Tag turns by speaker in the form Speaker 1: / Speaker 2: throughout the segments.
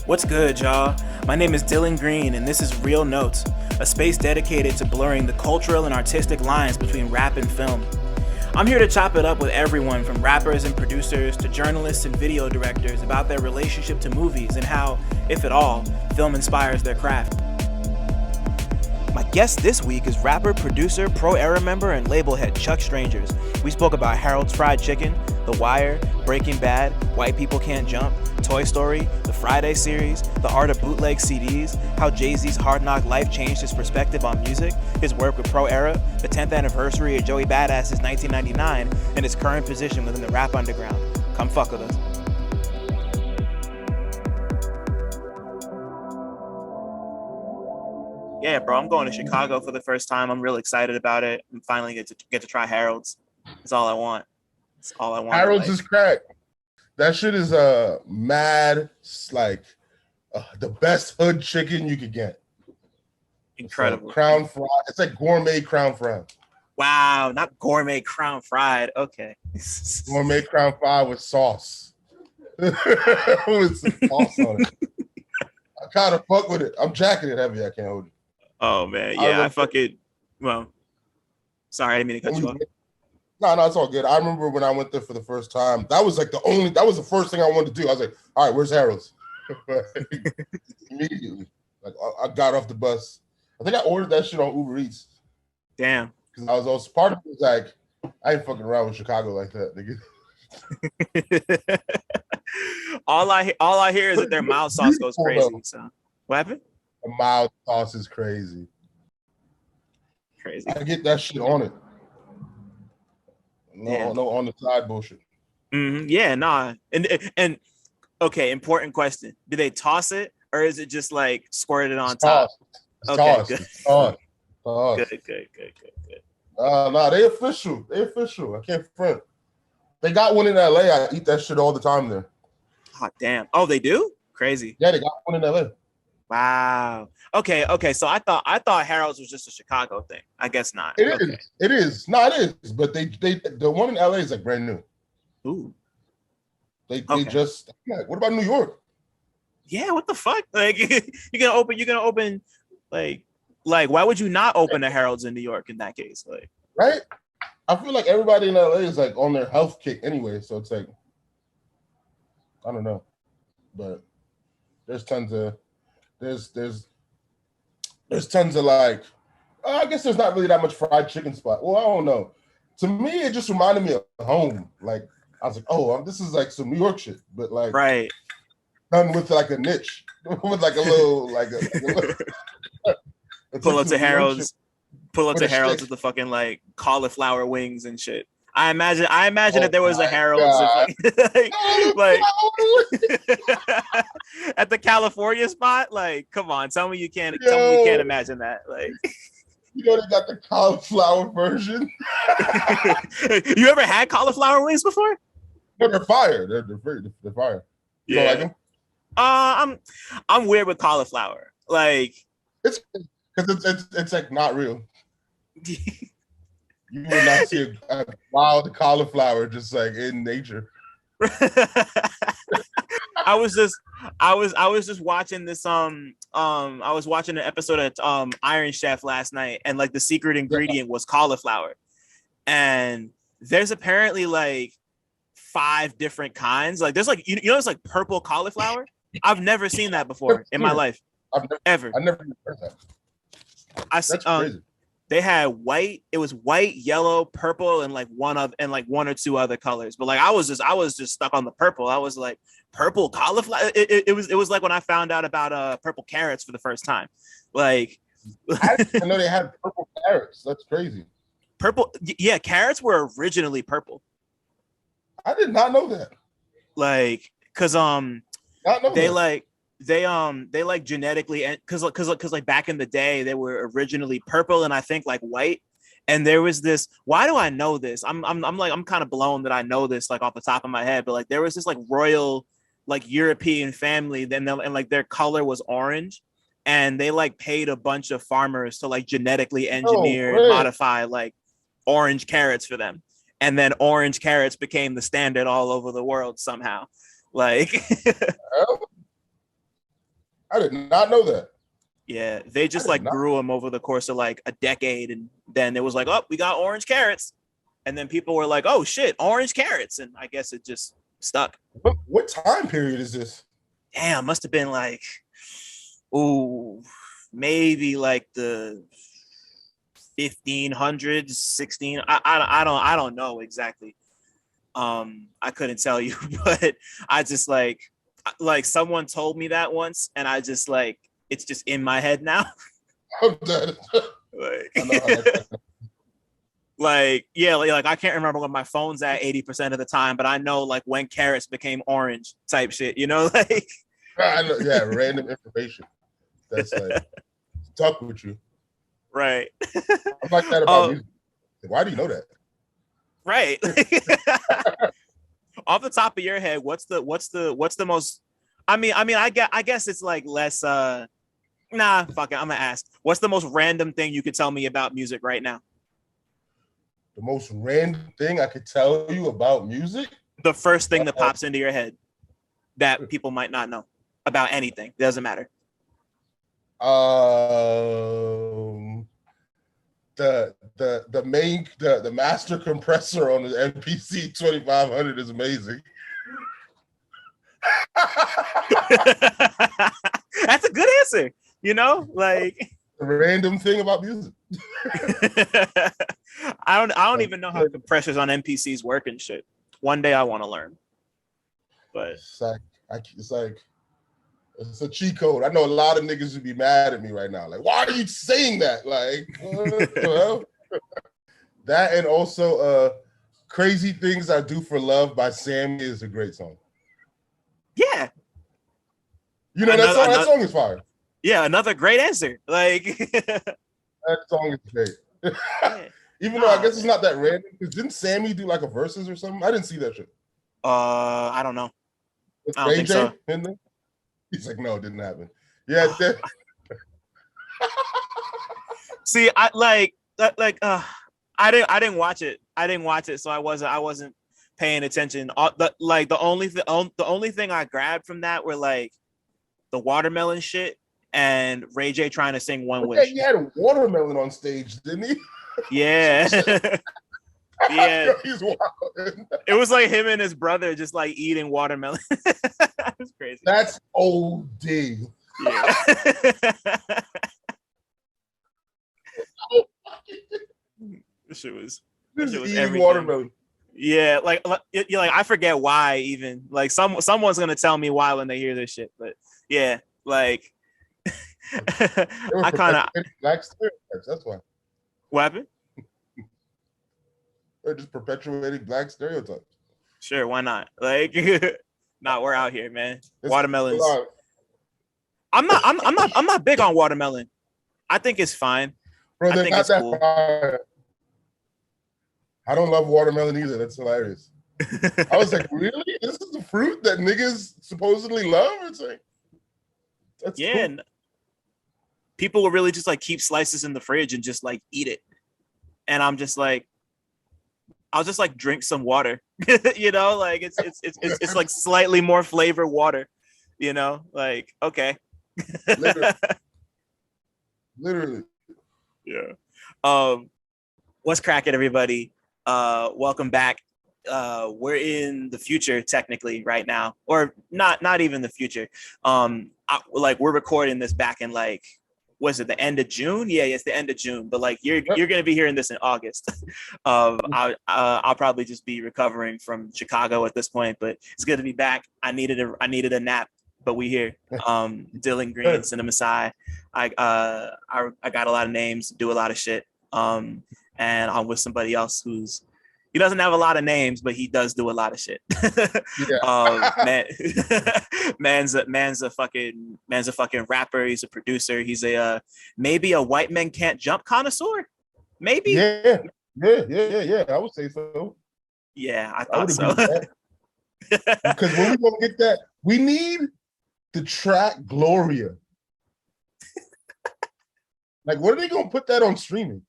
Speaker 1: What's good, y'all? My name is Dylan Green, and this is Real Notes, a space dedicated to blurring the cultural and artistic lines between rap and film. I'm here to chop it up with everyone from rappers and producers to journalists and video directors about their relationship to movies and how, if at all, film inspires their craft. My guest this week is rapper, producer, pro-era member, and label head Chuck Strangers. We spoke about Harold's Fried Chicken, The Wire, Breaking Bad, White People Can't Jump, Toy Story, the Friday series, the art of bootleg CDs, how Jay-Z's Hard Knock Life changed his perspective on music, his work with Pro Era, the 10th anniversary of Joey Badass's 1999, and his current position within the rap underground. Come fuck with us. Yeah, bro, I'm going to Chicago for the first time. I'm real excited about it. I'm finally get to try Harold's. That's all I want. That's all I want.
Speaker 2: Harold's is crack. That shit is mad, like the best hood chicken you could get.
Speaker 1: Incredible.
Speaker 2: Like crown fried. It's like gourmet crown fried.
Speaker 1: Wow, not gourmet crown fried. Okay.
Speaker 2: Gourmet crown fried with sauce. With some sauce on it. I kind of fuck with it. I'm jacking it heavy. I can't hold it.
Speaker 1: Oh man, yeah, I fucking. Well, sorry, I didn't mean to cut you off.
Speaker 2: No, it's all good. I remember when I went there for the first time. That was the first thing I wanted to do. I was like, all right, where's Harold's? Immediately. Like I got off the bus. I think I ordered that shit on Uber Eats.
Speaker 1: Damn.
Speaker 2: Because I was also part of it was like, I ain't fucking around with Chicago like that, nigga.
Speaker 1: all I hear is that their mild sauce goes crazy. So what happened?
Speaker 2: The mild sauce is crazy.
Speaker 1: Crazy.
Speaker 2: I get that shit on it. No,
Speaker 1: yeah.
Speaker 2: No on the side bullshit.
Speaker 1: Mm-hmm. Yeah, nah. And okay, important question. Do they toss it or is it just like squirted on top?
Speaker 2: Okay, good. Toss.
Speaker 1: Good.
Speaker 2: Nah, they official. I can't front. They got one in LA. I eat that shit all the time there.
Speaker 1: Oh, damn. Oh, they do? Crazy.
Speaker 2: Yeah, they got one in LA.
Speaker 1: Wow. Okay. So I thought Harold's was just a Chicago thing. I guess not.
Speaker 2: It is. No, it is. But they the one in LA is like brand new.
Speaker 1: Ooh.
Speaker 2: They just what about New York?
Speaker 1: Yeah, what the fuck? Like you're gonna open like why would you not open a Harold's in New York in that case? Like
Speaker 2: right? I feel like everybody in LA is like on their health kick anyway, so it's like I don't know. But there's tons of like I guess there's not really that much fried chicken spot. Well, I don't know. To me, it just reminded me of home. Like I was like, oh, this is like some New York shit, but like
Speaker 1: right
Speaker 2: done with like a niche, with like a little
Speaker 1: pull up to Harold's with the fucking like cauliflower wings and shit. I imagine that there was a Harold's like at the California spot. Like, come on, tell me you can't imagine that. Like,
Speaker 2: they got the cauliflower version.
Speaker 1: You ever had cauliflower wings before?
Speaker 2: No, they're fire. They're fire. You don't like them?
Speaker 1: I'm weird with cauliflower. Like,
Speaker 2: it's because it's like not real. You would not see a wild cauliflower just like in nature.
Speaker 1: I was just watching this I was watching an episode of Iron Chef last night, and like the secret ingredient was cauliflower, and there's apparently like 5 different kinds. Like there's like you know it's like purple cauliflower. I've never seen that before in my life.
Speaker 2: I've never heard that.
Speaker 1: That's crazy. They had white. It was white, yellow, purple, and like one or two other colors. But like I was just stuck on the purple. I was like, purple cauliflower. It was like when I found out about purple carrots for the first time. Like
Speaker 2: I didn't know they had purple carrots. That's crazy.
Speaker 1: Purple, yeah, carrots were originally purple.
Speaker 2: I did not know that.
Speaker 1: Like, cause they like genetically, and cause like back in the day they were originally purple and I think like white, and there was this, why do I know this? I'm kind of blown that I know this like off the top of my head, but like there was this like royal like European family, and like their color was orange, and they like paid a bunch of farmers to like genetically engineer and modify like orange carrots for them, and then orange carrots became the standard all over the world somehow. Like
Speaker 2: I did not know that.
Speaker 1: Yeah, they just
Speaker 2: I did
Speaker 1: like
Speaker 2: not.
Speaker 1: grew them over the course of like a decade, and then it was like, oh, we got orange carrots, and then people were like, oh shit, orange carrots, and I guess it just stuck.
Speaker 2: What time period is this?
Speaker 1: Damn, must have been like, ooh, maybe like the 1500s, 16. I don't know exactly. I couldn't tell you, but I just like someone told me that once, and I just like it's just in my head now.
Speaker 2: I'm dead.
Speaker 1: Like, like yeah, like I can't remember when my phone's at 80% of the time, but I know like when carrots became orange type shit, you know, like
Speaker 2: I know, yeah, random information that's like stuck with you.
Speaker 1: right.
Speaker 2: I'm like that about music. Why do you know that?
Speaker 1: Right. Off the top of your head, what's the most I guess it's like less nah, fuck it, I'm gonna ask. What's the most random thing you could tell me about music right now?
Speaker 2: The most random thing I could tell you about music?
Speaker 1: The first thing that pops into your head that people might not know about anything. It doesn't matter.
Speaker 2: The master compressor on the MPC 2500 is amazing.
Speaker 1: That's a good answer. You know, like
Speaker 2: a random thing about music.
Speaker 1: I don't even know how compressors on MPCs work and shit. One day I want to learn. But
Speaker 2: it's a cheat code. I know a lot of niggas would be mad at me right now. Like, why are you saying that? Like, well, that and also Crazy Things I Do for Love by Sammy is a great song.
Speaker 1: Yeah.
Speaker 2: You know, that song is fire.
Speaker 1: Yeah, another great answer. Like
Speaker 2: that song is great. Yeah. Even though I guess it's not that random, because didn't Sammy do like a verses or something? I didn't see that shit.
Speaker 1: I don't know.
Speaker 2: I don't think so. In there? He's like, no, it didn't happen. Yeah.
Speaker 1: See, I didn't watch it. I didn't watch it, so I wasn't paying attention. The only thing I grabbed from that were like the watermelon shit and Ray J trying to sing One Wish.
Speaker 2: He had a watermelon on stage, didn't he?
Speaker 1: Yeah. Yeah.
Speaker 2: He's wild.
Speaker 1: It was like him and his brother just like eating watermelon. That was crazy.
Speaker 2: That's OD.
Speaker 1: Yeah. This shit was everything.
Speaker 2: Watermelon.
Speaker 1: Yeah, like I forget why even. Like someone's gonna tell me why when they hear this shit. But yeah, like I kind of
Speaker 2: black stereotypes. That's why.
Speaker 1: What happened?
Speaker 2: They're just perpetuating black stereotypes.
Speaker 1: Sure, why not? Like, nah, we're out here, man. Watermelons. I'm not big on watermelon. I think it's fine.
Speaker 2: Bro,
Speaker 1: I think it's cool.
Speaker 2: Fire. I don't love watermelon either. That's hilarious. I was like, really? This is the fruit that niggas supposedly love? It's like, that's cool.
Speaker 1: People will really just like keep slices in the fridge and just like eat it. And I'm just like, I'll just like drink some water. You know, like it's like slightly more flavor water, you know, like, okay.
Speaker 2: Literally.
Speaker 1: Yeah. What's cracking, everybody? Welcome back. We're in the future technically right now, or not even the future. We're recording this back in like, was it the end of June? Yeah, it's the end of June. But like you're gonna be hearing this in August. I'll probably just be recovering from Chicago at this point, but it's good to be back. I needed a nap, but we here. Dylan Green, CineMasai. I got a lot of names, do a lot of shit. And I'm with somebody else he doesn't have a lot of names, but he does do a lot of shit. Yeah. Man's a fucking rapper. He's a producer. He's maybe a white men can't jump connoisseur. Maybe.
Speaker 2: Yeah. I would say so.
Speaker 1: Yeah, I thought so.
Speaker 2: Because when we gonna get that, we need the track Gloria. Like, what are they gonna put that on streaming?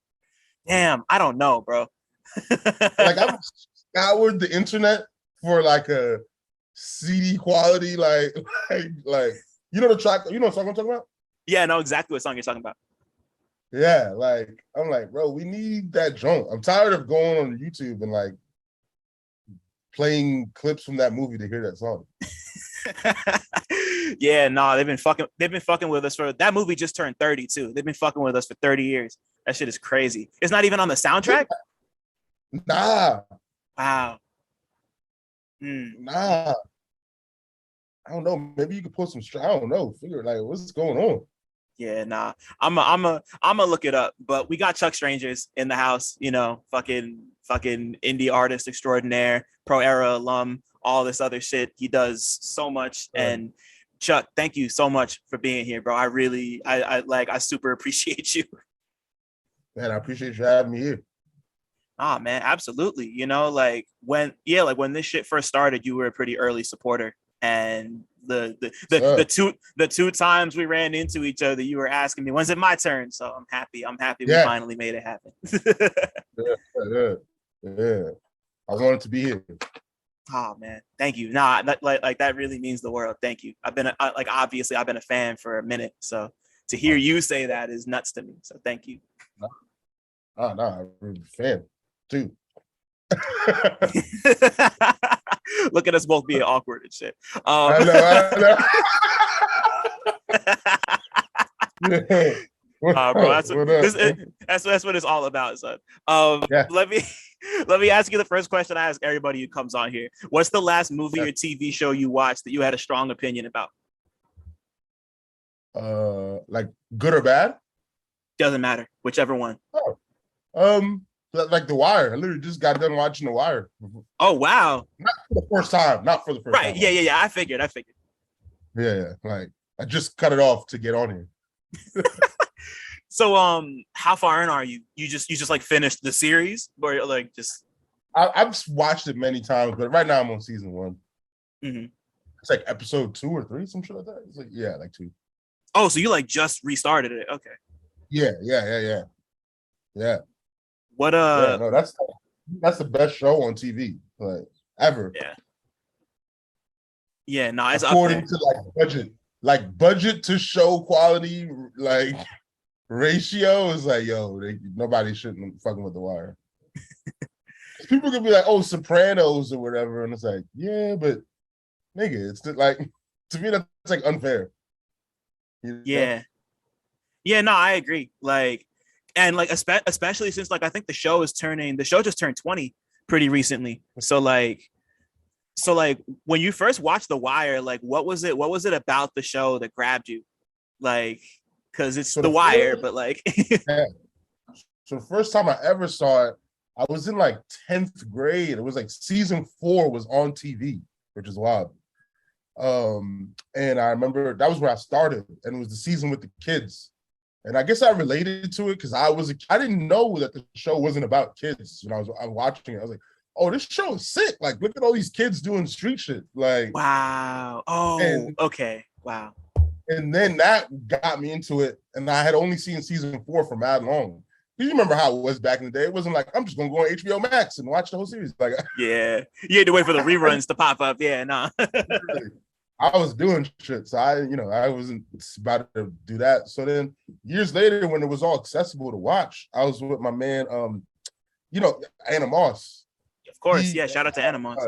Speaker 1: Damn, I don't know, bro.
Speaker 2: Like, I've scoured the internet for like a CD quality, like You know the track, you know what song I'm talking about?
Speaker 1: Yeah, I know exactly what song you're talking about.
Speaker 2: Yeah, like I'm like, bro, we need that joint. I'm tired of going on YouTube and like playing clips from that movie to hear that song.
Speaker 1: Yeah, no, they've been fucking with us for that movie just turned 30 too. They've been fucking with us for 30 years. That shit is crazy. It's not even on the soundtrack.
Speaker 2: Nah,
Speaker 1: Wow.
Speaker 2: nah. I don't know. Maybe you could put some. I don't know. Figure like what's going on.
Speaker 1: Yeah, nah. I'm a look it up. But we got Chuck Strangers in the house. You know, fucking indie artist extraordinaire, pro era alum, all this other shit. He does so much.
Speaker 2: Right.
Speaker 1: And Chuck, thank you so much for being here, bro. I super appreciate you.
Speaker 2: Man, I appreciate you having me here.
Speaker 1: Ah, man, absolutely. You know, like when this shit first started, you were a pretty early supporter, and the two times we ran into each other, you were asking me, "When's it my turn?" So I'm happy. We finally made it happen.
Speaker 2: Yeah. I wanted to be here.
Speaker 1: Oh man, thank you. Nah, that really means the world. Thank you. Obviously I've been a fan for a minute, so to hear you say that is nuts to me. So thank you.
Speaker 2: I'm a fan too.
Speaker 1: Look at us both being awkward and shit.
Speaker 2: I know.
Speaker 1: Bro, that's what it's all about, son.
Speaker 2: Yeah.
Speaker 1: Let me ask you the first question I ask everybody who comes on here. What's the last movie or TV show you watched that you had a strong opinion about?
Speaker 2: Like good or bad?
Speaker 1: Doesn't matter, whichever one.
Speaker 2: Like The Wire. I literally just got done watching The Wire.
Speaker 1: Oh wow!
Speaker 2: Not for the first time.
Speaker 1: Right? Yeah. I figured.
Speaker 2: Yeah. Like I just cut it off to get on here.
Speaker 1: So, how far in are you? You just like finished the series, or like just?
Speaker 2: I've watched it many times, but right now I'm on season 1.
Speaker 1: Mm-hmm.
Speaker 2: It's like episode 2 or 3, some shit like that. It's like like 2.
Speaker 1: Oh, so you like just restarted it? Okay.
Speaker 2: Yeah.
Speaker 1: What
Speaker 2: no, that's the best show on TV like ever.
Speaker 1: Yeah. No, it's
Speaker 2: according to budget to show quality like ratio is like nobody shouldn't fucking with The Wire. People could be like, oh, Sopranos or whatever, and it's like, yeah, but nigga, it's like to me that's like unfair.
Speaker 1: Yeah. No, I agree. Like, and like especially since like I think the show just turned 20 pretty recently. So like when you first watched The Wire, like what was it about the show that grabbed you? Like, because it's The Wire, but like
Speaker 2: yeah. So the first time I ever saw it, I was in like 10th grade. It was like season 4 was on TV, which is wild. And I remember that was where I started, and it was the season with the kids. And I guess I related to it because I didn't know that the show wasn't about kids. When I was watching it, I was like, oh, this show is sick. Like, look at all these kids doing street shit. Like,
Speaker 1: wow. Okay. Wow.
Speaker 2: And then that got me into it. And I had only seen season 4 for mad long. You remember how it was back in the day? It wasn't like, I'm just going to go on HBO Max and watch the whole series. Like,
Speaker 1: yeah. You had to wait for the reruns to pop up. Yeah, nah.
Speaker 2: I was doing shit. So I wasn't about to do that. So then years later, when it was all accessible to watch, I was with my man, Anna Moss.
Speaker 1: Of course. Shout out to Anna Moss.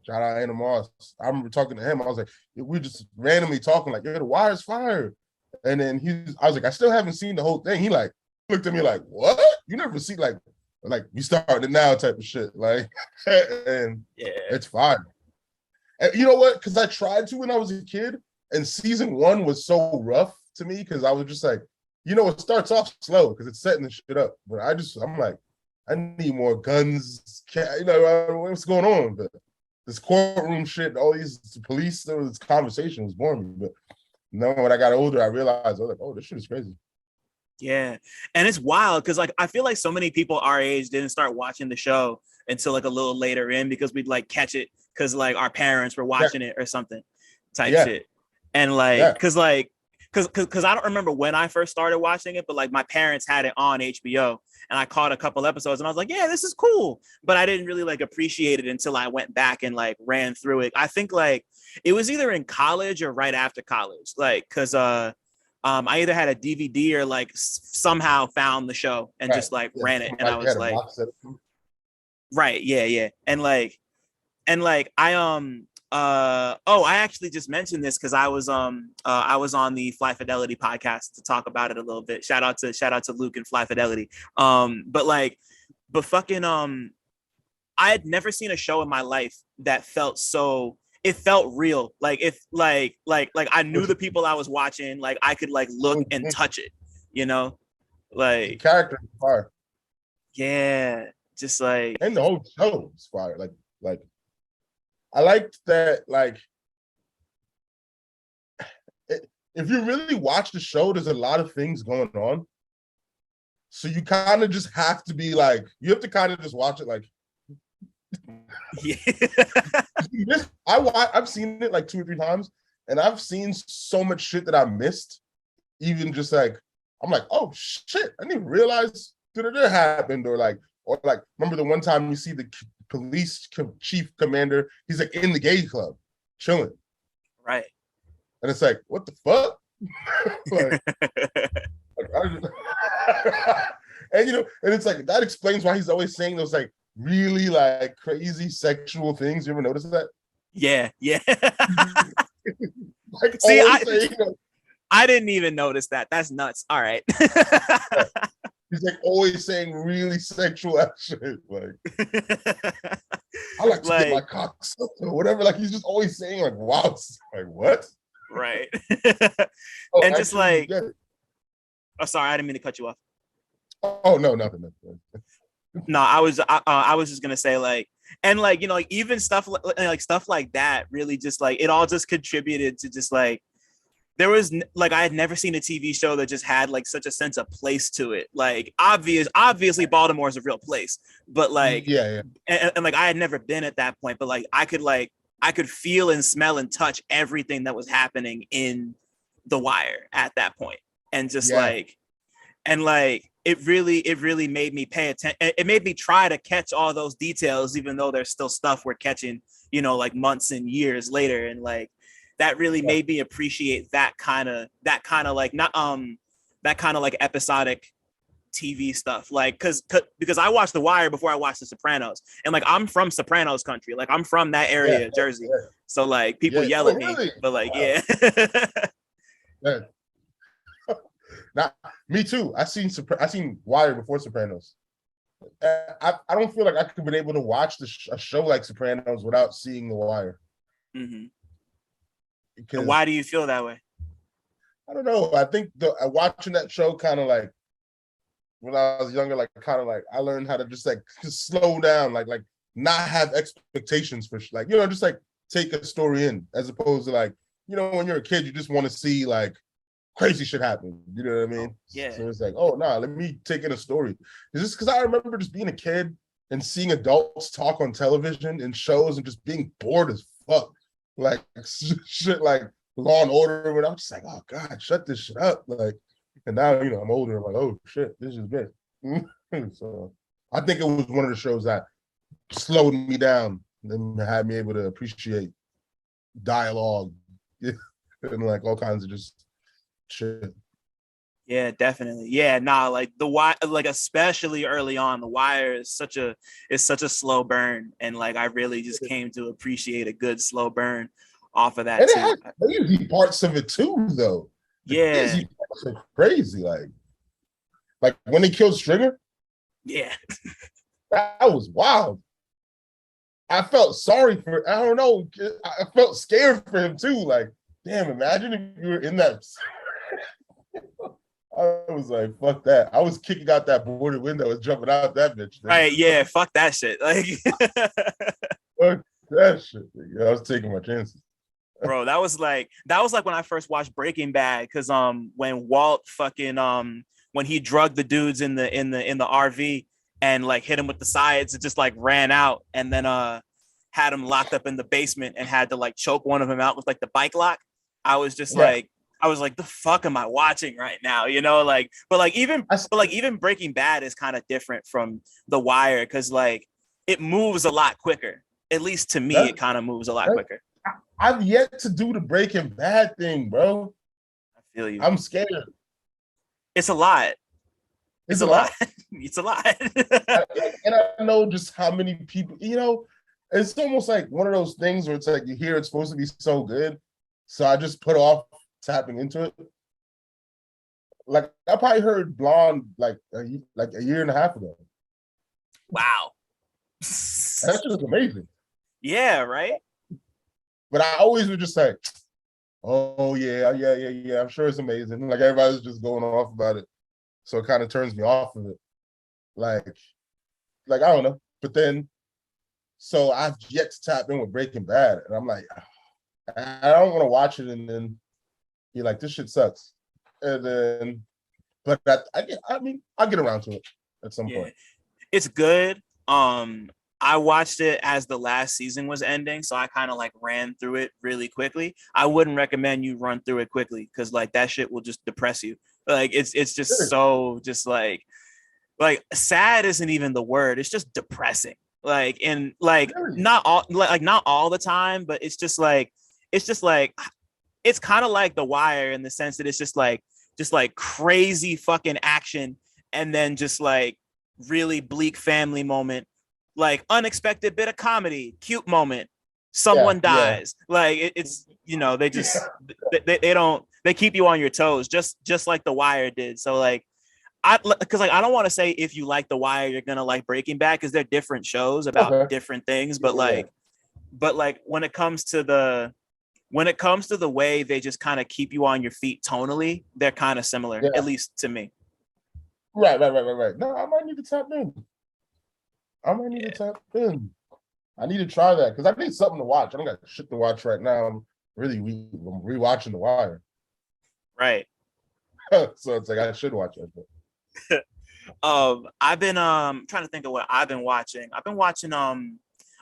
Speaker 2: Shout out Anna Moss. I remember talking to him. I was like, we were just randomly talking like, The Wire's fire. And then I was like, I still haven't seen the whole thing. He like looked at me like, what? You never see like we started now type of shit. Like, and it's fire. And you know what? Because I tried to when I was a kid, and season 1 was so rough to me because I was just like, it starts off slow because it's setting the shit up. But I'm like, I need more guns. What's going on? But this courtroom shit, all these police, this conversation was boring me. But when I got older, I realized I was like, oh, this shit is crazy.
Speaker 1: Yeah. And it's wild because like I feel like so many people our age didn't start watching the show until like a little later in because we'd like catch it because like our parents were watching it or something type shit. And like because like because I don't remember when I first started watching it, but like my parents had it on HBO and I caught a couple episodes and I was like, yeah, this is cool. But I didn't really like appreciate it until I went back and like ran through it. I think like it was either in college or right after college, like because I either had a DVD or like somehow found the show and just like ran it, and I was like, right, yeah, and like I actually just mentioned this because I was on the Fly Fidelity podcast to talk about it a little bit. Shout out to Luke and Fly Fidelity. But fucking I had never seen a show in my life that felt so, it felt real. Like if like I knew the people I was watching, like I could like look and touch it, you know? Like
Speaker 2: the character is fire.
Speaker 1: Yeah, just like,
Speaker 2: and the whole show is fire. Like I liked that, like, if you really watch the show, there's a lot of things going on. So you kind of just have to be like, you have to kind of just watch it like,
Speaker 1: yeah.
Speaker 2: I've seen it like 2 or 3 times, and I've seen so much shit that I missed. Even just like, I'm like, oh shit, I didn't realize that happened, or like, remember the one time you see the police chief commander, he's like in the gay club chilling,
Speaker 1: right?
Speaker 2: And it's like, what the fuck? And you know, and it's like that explains why he's always saying those like really like crazy sexual things. You ever notice that?
Speaker 1: Yeah.
Speaker 2: Like,
Speaker 1: see, I didn't even notice that. That's nuts. All right.
Speaker 2: He's like always saying really sexual shit. Like, I like to get my cock sucked or whatever. Like, he's just always saying like, wow, like what?
Speaker 1: Right. And just like, oh, sorry, I didn't mean to cut you off.
Speaker 2: Oh no, nothing.
Speaker 1: No, I was just gonna say like, and like, you know, like even stuff like that really just like, it all just contributed to just like, there was like, I had never seen a TV show that just had like such a sense of place to it. Like obviously Baltimore is a real place, but like,
Speaker 2: yeah.
Speaker 1: And like, I had never been at that point, but like, I could feel and smell and touch everything that was happening in The Wire at that point. And just like, and like, it really made me pay attention. It made me try to catch all those details, even though there's still stuff we're catching, you know, like months and years later. And like, that really made me appreciate that kind of like, not that kind of like episodic TV stuff. Like, because I watched The Wire before I watched The Sopranos, and like, I'm from Sopranos country. Like, I'm from that area, Jersey. Yeah. So like, people yell at me, but like, yeah.
Speaker 2: Now, me too. I seen Wire before Sopranos. I don't feel like I could have been able to watch a show like Sopranos without seeing The Wire.
Speaker 1: Mm-hmm. And why do you feel that way?
Speaker 2: I don't know. I think watching that show kind of like, when I was younger, like kind of like I learned how to just slow down, like not have expectations for like, you know, just like take a story in, as opposed to like, you know, when you're a kid, you just want to see like crazy shit happen. You know what I mean?
Speaker 1: Yeah.
Speaker 2: So it's like, oh no, let me take in a story. It's just because I remember just being a kid and seeing adults talk on television and shows and just being bored as fuck. Like shit like Law and Order, when I'm just like, oh God, shut this shit up. Like, and now, you know, I'm older, I'm like, oh shit, this is good. So I think it was one of the shows that slowed me down and had me able to appreciate dialogue and like all kinds of just shit.
Speaker 1: Yeah, definitely. Yeah, nah, like The Wire, like especially early on, The Wire is such a slow burn, and like I really just came to appreciate a good slow burn off of that.
Speaker 2: And it had crazy parts of it too, though. The crazy parts are crazy, like when they killed Stringer.
Speaker 1: Yeah,
Speaker 2: that was wild. I felt sorry for. I don't know. I felt scared for him too. Like, damn, imagine if you were in that. I was like, fuck that. I was kicking out that boarded window and jumping out that bitch.
Speaker 1: Right, yeah, fuck that shit. Like,
Speaker 2: fuck that shit. I was taking my chances.
Speaker 1: Bro, that was like when I first watched Breaking Bad, because when Walt fucking when he drugged the dudes in the RV and like hit him with the sides, it just like ran out, and then had him locked up in the basement and had to like choke one of them out with like the bike lock. I was just like, I was like, the fuck am I watching right now? You know, like, even Breaking Bad is kind of different from The Wire because like it moves a lot quicker. At least to me, it kind of moves a lot quicker.
Speaker 2: I've yet to do the Breaking Bad thing, bro.
Speaker 1: I feel you.
Speaker 2: I'm scared.
Speaker 1: It's a lot. It's a lot. It's a lot.
Speaker 2: And I know just how many people, you know, it's almost like one of those things where it's like you hear it's supposed to be so good. So I just put off tapping into it. Like I probably heard Blonde like a year and a half ago.
Speaker 1: Wow.
Speaker 2: That's just amazing.
Speaker 1: Yeah, right?
Speaker 2: But I always would just say, oh yeah. I'm sure it's amazing. Like everybody's just going off about it. So it kind of turns me off of it. Like I don't know. But then, so I've yet to tap in with Breaking Bad. And I'm like, I don't want to watch it and then be like, this shit sucks. And then, but I mean, I'll get around to it at some point.
Speaker 1: It's good. I watched it as the last season was ending, so I kind of like ran through it really quickly. I wouldn't recommend you run through it quickly because like that shit will just depress you. Like it's just so just like sad isn't even the word. It's just depressing. Like and like not all the time, but it's kind of like The Wire in the sense that it's just like crazy fucking action and then just like really bleak family moment, like unexpected bit of comedy, cute moment, someone dies. Like it's you know, they just they keep you on your toes just like The Wire did. So like I don't want to say if you like The Wire you're gonna like Breaking Bad because they're different shows about different things, but like when it comes to the way they just kind of keep you on your feet tonally, they're kind of similar, at least to me.
Speaker 2: Right. No, I might need to tap in. I need to try that because I need something to watch. I don't got shit to watch right now. I'm rewatching The Wire.
Speaker 1: Right.
Speaker 2: So it's like I should watch it.
Speaker 1: I've been trying to think of what I've been watching.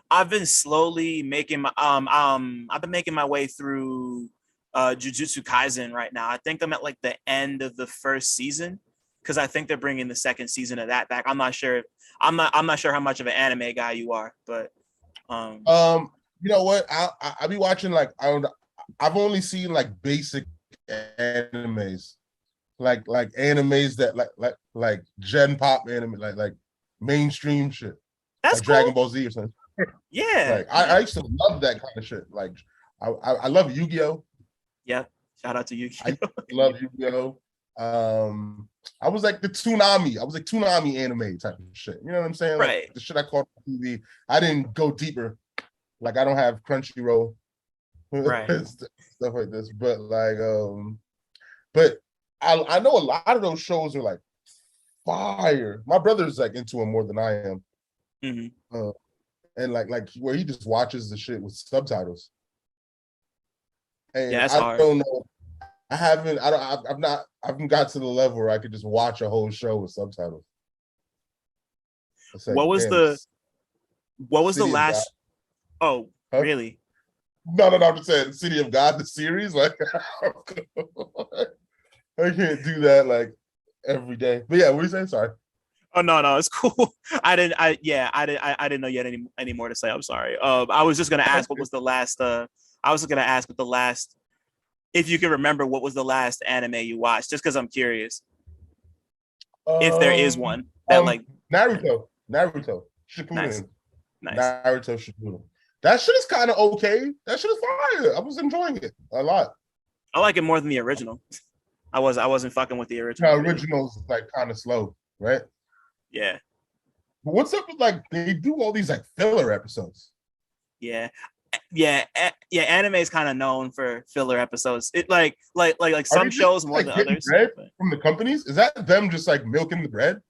Speaker 1: I've been slowly making my I've been making my way through Jujutsu Kaisen right now. I think I'm at like the end of the first season because I think they're bringing the second season of that back. I'm not sure how much of an anime guy you are, but
Speaker 2: you know what? I be watching like I've only seen like basic animes, like animes that like Gen Pop anime, like mainstream shit.
Speaker 1: That's
Speaker 2: like
Speaker 1: cool.
Speaker 2: Dragon Ball Z or something.
Speaker 1: Yeah.
Speaker 2: Like I used to love that kind of shit. Like I love Yu-Gi-Oh.
Speaker 1: Yeah. Shout out to Yu-Gi-Oh.
Speaker 2: I love Yu-Gi-Oh. I was like the Toonami. I was like Toonami anime type of shit. You know what I'm saying?
Speaker 1: Right.
Speaker 2: Like the shit I caught on TV. I didn't go deeper. Like I don't have Crunchyroll.
Speaker 1: Right.
Speaker 2: Stuff like this. But like but I know a lot of those shows are like fire. My brother's like into them more than I am.
Speaker 1: Mm-hmm.
Speaker 2: And like where he just watches the shit with subtitles. And
Speaker 1: that's
Speaker 2: I
Speaker 1: hard.
Speaker 2: don't know. I've got to the level where I could just watch a whole show with subtitles. Like,
Speaker 1: what was the last? Oh, really?
Speaker 2: No, I'm just saying City of God, the series. Like, I can't do that like every day. But yeah, what are you saying? Sorry.
Speaker 1: Oh no, it's cool. I didn't know you had any more to say. I'm sorry. I was just gonna ask what was the last. If you can remember what was the last anime you watched, just because I'm curious. If there is one that like
Speaker 2: Naruto Shippuden.
Speaker 1: Nice.
Speaker 2: Naruto Shippuden. That shit is kind of okay. That shit is fire. I was enjoying it a lot.
Speaker 1: I like it more than the original. I wasn't fucking with the original.
Speaker 2: The original's like kind of slow, right?
Speaker 1: Yeah.
Speaker 2: But what's up with like they do all these like filler episodes?
Speaker 1: Yeah. Anime is kind of known for filler episodes. It like some shows more than others.
Speaker 2: From the companies, is that them just like milking the bread?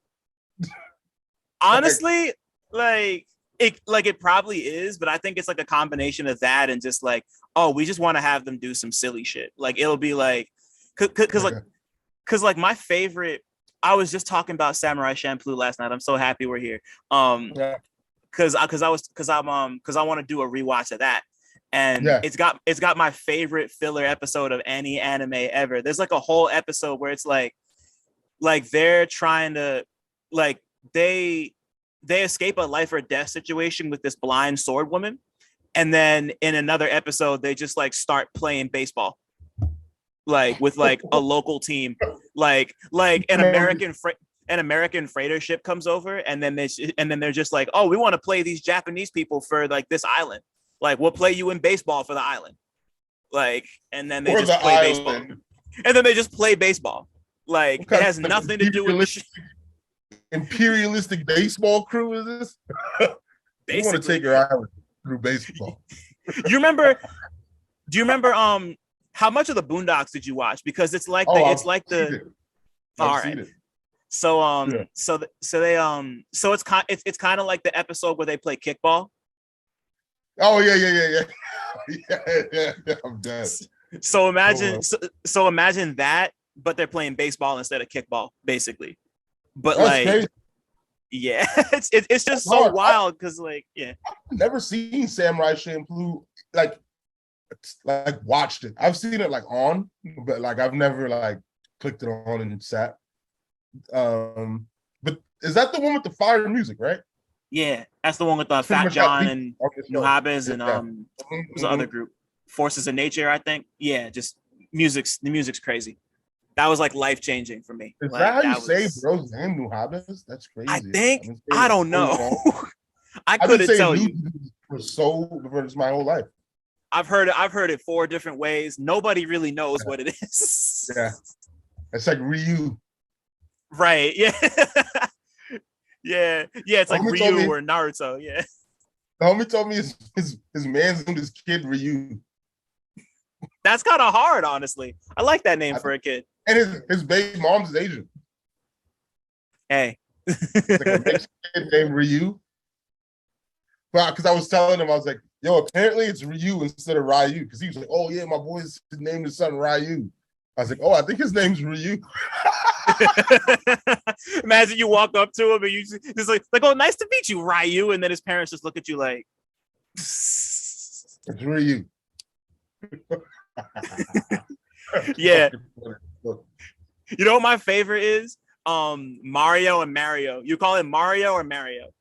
Speaker 1: Honestly, it probably is, but I think it's like a combination of that and just like, oh, we just want to have them do some silly shit. Like it'll be like, cause my favorite. I was just talking about Samurai Champloo last night. I'm so happy we're here. Cause I want to do a rewatch of that. And
Speaker 2: Yeah.
Speaker 1: it's got my favorite filler episode of any anime ever. There's like a whole episode where it's like they're trying to like they escape a life or death situation with this blind sword woman, and then in another episode they just like start playing baseball like with like a local team, like an American freighter ship comes over, and then they're just like, oh, we want to play these Japanese people for like this island, like we'll play you in baseball for the island, like, and then they just play baseball, and then they just play baseball. Like it has nothing to do with
Speaker 2: imperialistic baseball crew is this? You want to take your island through baseball.
Speaker 1: You remember? Do you remember? How much of the Boondocks did you watch? Because it's like
Speaker 2: I've
Speaker 1: all right.
Speaker 2: It.
Speaker 1: So
Speaker 2: Yeah.
Speaker 1: so it's kind of like the episode where they play kickball.
Speaker 2: Oh yeah. yeah. I'm dead.
Speaker 1: So imagine that, but they're playing baseball instead of kickball, basically. But
Speaker 2: That's
Speaker 1: like,
Speaker 2: crazy.
Speaker 1: yeah, it's just so wild because like, yeah,
Speaker 2: I've never seen Samurai Champloo like watched it. I've seen it like on, but like I've never like clicked it on and sat. But is that the one with the fire music, right?
Speaker 1: Yeah, that's the one with Fat John and Nuhabes and what's the other group? Forces of Nature, I think. Yeah, just the music's crazy. That was like life changing for me.
Speaker 2: Is
Speaker 1: like,
Speaker 2: that how you say bro's name, Nuhabes? That's crazy.
Speaker 1: I think I don't know. I couldn't tell you
Speaker 2: for my whole life.
Speaker 1: I've heard it 4 different ways. Nobody really knows what it is.
Speaker 2: Yeah, it's like Ryu.
Speaker 1: Right. Yeah. yeah. It's like Ryu or Naruto. Yeah.
Speaker 2: The homie told me his man's named his kid Ryu.
Speaker 1: That's kind of hard, honestly. I like that name for a kid.
Speaker 2: And his baby mom's is Asian.
Speaker 1: Hey.
Speaker 2: It's like a mixed kid named Ryu. Well, because I was telling him, I was like, yo, apparently it's Ryu instead of Ryu. Because he was like, oh yeah, my boy's named his son Ryu. I was like, oh, I think his name's Ryu.
Speaker 1: Imagine you walk up to him and you just like, oh, nice to meet you, Ryu. And then his parents just look at you like,
Speaker 2: it's Ryu.
Speaker 1: Yeah. You know what my favorite is? Mario and Mario. You call it Mario or Mario?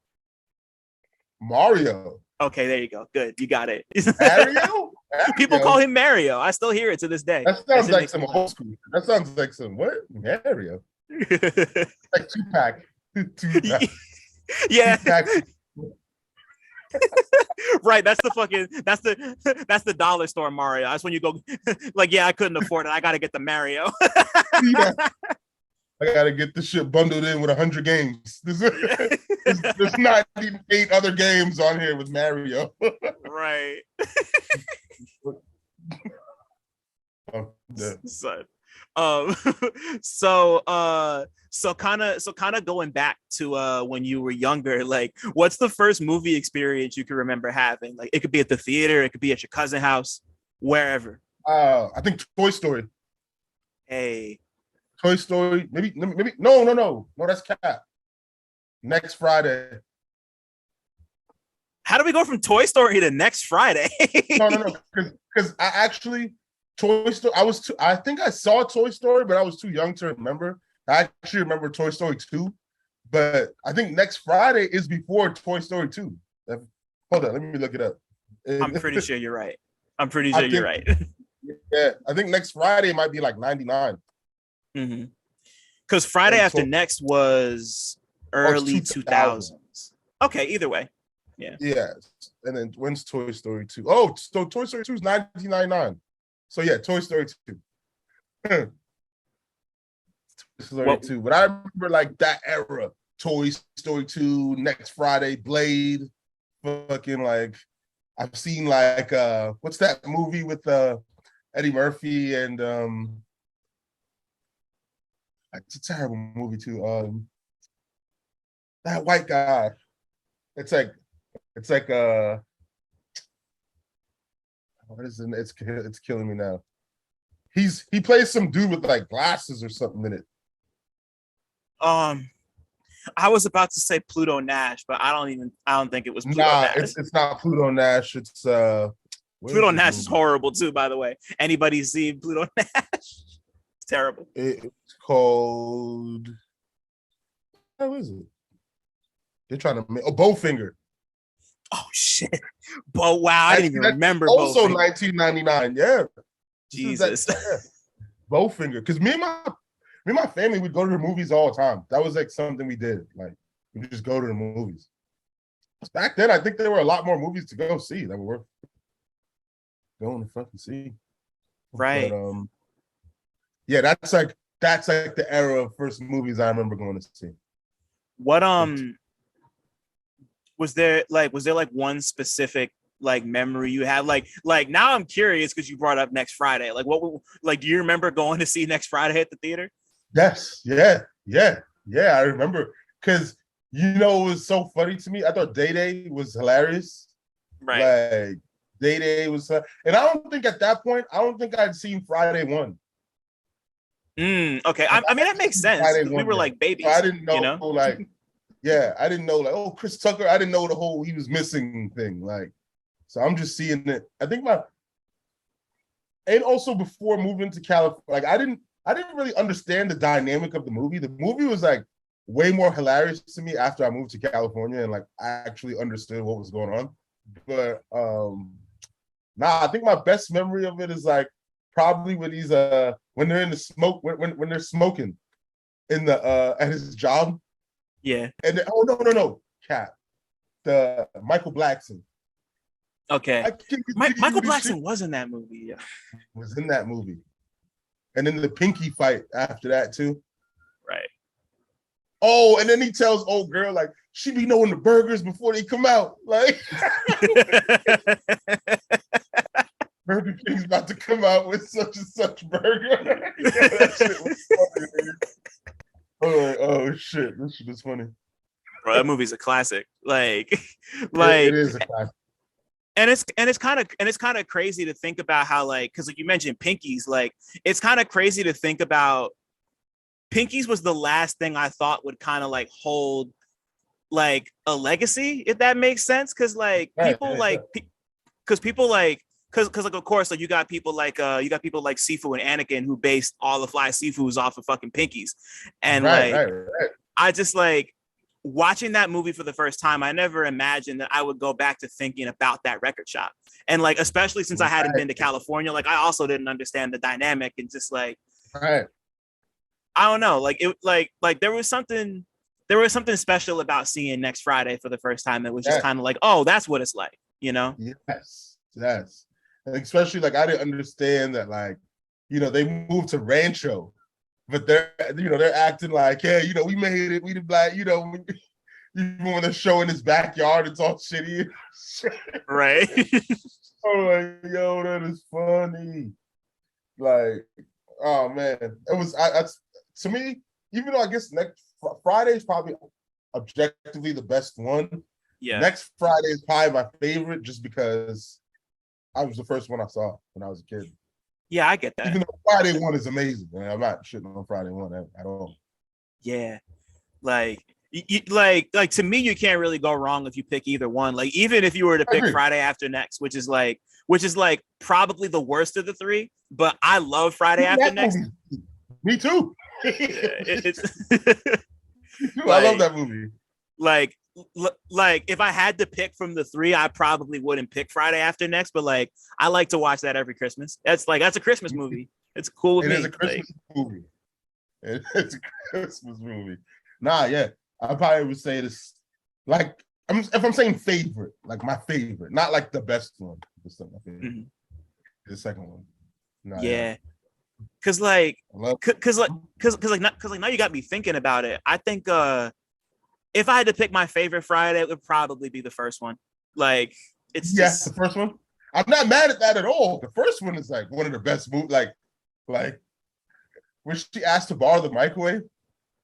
Speaker 2: Mario.
Speaker 1: Okay, there you go. Good. You got it.
Speaker 2: Mario?
Speaker 1: People call him Mario. I still hear it to this day.
Speaker 2: That sounds like some old school. That sounds like some what? Mario. Like Tupac.
Speaker 1: Yeah.
Speaker 2: Tupac.
Speaker 1: Right. That's the dollar store Mario. That's when you go like, yeah, I couldn't afford it. I gotta get the Mario.
Speaker 2: Yeah. I gotta get this shit bundled in with 100 games. There's not even 8 other games on here with Mario.
Speaker 1: Right. So kind of going back to when you were younger, like what's the first movie experience you can remember having? Like it could be at the theater, it could be at your cousin's house, wherever.
Speaker 2: I think Toy Story.
Speaker 1: Hey.
Speaker 2: Toy Story, maybe no, that's Cat. Next Friday.
Speaker 1: How do we go from Toy Story to Next Friday?
Speaker 2: No, because I actually Toy Story. I think I saw Toy Story, but I was too young to remember. I actually remember Toy Story 2, but I think Next Friday is before Toy Story 2. Hold on, let me look it up.
Speaker 1: I'm pretty sure you're right. You're right.
Speaker 2: Yeah, I think Next Friday might be like 99.
Speaker 1: Mm-hmm. Because Friday after next was early 2000s. Okay, either way. Yeah.
Speaker 2: Yeah. And then when's Toy Story 2? Oh, so Toy Story 2 is 1999. So yeah, Toy Story 2. Toy Story 2. But I remember like that era. Toy Story 2, Next Friday, Blade, fucking like I've seen like what's that movie with Eddie Murphy and it's a terrible movie too. That white guy. It's like what is it? It's killing me now. He plays some dude with like glasses or something in it.
Speaker 1: I was about to say Pluto Nash, but I don't think it was Pluto
Speaker 2: Nah,
Speaker 1: Nash.
Speaker 2: it's not Pluto Nash. It's Where's
Speaker 1: Pluto
Speaker 2: this
Speaker 1: Nash is
Speaker 2: movie?
Speaker 1: horrible too, by the way. Anybody see Pluto Nash? It's terrible.
Speaker 2: It's called. How is it? They're trying to make Bowfinger.
Speaker 1: Oh shit. Wow, I didn't even
Speaker 2: That's
Speaker 1: remember
Speaker 2: also
Speaker 1: Bowfinger.
Speaker 2: 1999. Yeah.
Speaker 1: Jesus.
Speaker 2: Bowfinger. Because me and my family would go to the movies all the time. That was like something we did. Like we just go to the movies. Back then, I think there were a lot more movies to go see that were worth going to fucking see.
Speaker 1: Right.
Speaker 2: But yeah, that's like the era of first movies I remember going to see.
Speaker 1: What was there like one specific like memory you had? Like now I'm curious because you brought up Next Friday. Like what like do you remember going to see Next Friday at the theater?
Speaker 2: Yes, yeah. I remember because it was so funny to me. I thought Day Day was hilarious.
Speaker 1: Right.
Speaker 2: Like Day Day was, and I don't think at that point I'd seen Friday one.
Speaker 1: Okay. I mean that makes sense. We were like babies.
Speaker 2: So I didn't know, like, yeah, I didn't know like, oh, Chris Tucker. I didn't know the whole he was missing thing. Like, so I'm just seeing it. I think and also before moving to California, like I didn't really understand the dynamic of the movie. The movie was like way more hilarious to me after I moved to California and like I actually understood what was going on. But I think my best memory of it is like probably when he's when they're in the smoke when they're smoking in the at his job.
Speaker 1: Yeah.
Speaker 2: And then, oh no, Cap, the Michael Blackson.
Speaker 1: Okay. Michael Blackson was in that movie. Yeah.
Speaker 2: Was in that movie. And then the pinky fight after that too.
Speaker 1: Right.
Speaker 2: Oh, and then he tells old girl like she be knowing the burgers before they come out. Like Burger King's about to come out with such and such burger. Yeah, that shit was funny. Oh shit, this shit is funny.
Speaker 1: Bro, that movie's a classic. Like
Speaker 2: it is a classic.
Speaker 1: And it's kind of crazy to think about how like because like you mentioned Pinkies, like it's kind of crazy to think about. Pinkies was the last thing I thought would kind of like hold like a legacy, if that makes sense. Because like people like because like of course like you got people like Sifu and Anakin who based all the fly Sifus off of fucking Pinkies, and right. I just like watching that movie for the first time. I never imagined that I would go back to thinking about that record shop, and like especially since I hadn't been to California, like I also didn't understand the dynamic and just like I don't know, like it like there was something special about seeing Next Friday for the first time. It was just kind of like, oh, that's what it's like,
Speaker 2: Yes. And especially like I didn't understand that like, they moved to Rancho, but they're acting like, yeah, we made it, we the black, even when they're showing his backyard, it's all shitty.
Speaker 1: Right.
Speaker 2: I'm like, yo, that is funny. Like, oh man, it was. To me, even though I guess Next Friday is probably objectively the best one.
Speaker 1: Yeah. Next
Speaker 2: Friday is probably my favorite just because I was the first one I saw when I was a kid.
Speaker 1: Yeah, I get that.
Speaker 2: Even though Friday one is amazing, man. I'm not shitting on Friday one at all.
Speaker 1: Yeah, like to me, you can't really go wrong if you pick either one. Like even if you were to pick Friday After Next, which is like probably the worst of the three, but I love Friday After Next.
Speaker 2: Me too.
Speaker 1: I
Speaker 2: love that movie.
Speaker 1: Like if I had to pick from the three, I probably wouldn't pick Friday After Next, but like I like to watch that every Christmas. That's a Christmas movie. It's cool with me. It is a Christmas
Speaker 2: movie. It's a Christmas movie. Nah, yeah. I probably would say this like if I'm saying favorite, like my favorite, not like the best one. My favorite. Mm-hmm. The second one. Nah,
Speaker 1: yeah. Cause now you got me thinking about it. I think if I had to pick my favorite Friday, it would probably be the first one. Like it's just
Speaker 2: the first one. I'm not mad at that at all. The first one is like one of the best movies. Like when she asked to borrow the microwave.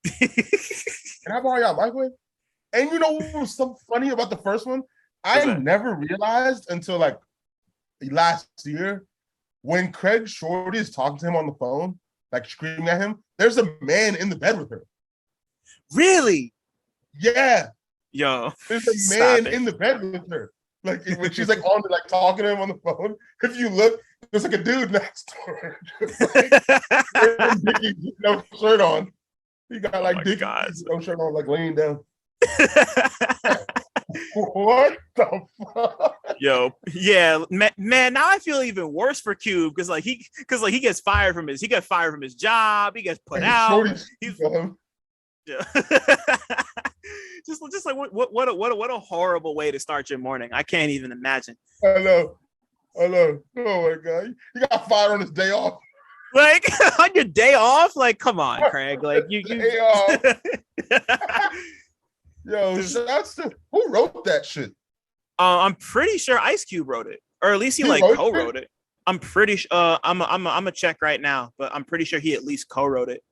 Speaker 2: Can I borrow y'all microwave? And you know what was so funny about the first one? I never realized until like last year when Craig Shorty is talking to him on the phone, like screaming at him, there's a man in the bed with her.
Speaker 1: Really?
Speaker 2: Yeah.
Speaker 1: Yo.
Speaker 2: There's a man in the bed with her. Like when she's like on like talking to him on the phone, if you look, there's like a dude next to her, like Dickies, no shirt on. He got like Dickies, no shirt on, like laying down. What the fuck?
Speaker 1: Yo, yeah, man. Now I feel even worse for Cube because he gets fired from his job. He gets put out. He's yeah. just like what a horrible way to start your morning. I can't even imagine.
Speaker 2: I know. Oh my god, he got fired on his day off.
Speaker 1: Like on your day off, like come on, Craig. Like you.
Speaker 2: Yo, that's who wrote that shit?
Speaker 1: I'm pretty sure Ice Cube wrote it, or at least he like co-wrote it. I'm pretty sure. I'm a check right now, but I'm pretty sure he at least co-wrote it.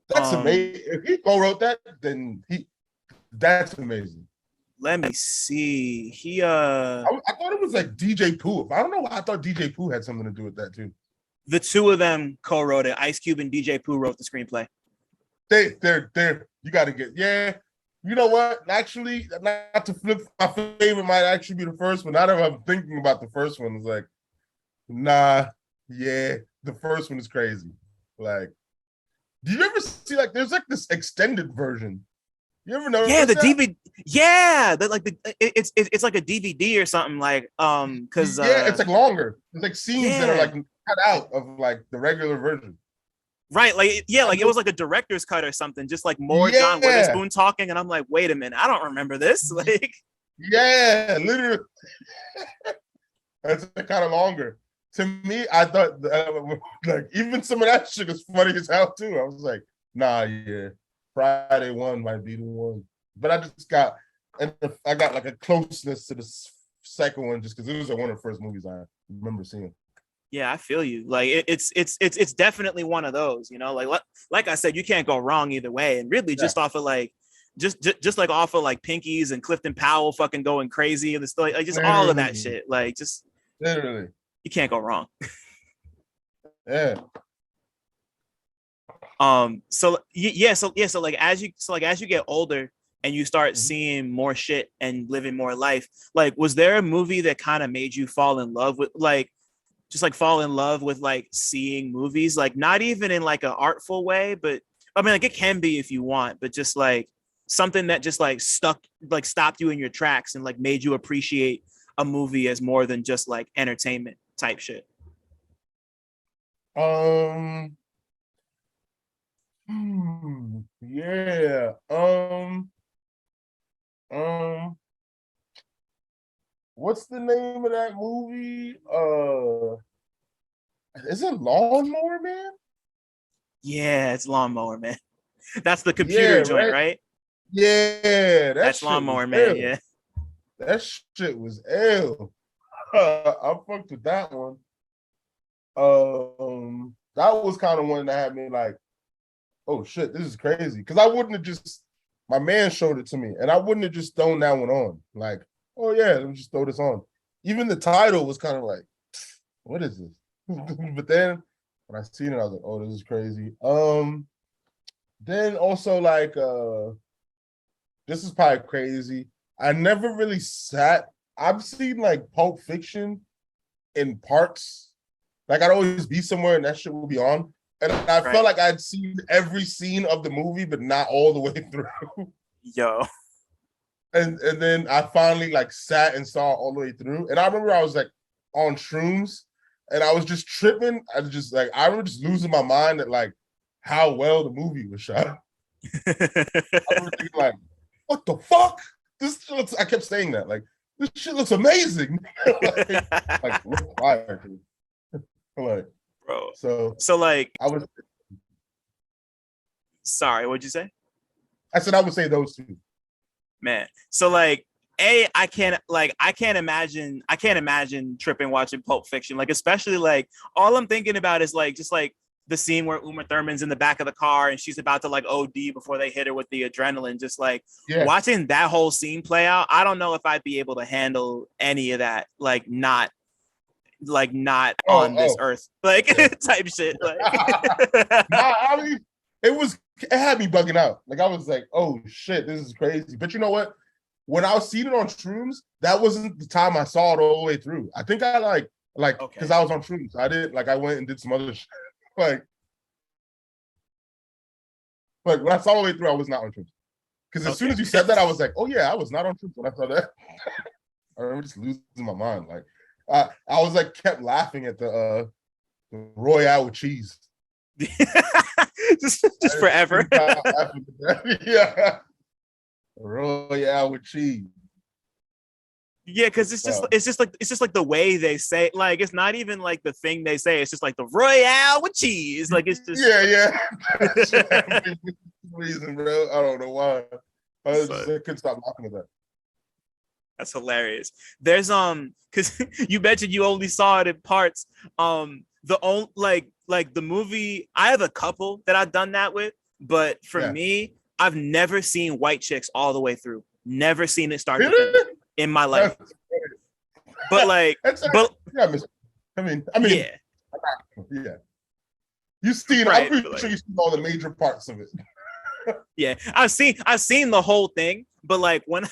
Speaker 2: That's amazing. If he co-wrote that, then that's amazing.
Speaker 1: Let me see.
Speaker 2: I thought it was like DJ Pooh. I don't know why I thought DJ Pooh had something to do with that too.
Speaker 1: The two of them co-wrote it. Ice Cube and DJ Pooh wrote the screenplay.
Speaker 2: They're you got to get You know what? Actually, not to flip, my favorite might actually be the first one. Now that I'm thinking about the first one, it's like, the first one is crazy. Like, do you ever see like there's like this extended version? You ever know?
Speaker 1: Yeah, the DVD. Yeah, it's like a DVD or something like because
Speaker 2: it's like longer. It's like scenes that are like cut out of like the regular version.
Speaker 1: Right, like it was like a director's cut or something, just like more John Witherspoon talking, and I'm like, wait a minute, I don't remember this. Like,
Speaker 2: yeah, literally, that's kind of longer. To me, I thought like even some of that shit is funny as hell too. I was like, Friday one might be the one, but I got like a closeness to the second one just because it was one of the first movies I remember seeing.
Speaker 1: Yeah, I feel you. Like it's definitely one of those, you know, like I said, you can't go wrong either way. And really just off of like just like off of like Pinky's and Clifton Powell fucking going crazy and the story, like just all of that shit. Like just
Speaker 2: literally
Speaker 1: you can't go wrong.
Speaker 2: Yeah.
Speaker 1: So like as you get older and you start seeing more shit and living more life, like was there a movie that kind of made you fall in love with like seeing movies, like not even in like an artful way, but I mean like it can be if you want, but just like something that just like stopped you in your tracks and like made you appreciate a movie as more than just like entertainment type shit?
Speaker 2: What's the name of that movie? Is it Lawnmower Man?
Speaker 1: Yeah, it's Lawnmower Man. That's the computer joint, right?
Speaker 2: Yeah,
Speaker 1: that's Lawnmower Man. Yeah,
Speaker 2: that shit was ill. I fucked with that one. That was kind of one that had me like, oh shit, this is crazy. Because I wouldn't have just, my man showed it to me, and I wouldn't have just thrown that one on. Like, oh yeah, let me just throw this on. Even the title was kind of like, what is this? But then when I seen it, I was like, oh, this is crazy. Then also like, this is probably crazy. I never really I've seen like Pulp Fiction in parts. Like I'd always be somewhere and that shit will be on. And I felt like I'd seen every scene of the movie, but not all the way through.
Speaker 1: Yo.
Speaker 2: And then I finally like sat and saw all the way through. And I remember I was like on shrooms and I was just tripping. I remember just losing my mind at like how well the movie was shot. I remember thinking like, what the fuck? This shit looks, I kept saying that, like, this shit looks amazing. like fire, dude. Like,
Speaker 1: bro.
Speaker 2: So
Speaker 1: like
Speaker 2: I was
Speaker 1: sorry, what'd you say?
Speaker 2: I said I would say those two.
Speaker 1: Man. So like I can't imagine tripping watching Pulp Fiction. Like especially like all I'm thinking about is like just like the scene where Uma Thurman's in the back of the car and she's about to like OD before they hit her with the adrenaline. Just like watching that whole scene play out, I don't know if I'd be able to handle any of that. Like not on this earth, like type shit. Like
Speaker 2: I mean, it had me bugging out. Like I was like, oh shit, this is crazy. But you know what? when I was seeing it on Shrooms, that wasn't the time I saw it all the way through. I think I like because I was on Shrooms. I did I went and did some other shit. like when I saw all the way through, I was not on Shrooms. Because as soon as you said that, I was like, oh yeah, I was not on Shrooms when I saw that. I remember just losing my mind. Like I was like kept laughing at the Royale with cheese.
Speaker 1: just forever.
Speaker 2: Yeah. Royale with cheese.
Speaker 1: Yeah, because it's just like the way they say it. Like it's not even like the thing they say. It's just like the Royale with cheese. Like it's just
Speaker 2: reason, bro. I don't know why. I couldn't stop laughing at that.
Speaker 1: That's hilarious. There's because you mentioned you only saw it in parts. The only like the movie, I have a couple that I've done that with, but for me, I've never seen White Chicks all the way through. Never seen it start to finish in my life. But like,
Speaker 2: I mean, yeah. You've seen. I'm pretty sure you've seen all the major parts of it.
Speaker 1: Yeah, I've seen the whole thing, but like when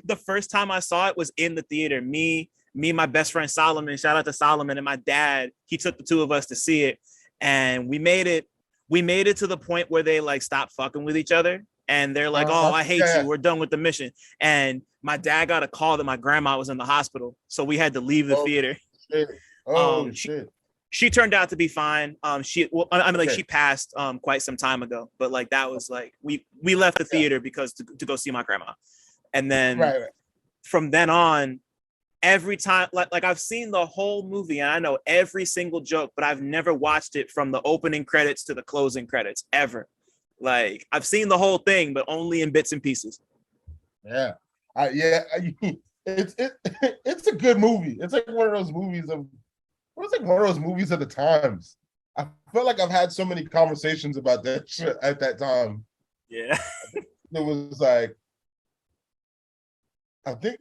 Speaker 1: the first time I saw it was in the theater. Me, my best friend Solomon, shout out to Solomon, and my dad. He took the two of us to see it, and we made it to the point where they like stopped fucking with each other, and they're like, "Oh, I hate you. We're done with the mission." And my dad got a call that my grandma was in the hospital, so we had to leave the theater.
Speaker 2: Shit.
Speaker 1: She turned out to be fine. She passed quite some time ago, but like that was like we left the theater because to go see my grandma, and then from then on, every time like I've seen the whole movie and I know every single joke, but I've never watched it from the opening credits to the closing credits ever. Like I've seen the whole thing, but only in bits and pieces.
Speaker 2: Yeah, it's a good movie. It's like one of those movies of. It was like one of those movies of the times. I feel like I've had so many conversations about that shit at that time.
Speaker 1: Yeah.
Speaker 2: It was like, I don't think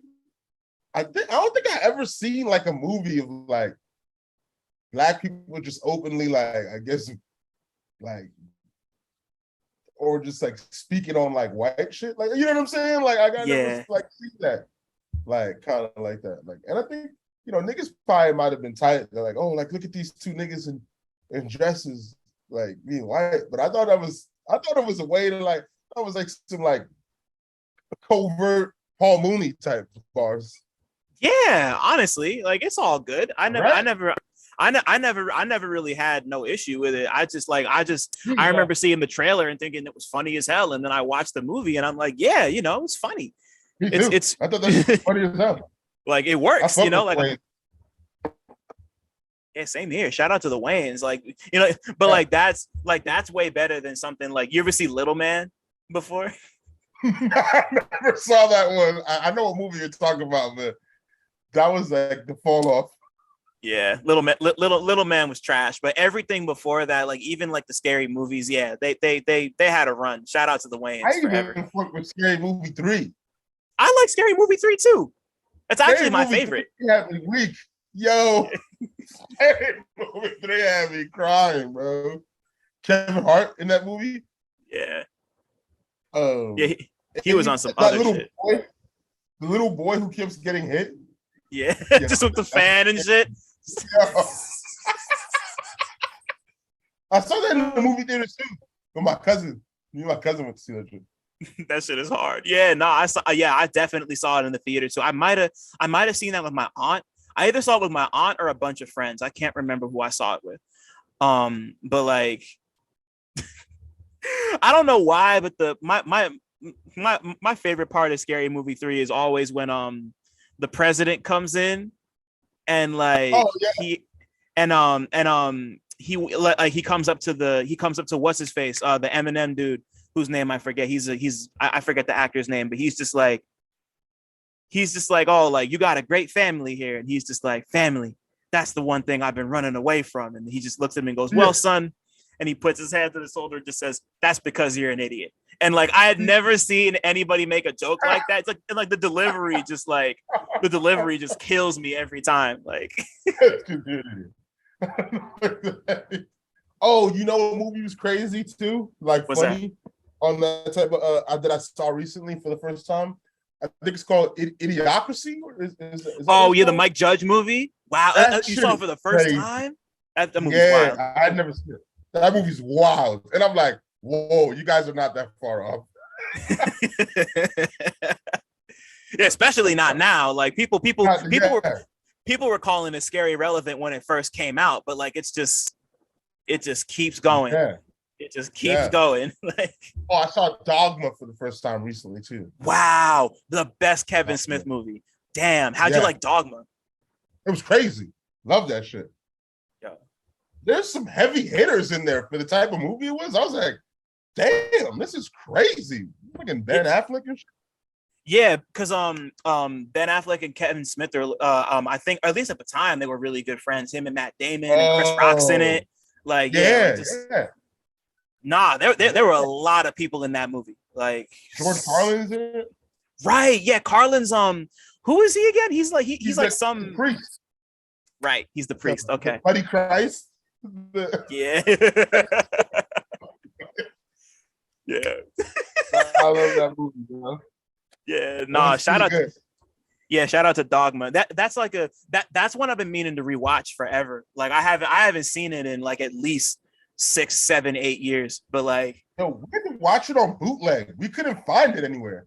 Speaker 2: I ever seen like a movie of like Black people just openly like, I guess, like, or just like speaking on like white shit. Like, you know what I'm saying? Like, I never like see that. Like, kind of like that. Like, and I think, you know, niggas probably might have been tight. They're like, oh, like look at these two niggas in dresses, like being white. But I thought it was a way to like, that was like some like covert Paul Mooney type bars.
Speaker 1: Yeah, honestly, like it's all good. I never really had no issue with it. I remember seeing the trailer and thinking it was funny as hell, and then I watched the movie and I'm like, yeah, you know, it's funny. It's
Speaker 2: I thought that was funny as hell.
Speaker 1: Like it works, you know, like yeah, same here. Shout out to the Wayans, like, you know, but like that's way better than something like, you ever see Little Man before?
Speaker 2: I never saw that one. I know what movie you're talking about, but that was like the fall off.
Speaker 1: Yeah, Little Man was trash, but everything before that, like even like the scary movies, yeah, they had a run. Shout out to the Wayans.
Speaker 2: I even fuck with Scary Movie 3.
Speaker 1: I like Scary Movie 3 too. That's actually my favorite.
Speaker 2: Had me weak. Yo, Scary Movie 3 had me crying, bro. Kevin Hart in that movie?
Speaker 1: Yeah. Yeah, he was on some other shit.
Speaker 2: The little boy who keeps getting hit?
Speaker 1: Yeah, just with the fan and shit.
Speaker 2: Yo. I saw that in the movie theater too with my cousin. Me and my cousin went to see that shit.
Speaker 1: That shit is hard. Yeah, no, I definitely saw it in the theater too. I might have seen that with my aunt. I either saw it with my aunt or a bunch of friends. I can't remember who I saw it with. But like I don't know why, but my favorite part of Scary Movie 3 is always when the president comes in and like he comes up to what's his face, the Eminem dude whose name I forget. I forget the actor's name, but he's just like, oh, like you got a great family here, and he's just like, family, that's the one thing I've been running away from. And he just looks at me and goes, well, son, and he puts his hand to the shoulder and just says, that's because you're an idiot. And like I had never seen anybody make a joke like that. It's like the delivery just kills me every time. Like
Speaker 2: oh, you know what movie was crazy too? Like
Speaker 1: what's
Speaker 2: funny that? On that type of that I saw recently for the first time I think it's called Idiocracy. Is that
Speaker 1: Oh yeah, the
Speaker 2: called?
Speaker 1: Mike Judge movie. Wow, you saw it for the first
Speaker 2: crazy.
Speaker 1: time? That movie's wild.
Speaker 2: I had never seen it. That movie's wild, and I'm like, whoa, you guys are not that far off.
Speaker 1: Yeah, especially not now. Like people
Speaker 2: Yeah.
Speaker 1: were calling it scary relevant when it first came out, but like it just keeps going.
Speaker 2: Yeah.
Speaker 1: It just keeps going. Like,
Speaker 2: oh, I saw Dogma for the first time recently too.
Speaker 1: Wow, the best Kevin Smith movie. Damn, how'd you like Dogma?
Speaker 2: It was crazy. Love that shit.
Speaker 1: Yeah.
Speaker 2: There's some heavy hitters in there for the type of movie it was. I was like, damn, this is crazy. Fucking Ben Affleck and shit.
Speaker 1: Yeah, because Ben Affleck and Kevin Smith are I think, or at least at the time, they were really good friends. Him and Matt Damon and Chris Rock's in it. Like, nah, there were a lot of people in that movie. Like
Speaker 2: George Carlin's in it.
Speaker 1: Right. Yeah, Carlin's who is he again? He's like some
Speaker 2: priest.
Speaker 1: Right, he's the priest. Okay.
Speaker 2: Buddy Christ.
Speaker 1: Yeah. Yeah.
Speaker 2: I love that movie, bro.
Speaker 1: Yeah, nah, shout out to Dogma. That's one I've been meaning to rewatch forever. Like I haven't seen it in like at least 6, 7, 8 years. But like,
Speaker 2: we had to watch it on bootleg. We couldn't find it anywhere.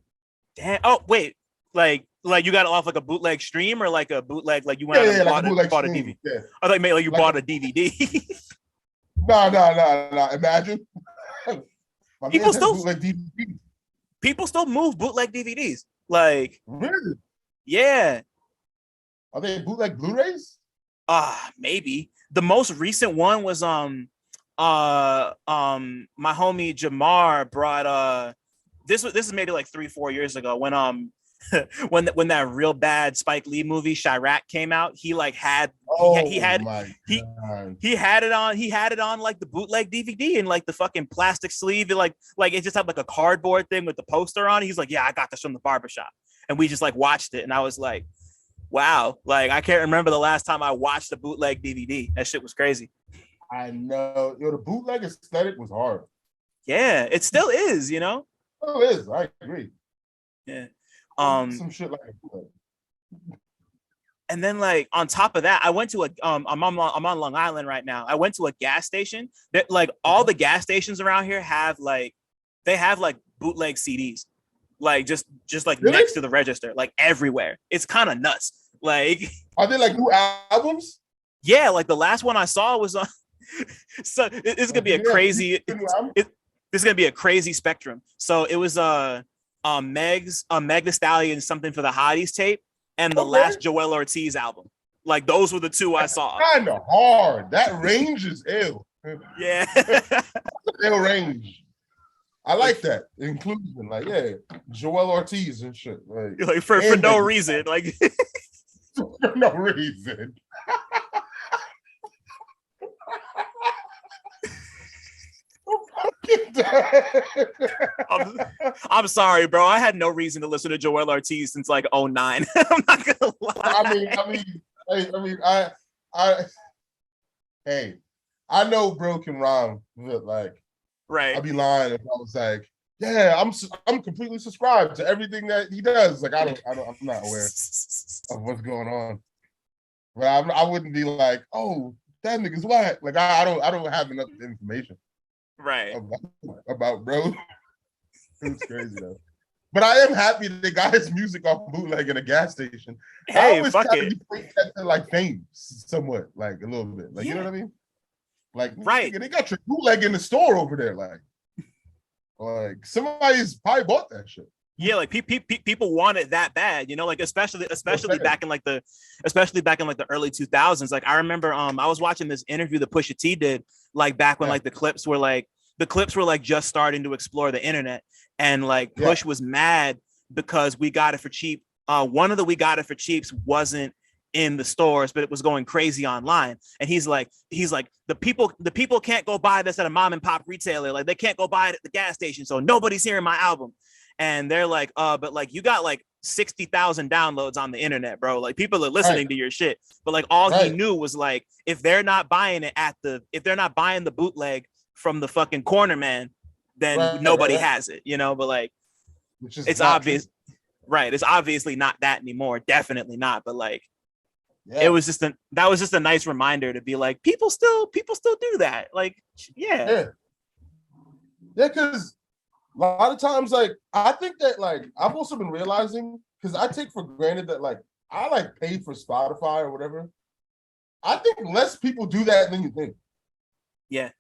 Speaker 1: Damn. Oh wait, like you got it off like a bootleg stream or like a bootleg like you went out and bought a DVD. Yeah. I thought maybe like you bought a DVD.
Speaker 2: No. Imagine.
Speaker 1: People still move bootleg DVDs. Like,
Speaker 2: really?
Speaker 1: Yeah.
Speaker 2: Are they bootleg Blu-rays?
Speaker 1: Maybe. The most recent one was my homie Jamar brought this is maybe like 3-4 years ago when when that real bad Spike Lee movie Chirac came out. He like had he had it on like the bootleg DVD and like the fucking plastic sleeve. It like it just had like a cardboard thing with the poster on it. He's like, yeah, I got this from the barbershop. And we just like watched it. And I was like, wow, like I can't remember the last time I watched a bootleg DVD. That shit was crazy.
Speaker 2: I know. The bootleg aesthetic was hard.
Speaker 1: Yeah, it still is, you know?
Speaker 2: Oh, it is. I agree.
Speaker 1: Yeah.
Speaker 2: Some shit like that.
Speaker 1: And then like on top of that, I went to I'm on Long Island right now. I went to a gas station that like all the gas stations around here have like bootleg CDs, like just like really? Next to the register, like everywhere. It's kind of nuts. Like, are
Speaker 2: they like new albums?
Speaker 1: Yeah, like the last one I saw was on. So it's gonna be a crazy. This is gonna be a crazy spectrum. So it was Meg Thee Stallion Something for the Hotties tape and the last Joel Ortiz album. Like those were the two I saw.
Speaker 2: Kind of hard. That range is ill.
Speaker 1: Yeah.
Speaker 2: Ill range. I like that inclusion. Like, yeah, Joel Ortiz and shit.
Speaker 1: Like for no reason. Like
Speaker 2: for no reason.
Speaker 1: I'm sorry, bro. I had no reason to listen to Joel Ortiz since like 2009. I'm not gonna lie.
Speaker 2: I know bro can rhyme, but like,
Speaker 1: right?
Speaker 2: I'd be lying if I was like, yeah, I'm completely subscribed to everything that he does. Like, I'm not aware of what's going on, but I wouldn't be like, oh, that nigga's whack. Like, I don't have enough information.
Speaker 1: Right.
Speaker 2: About bro. It's crazy though. But I am happy that they got his music off bootleg in a gas station.
Speaker 1: Hey, fuck it.
Speaker 2: Like fame somewhat, like a little bit. Like, you know what I mean? Like,
Speaker 1: right.
Speaker 2: They got your bootleg in the store over there. Like somebody's probably bought that shit.
Speaker 1: Yeah, like people want it that bad, you know, like especially back in like the early 2000s. Like I remember I was watching this interview that Pusha T did like back when like the clips were like just starting to explore the internet, and like Push was mad because We Got It for Cheap. One of the We Got It for Cheaps wasn't in the stores, but it was going crazy online. And he's like the people can't go buy this at a mom and pop retailer, like they can't go buy it at the gas station, so nobody's hearing my album. And they're like, but like you got like 60,000 downloads on the internet, bro. Like people are listening to your shit. But like all he knew was like, if they're not buying the bootleg from the fucking corner man, then nobody has it, you know. But like, it's obvious. Right. It's obviously not that anymore. Definitely not. But like,
Speaker 2: Yeah,
Speaker 1: that was just a nice reminder to be like, people still do that. Like, yeah.
Speaker 2: yeah, yeah. Because a lot of times, like, I think that, like, I've also been realizing, because I take for granted that, like, I like pay for Spotify or whatever. I think less people do that than you think.
Speaker 1: Yeah.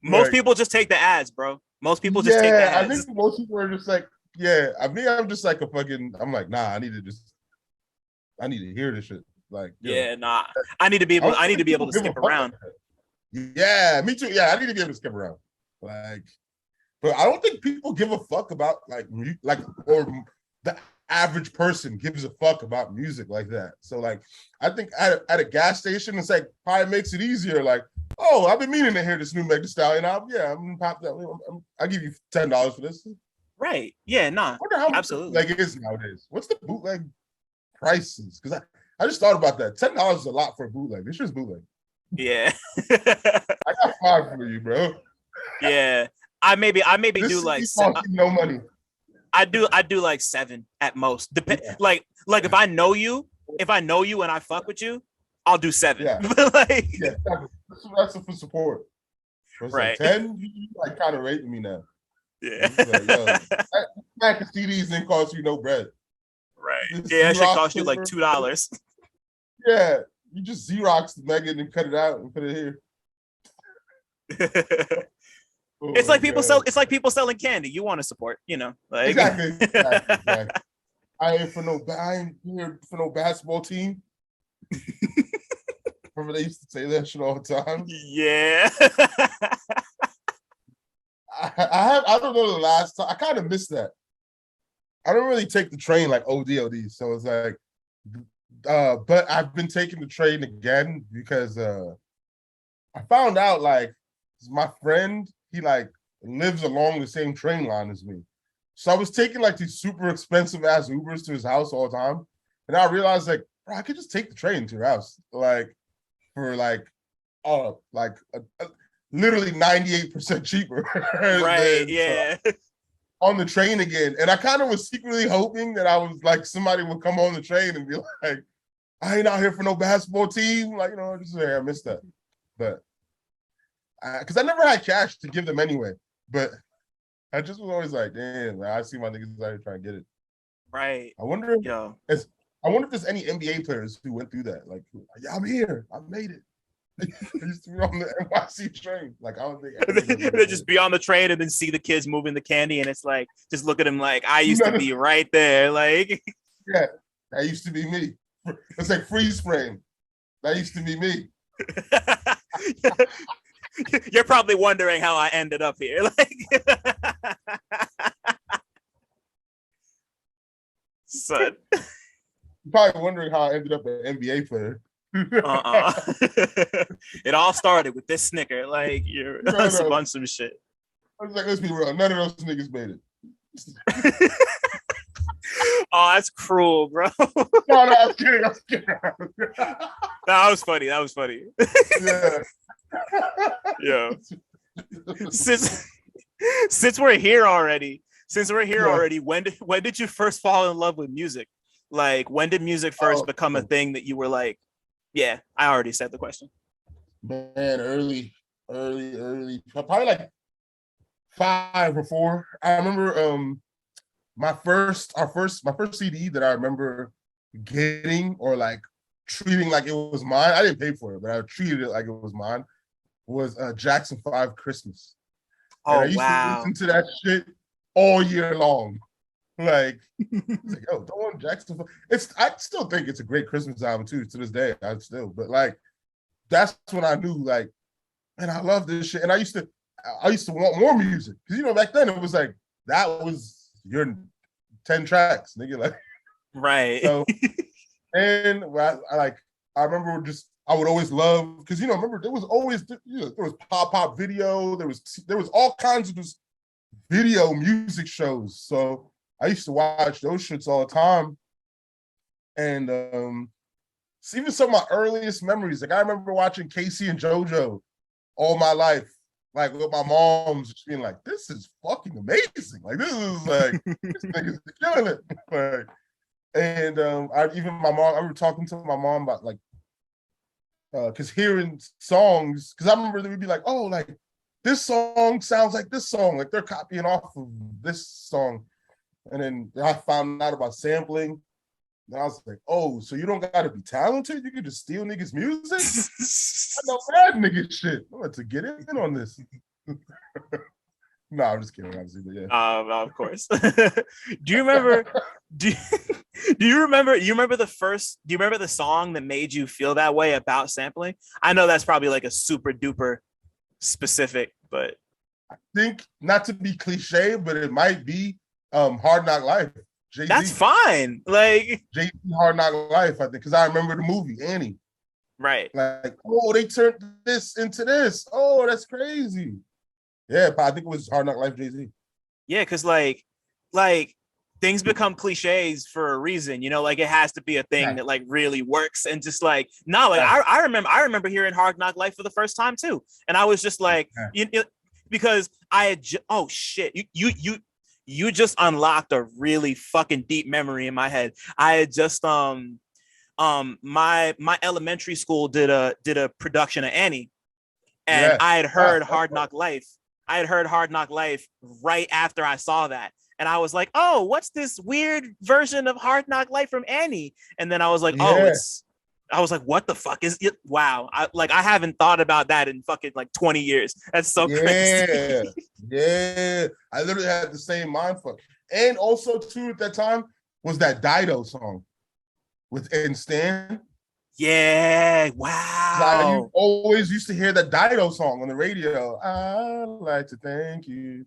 Speaker 1: Most
Speaker 2: Like,
Speaker 1: people just take the ads, bro. Most people just take the
Speaker 2: yeah, I
Speaker 1: ads.
Speaker 2: think most people are just like, yeah. I mean, I'm just like a fucking. I'm like, nah. I need to hear this shit. Like, yo,
Speaker 1: Yeah, nah.
Speaker 2: I don't
Speaker 1: I need to
Speaker 2: think
Speaker 1: be able
Speaker 2: people
Speaker 1: to
Speaker 2: give a
Speaker 1: skip
Speaker 2: fuck like
Speaker 1: around.
Speaker 2: that. Yeah, me too. Yeah, I need to be able to skip around. Like, but I don't think people give a fuck about like or the average person gives a fuck about music like that. So like, I think at a gas station, it's like probably makes it easier. Like, oh, I've been meaning to hear this new Meg Thee Stallion album. Yeah, I'm gonna pop that. I'll give you $10 for this.
Speaker 1: Right. Yeah,
Speaker 2: I
Speaker 1: nah.
Speaker 2: wonder how much
Speaker 1: Absolutely.
Speaker 2: like it is nowadays. What's the bootleg prices? Because I just thought about that. $10 is a lot for a bootleg. This shit's bootleg.
Speaker 1: Yeah.
Speaker 2: I got five for you, bro.
Speaker 1: Yeah. I maybe
Speaker 2: This
Speaker 1: do
Speaker 2: CD costs you no money.
Speaker 1: I do like 7 at most.
Speaker 2: Yeah.
Speaker 1: Like if I know you and I fuck with you, I'll do 7.
Speaker 2: Yeah.
Speaker 1: But like,
Speaker 2: Yeah. That's for support. But it's like
Speaker 1: right.
Speaker 2: 10, you like kind of rating me now.
Speaker 1: Yeah.
Speaker 2: It's like, yo, that pack of CDs didn't cost you no bread.
Speaker 1: Right.
Speaker 2: This
Speaker 1: Yeah, that should
Speaker 2: Xerox
Speaker 1: cost you like
Speaker 2: paper,
Speaker 1: $2.
Speaker 2: yeah, you just Xerox the Megan and cut it out and put it here. Oh
Speaker 1: It's
Speaker 2: my
Speaker 1: like people sell
Speaker 2: God.
Speaker 1: it's like people selling candy. You want to support, you know. Like
Speaker 2: Exactly. I ain't here for no basketball team. Remember they used to say that shit all the time.
Speaker 1: Yeah.
Speaker 2: I don't know the last time. I kind of miss that. I don't really take the train like ODOD. So it's like, but I've been taking the train again because I found out like my friend, he like lives along the same train line as me. So I was taking like these super expensive ass Ubers to his house all the time. And I realized like, bro, I could just take the train to your house. Like for literally 98% cheaper.
Speaker 1: Right.
Speaker 2: than, so
Speaker 1: Yeah.
Speaker 2: on the train again. And I kind of was secretly hoping that I was like somebody would come on the train and be like, I ain't out here for no basketball team. Like, just I missed that. But because I never had cash to give them anyway. But I just was always like, damn, I see my niggas out here trying to get it.
Speaker 1: Right.
Speaker 2: I wonder
Speaker 1: Yo.
Speaker 2: if there's any NBA players who went through that. Like, yeah, I'm here. I made it. I used to be on the NYC train. Like, I don't think
Speaker 1: They just be on the train and then see the kids moving the candy, and it's like, just look at them like, I used to be right there. Like,
Speaker 2: yeah, that used to be me. It's like freeze frame. That used to be me.
Speaker 1: You're probably wondering how I ended up here. Like, son.
Speaker 2: You're probably wondering how I ended up an NBA player.
Speaker 1: It all started with this snicker. Like, you're a bunch of shit.
Speaker 2: I was like, let's be real. None of those niggas made it.
Speaker 1: Oh, that's cruel, bro.
Speaker 2: No, I was kidding.
Speaker 1: That was funny.
Speaker 2: Yeah.
Speaker 1: Yeah. Since we're here already, when did you first fall in love with music? Like, when did music first become a thing that you were like, yeah, I already said the question.
Speaker 2: Man, early, probably like 5 or 4. I remember my first CD that I remember getting or like treating like it was mine. I didn't pay for it, but I treated it like it was mine. Was Jackson 5 Christmas. And I used to listen to that shit all year long. Like, it's like, yo, don't want Jackson 5. I still think it's a great Christmas album too, to this day. But like, that's when I knew, like, man, I love this shit. And I used to want more music. Because back then it was like, that was your 10 tracks, nigga. Like,
Speaker 1: right.
Speaker 2: So, and I remember I would always love, because remember there was always there was pop video, there was all kinds of just video music shows. So I used to watch those shits all the time. And even some of my earliest memories, like I remember watching Casey and JoJo all my life. like with my mom's just being like, this is fucking amazing. Like this is like this nigga's killing it. Like, and I remember talking to my mom about like because hearing songs, because I remember we'd be like, oh, like this song sounds like this song, like they're copying off of this song. And then I found out about sampling. And I was like, oh, so you don't gotta be talented, you can just steal niggas' music? I know mad nigga shit. I'm about to get in on this. No, I'm just kidding, obviously, but yeah.
Speaker 1: Of course. Do you remember do you remember the song that made you feel that way about sampling? I know that's probably like a super duper specific, but
Speaker 2: I think, not to be cliche, but it might be Hard Knock Life. Jay-Z.
Speaker 1: That's fine. Like
Speaker 2: Jay-Z Hard Knock Life, I think, because I remember the movie Annie.
Speaker 1: Right.
Speaker 2: Like, oh, they turned this into this. Oh, that's crazy. Yeah, but I think it was Hard Knock Life, Jay-Z.
Speaker 1: Yeah, because like things become cliches for a reason, you know, like it has to be a thing that like really works. And just like, no, like I remember hearing Hard Knock Life for the first time too. And I was just like, because I had oh shit, you just unlocked a really fucking deep memory in my head. I had just my elementary school did a production of Annie, and I had heard Hard Knock Life. I had heard Hard Knock Life right after I saw that, and I was like, oh, what's this weird version of Hard Knock Life from Annie? And then I was like, I was like, what the fuck is it? Wow. I haven't thought about that in fucking like 20 years. That's so crazy.
Speaker 2: Yeah. I literally had the same mind fuck. And also too at that time was that Dido song with Stan.
Speaker 1: Yeah. Wow.
Speaker 2: I always used to hear that Dido song on the radio. I'd like to thank you.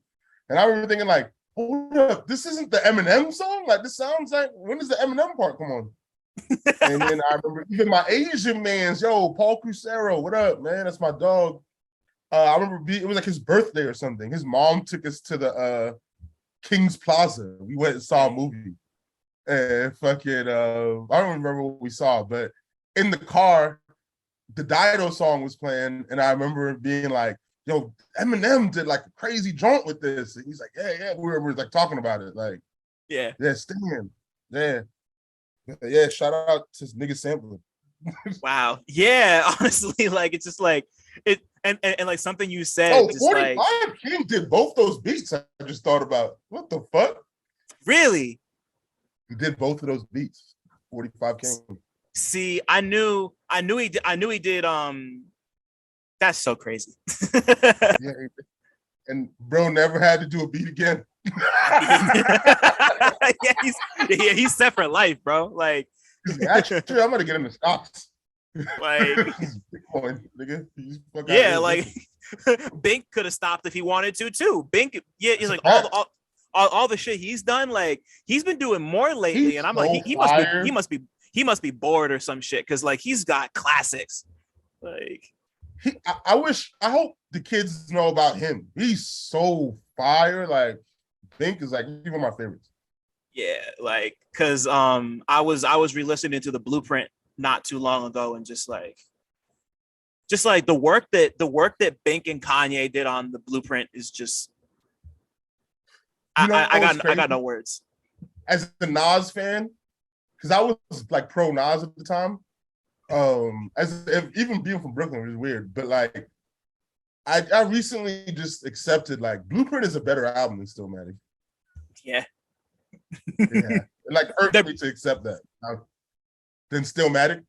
Speaker 2: And I remember thinking like, hold up, this isn't the Eminem song? Like this sounds like, when does the Eminem part come on? And then I remember even my Asian mans, Paul Crucero, what up, man? That's my dog. I remember it was like his birthday or something. His mom took us to the King's Plaza. We went and saw a movie. And fucking, I don't remember what we saw, but in the car, the Dido song was playing, and I remember being like, yo, Eminem did like a crazy joint with this. And he's like, yeah, we were like talking about it. Like, yeah, Stan. Yeah, shout out to nigga sampling.
Speaker 1: Wow. Yeah, honestly, like it's just like it and like something you said.
Speaker 2: Oh, 45 like, King did both those beats. I just thought about what the fuck?
Speaker 1: Really?
Speaker 2: He did both of those beats. 45 King.
Speaker 1: See, I knew he did that's so crazy.
Speaker 2: Yeah, and bro never had to do a beat again.
Speaker 1: He's set for life, bro. Like,
Speaker 2: actually, I'm gonna get him the stocks.
Speaker 1: Like,
Speaker 2: Bitcoin, nigga.
Speaker 1: Yeah, like Bink could have stopped if he wanted to too. Bink, he's like all the shit he's done. Like, he's been doing more lately, and I'm so like, he must be bored or some shit because like he's got classics. Like,
Speaker 2: I hope the kids know about him. He's so fire. Like, Bink is like one of my favorites.
Speaker 1: Yeah, like because I was re-listening to the Blueprint not too long ago, and just like the work that Bink and Kanye did on the Blueprint is just I got no words.
Speaker 2: As a Nas fan, because I was like pro Nas at the time. Even being from Brooklyn was weird, but like I recently just accepted like Blueprint is a better album than Stillmatic.
Speaker 1: Yeah.
Speaker 2: Yeah. Like hurt me to accept that. Than Stillmatic.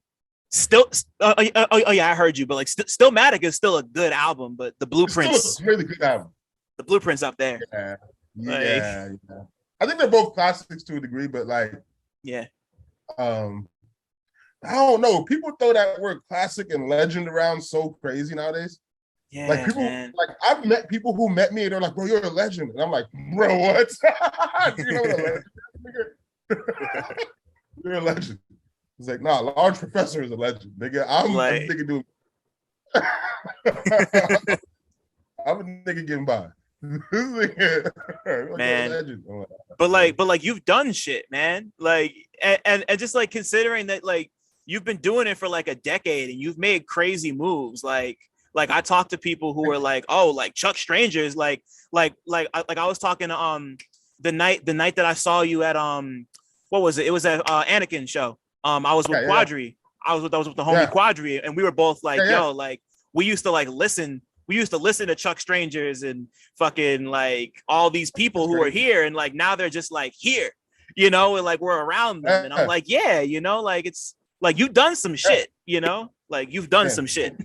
Speaker 1: Yeah, I heard you, but like Stillmatic is still a good album, but the Blueprint's
Speaker 2: still a really good album.
Speaker 1: The Blueprint's up there.
Speaker 2: Yeah. Yeah. I think they're both classics to a degree, but like I don't know. People throw that word classic and legend around so crazy nowadays.
Speaker 1: Yeah,
Speaker 2: like people,
Speaker 1: man.
Speaker 2: like I've met people who met me and they're like, "Bro, you're a legend," and I'm like, "Bro, what? Do you know what a legend is, nigga? You're a legend." It's like, nah, Large Professor is a legend, nigga. I'm like, a nigga doing. I'm a nigga getting by.
Speaker 1: Man, but like you've done shit, man. Like and just like considering that like you've been doing it for like a decade and you've made crazy moves. Like Like I talk to people who are like, oh, like Chuck Strangers, I was talking to the night that I saw you at what was it? It was at Anakin show. I was with Quadri. I was with the homie Quadri, and we were both like, yo, like we used to listen to Chuck Strangers and fucking like all these people who are here, and like now they're just like here, you know, and like we're around them, and I'm like, yeah, you know, like it's like you've done some shit, you know, like you've done some shit.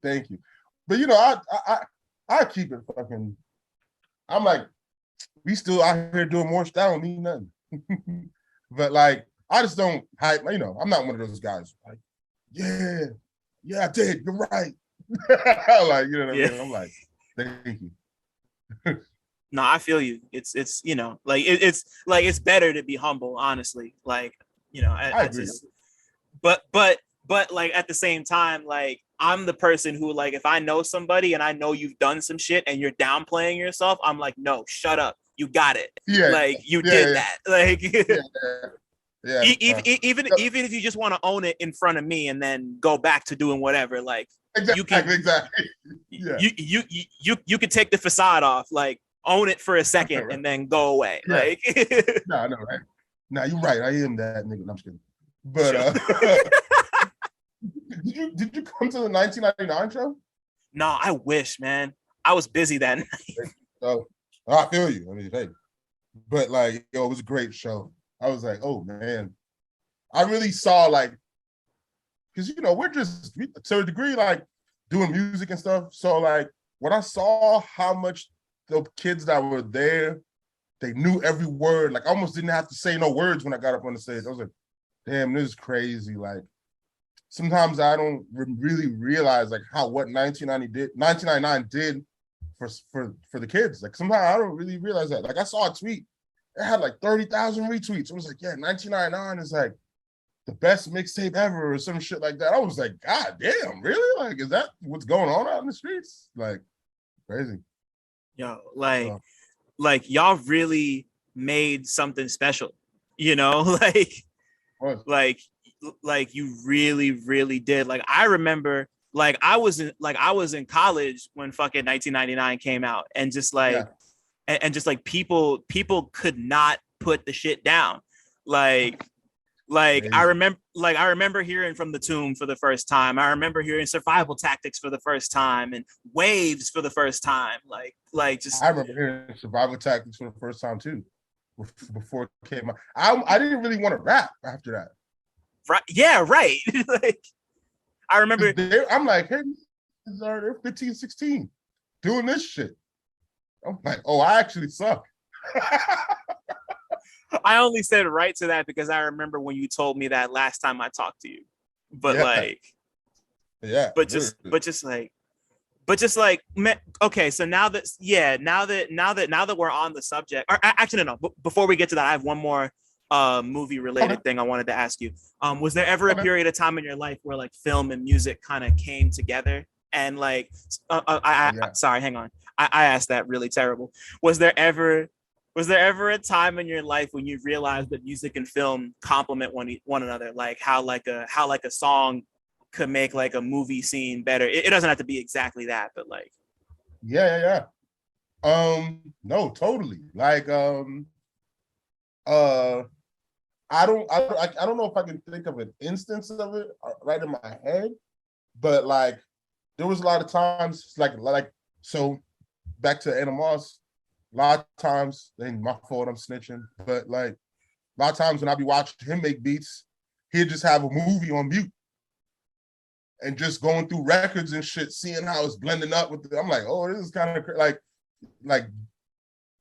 Speaker 2: Thank you, but you know, I keep it fucking. I'm like, we still out here doing more stuff. I don't need nothing, but like I just don't hype. You know, I'm not one of those guys. Like, yeah, I did. You're right. Like, you know what I mean? I'm like, thank you.
Speaker 1: No, I feel you. It's you know, like it's better to be humble, honestly. Like, you know, I agree. Just, but like at the same time, like I'm the person who, like, if I know somebody and I know you've done some shit and you're downplaying yourself, I'm like, no, shut up. You got it. Yeah. Like you did that. Like even if you just want to own it in front of me and then go back to doing whatever, like you can you can take the facade off, like own it for a second and then go away. Like
Speaker 2: no, I know, right? No, you're right. I am that nigga. No, I'm just kidding. But did you come to the 1999 show?
Speaker 1: No, I wish, man. I was busy that night.
Speaker 2: So I feel you. I mean, hey, but like, yo, it was a great show. I was like, oh man, I really saw, like, because you know we're just to a degree like doing music and stuff. So like when I saw how much the kids that were there, they knew every word. Like I almost didn't have to say no words when I got up on the stage. I was like, damn, this is crazy. Like sometimes I don't really realize like what 1999 did for the kids. Like sometimes I don't really realize that. Like I saw a tweet, it had like 30,000 retweets. It was like, yeah, 1999 is like the best mixtape ever or some shit like that. I was like, God damn, really? Like, is that what's going on out in the streets? Like, crazy.
Speaker 1: Yo, like y'all really made something special, you know? Like you really, really did. Like I remember, like I was in college when fucking 1999 came out, and just like and just like people could not put the shit down. I remember hearing From the Tomb for the first time. I remember hearing Survival Tactics for the first time and Waves for the first time. Like just
Speaker 2: I remember hearing Survival Tactics for the first time too, before it came out. I didn't really want to rap after that.
Speaker 1: Right? Yeah, right. Like I remember
Speaker 2: I'm like, hey, they're 15, 16 doing this shit. I'm like, oh, I actually suck.
Speaker 1: I only said right to that because I remember when you told me that last time I talked to you. But okay, so now that we're on the subject, or actually no, before we get to that, I have one more movie related thing I wanted to ask you. Was there ever a period of time in your life where like film and music kind of came together? And like sorry, hang on. I asked that really terrible. Was there ever a time in your life when you realized that music and film complement one another? Like how a song could make like a movie scene better. It doesn't have to be exactly that, but like
Speaker 2: yeah. No, totally. Like I don't know if I can think of an instance of it right in my head, but like there was a lot of times like so back to Animals. A lot of times, ain't my fault, I'm snitching, but like a lot of times when I be watching him make beats, he'd just have a movie on mute and just going through records and shit, seeing how it's blending up with I'm like, oh, this is kind of like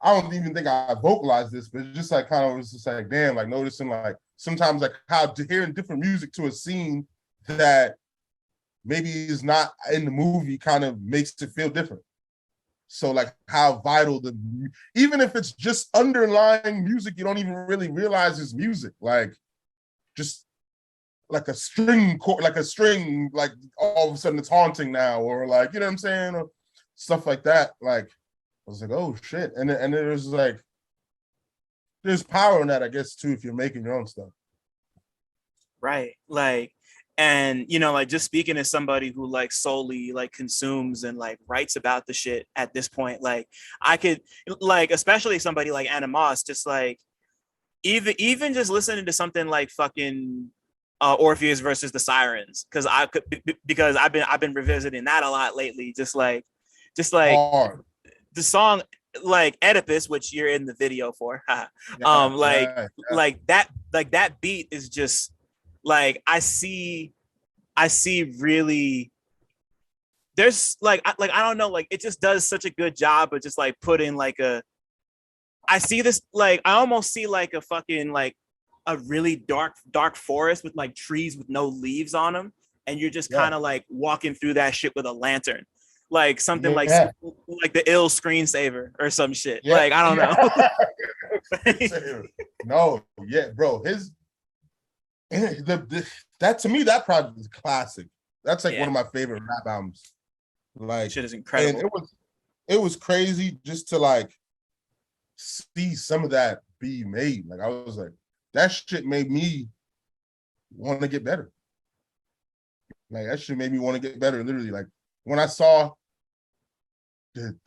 Speaker 2: I don't even think I vocalized this, but it's just like kind of was just like, damn, like noticing like sometimes like how hearing different music to a scene that maybe is not in the movie kind of makes it feel different. So like how vital even if it's just underlying music, you don't even really realize it's music. Like just like a string chord, like all of a sudden it's haunting now, or like, you know what I'm saying? Or stuff like that. Like I was like, oh shit. And it was like, there's power in that, I guess, too, if you're making your own stuff.
Speaker 1: Right. Like And you know, like just speaking as somebody who like solely like consumes and like writes about the shit at this point, like I could like, especially somebody like Animos, just like even just listening to something like fucking Orpheus versus the Sirens, because I've been revisiting that a lot lately. Just like
Speaker 2: Hard.
Speaker 1: the song like Oedipus, which you're in the video for,
Speaker 2: Yeah,
Speaker 1: like
Speaker 2: yeah, yeah.
Speaker 1: that beat is just like I see really there's like I don't know, like it just does such a good job of just like putting like a I see this like I almost see like a fucking like a really dark forest with like trees with no leaves on them, and you're just
Speaker 2: Yeah.
Speaker 1: kind of like walking through that shit with a lantern, like something
Speaker 2: Yeah.
Speaker 1: like the ill screensaver or some shit.
Speaker 2: Yeah.
Speaker 1: Like I don't know.
Speaker 2: No, yeah, bro. His that to me, that project is classic. That's like one
Speaker 1: Yeah,
Speaker 2: of my favorite rap albums. Like,
Speaker 1: shit is
Speaker 2: and
Speaker 1: incredible.
Speaker 2: it was crazy just to like see some of that be made. Like I was like, that shit made me want to get better. Like that shit made me want to get better. Literally, like when I saw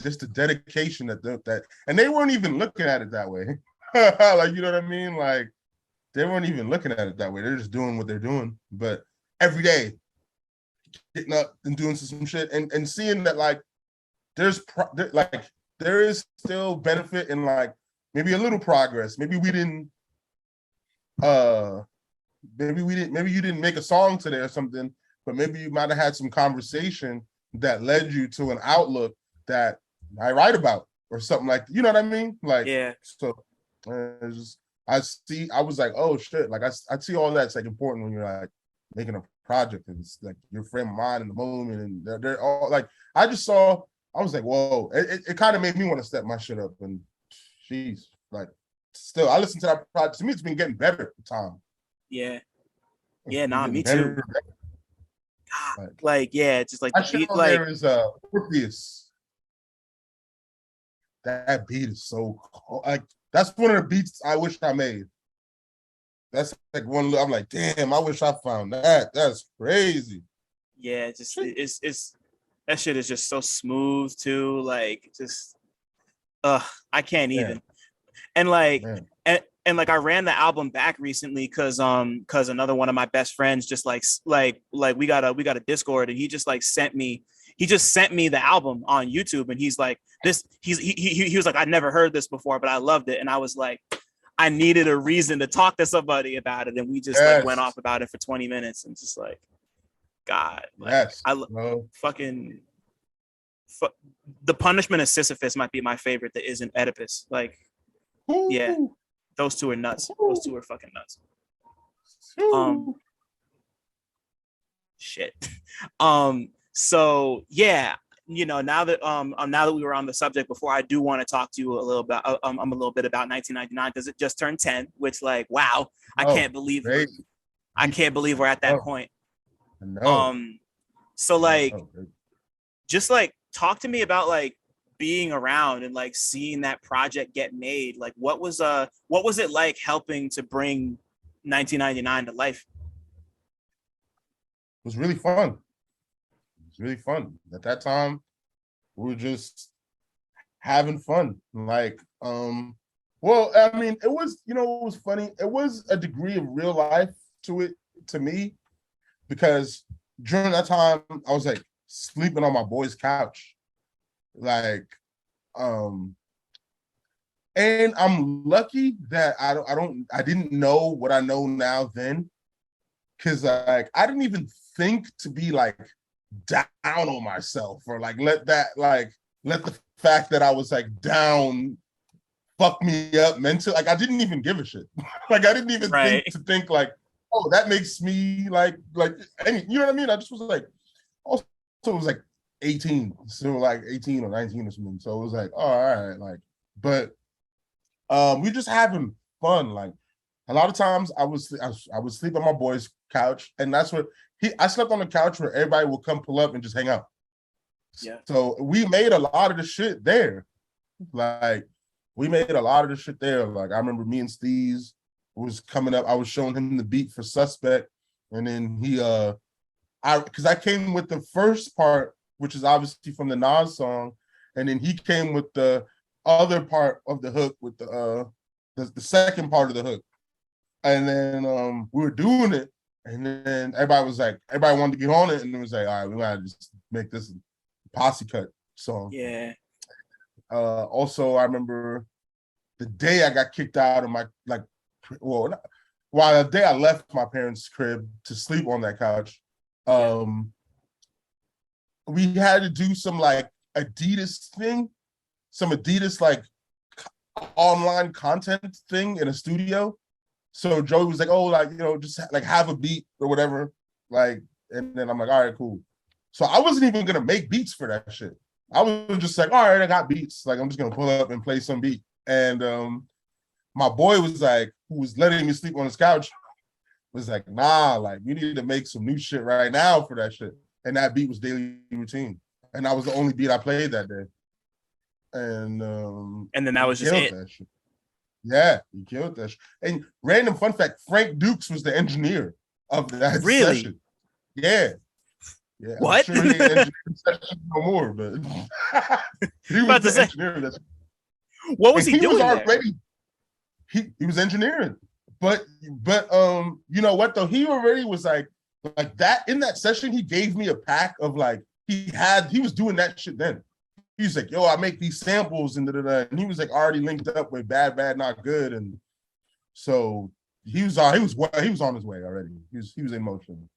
Speaker 2: just the dedication that and they weren't even looking at it that way. Like, you know what I mean? Like they weren't even looking at it that way. They're just doing what they're doing. But every day, getting up and doing some shit and seeing that like there is still benefit in like maybe a little progress. Maybe you didn't make a song today or something, but maybe you might have had some conversation that led you to an outlook that I write about or something like, you know what I mean? Like,
Speaker 1: Yeah,
Speaker 2: so just, I was like, oh shit, like I see all that's like important when you're like making a project, and it's like your frame of mind in the moment, and they're all like, I was like, whoa, it kind of made me want to step my shit up, and jeez, like still, I listen to that project. To me, it's been getting better with time.
Speaker 1: yeah,
Speaker 2: It's
Speaker 1: yeah.
Speaker 2: been
Speaker 1: Nah,
Speaker 2: getting
Speaker 1: me too.
Speaker 2: better.
Speaker 1: Like yeah, just like the
Speaker 2: That shit
Speaker 1: beat,
Speaker 2: on
Speaker 1: like
Speaker 2: there is Orpheus. That beat is so cool. Like that's one of the beats I wish I made. That's like one. I'm like, damn, I wish I found that. That's crazy.
Speaker 1: yeah, just
Speaker 2: Shit.
Speaker 1: it's that shit is just so smooth too. Like just I can't
Speaker 2: Man,
Speaker 1: even. And like
Speaker 2: man.
Speaker 1: and like I ran the album back recently because another one of my best friends just like we got a Discord, and he just sent me the album on YouTube, and he's like he was like, I never heard this before, but I loved it. And I was like, I needed a reason to talk to somebody about it, and we just like went off
Speaker 2: Yes,
Speaker 1: about it for 20 minutes, and just like God, like
Speaker 2: yes, bro.
Speaker 1: fucking the Punishment of Sisyphus might be my favorite that isn't Oedipus. Like yeah,
Speaker 2: Ooh,
Speaker 1: those two are nuts. Those two
Speaker 2: ooh,
Speaker 1: are fucking nuts. Um,
Speaker 2: ooh.
Speaker 1: shit. So yeah, you know, now that we were on the subject before, I do want to talk to you a little about a little bit about 1999, because it just turned 10, which like wow, I
Speaker 2: Oh,
Speaker 1: can't believe
Speaker 2: crazy.
Speaker 1: we're at that
Speaker 2: Oh,
Speaker 1: point.
Speaker 2: I know.
Speaker 1: Um, so
Speaker 2: I
Speaker 1: like
Speaker 2: know.
Speaker 1: just like talk to me about like being around and like seeing that project get made. Like what was it like helping to bring 1999 to life?
Speaker 2: It was really fun. It was really fun. At that time, we were just having fun. Like, well, I mean, it was, it was funny. It was a degree of real life to it, to me, because during that time, I was like sleeping on my boy's couch. Like, um, and I'm lucky that I didn't know what I know now then. Cause like I didn't even think to be like down on myself or like let the fact that I was like down fuck me up mentally. Like I didn't even give a shit. Like I didn't even
Speaker 1: Right.
Speaker 2: think like, oh, that makes me like any, you know what I mean? I just was like, also it was like 18, so like 18 or 19 or something. So it was like, oh, all right, like, but we just having fun. Like a lot of times I would sleep on my boy's couch, and that's what I slept on the couch where everybody would come pull up and just hang out.
Speaker 1: Yeah.
Speaker 2: So we made a lot of the shit there. Like we made a lot of the shit there. Like I remember me and Steez was coming up. I was showing him the beat for Suspect, And then because I came with the first part, which is obviously from the Nas song, and then he came with the other part of the hook with the second part of the hook. And then we were doing it, and then everybody wanted to get on it, and it was like, all right, we gotta just make this a posse cut song.
Speaker 1: Yeah.
Speaker 2: Also, I remember the day I got kicked out of the day I left my parents' crib to sleep on that couch, we had to do some like Adidas thing, some Adidas like online content thing in a studio. So Joey was like, oh, like, just like have a beat or whatever. Like, and then I'm like, all right, cool. So I wasn't even gonna make beats for that shit. I was just like, all right, I got beats. Like, I'm just gonna pull up and play some beat. And my boy was like, who was letting me sleep on his couch, was like, nah, like, you need to make some new shit right now for that shit. And that beat was Daily Routine. And that was the only beat I played that day. And
Speaker 1: then that was just it.
Speaker 2: That shit. Yeah, he killed that shit. And random fun fact, Frank Dukes was the engineer of that session. Yeah. Yeah.
Speaker 1: What?
Speaker 2: I'm sure he ain't engineering sessions no more, but he was the engineer.
Speaker 1: What was he doing
Speaker 2: already? He was engineering. But you know what though? He already was like that in that session. He gave me a pack of like he was doing that shit then. He was like, yo, I make these samples and and he was like already linked up with Bad Not Good, and so he was on his way already. He was in motion.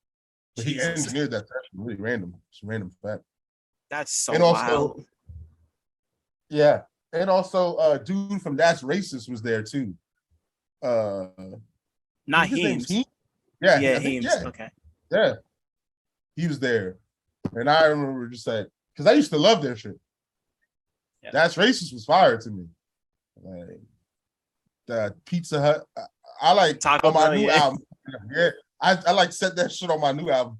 Speaker 2: But he engineered that session. Really random. It's a random fact.
Speaker 1: That's so wild.
Speaker 2: Yeah. And also dude from That's Racist was there too.
Speaker 1: Not Heems.
Speaker 2: Yeah,
Speaker 1: Heems.
Speaker 2: Yeah.
Speaker 1: Okay.
Speaker 2: Yeah. He was there. And I remember just like, because I used to love their shit. Yeah. That's Racist was fire to me. Like the Pizza Hut. I like
Speaker 1: Taco
Speaker 2: on my
Speaker 1: Bell,
Speaker 2: new album. Yeah. I like set that shit on my new album.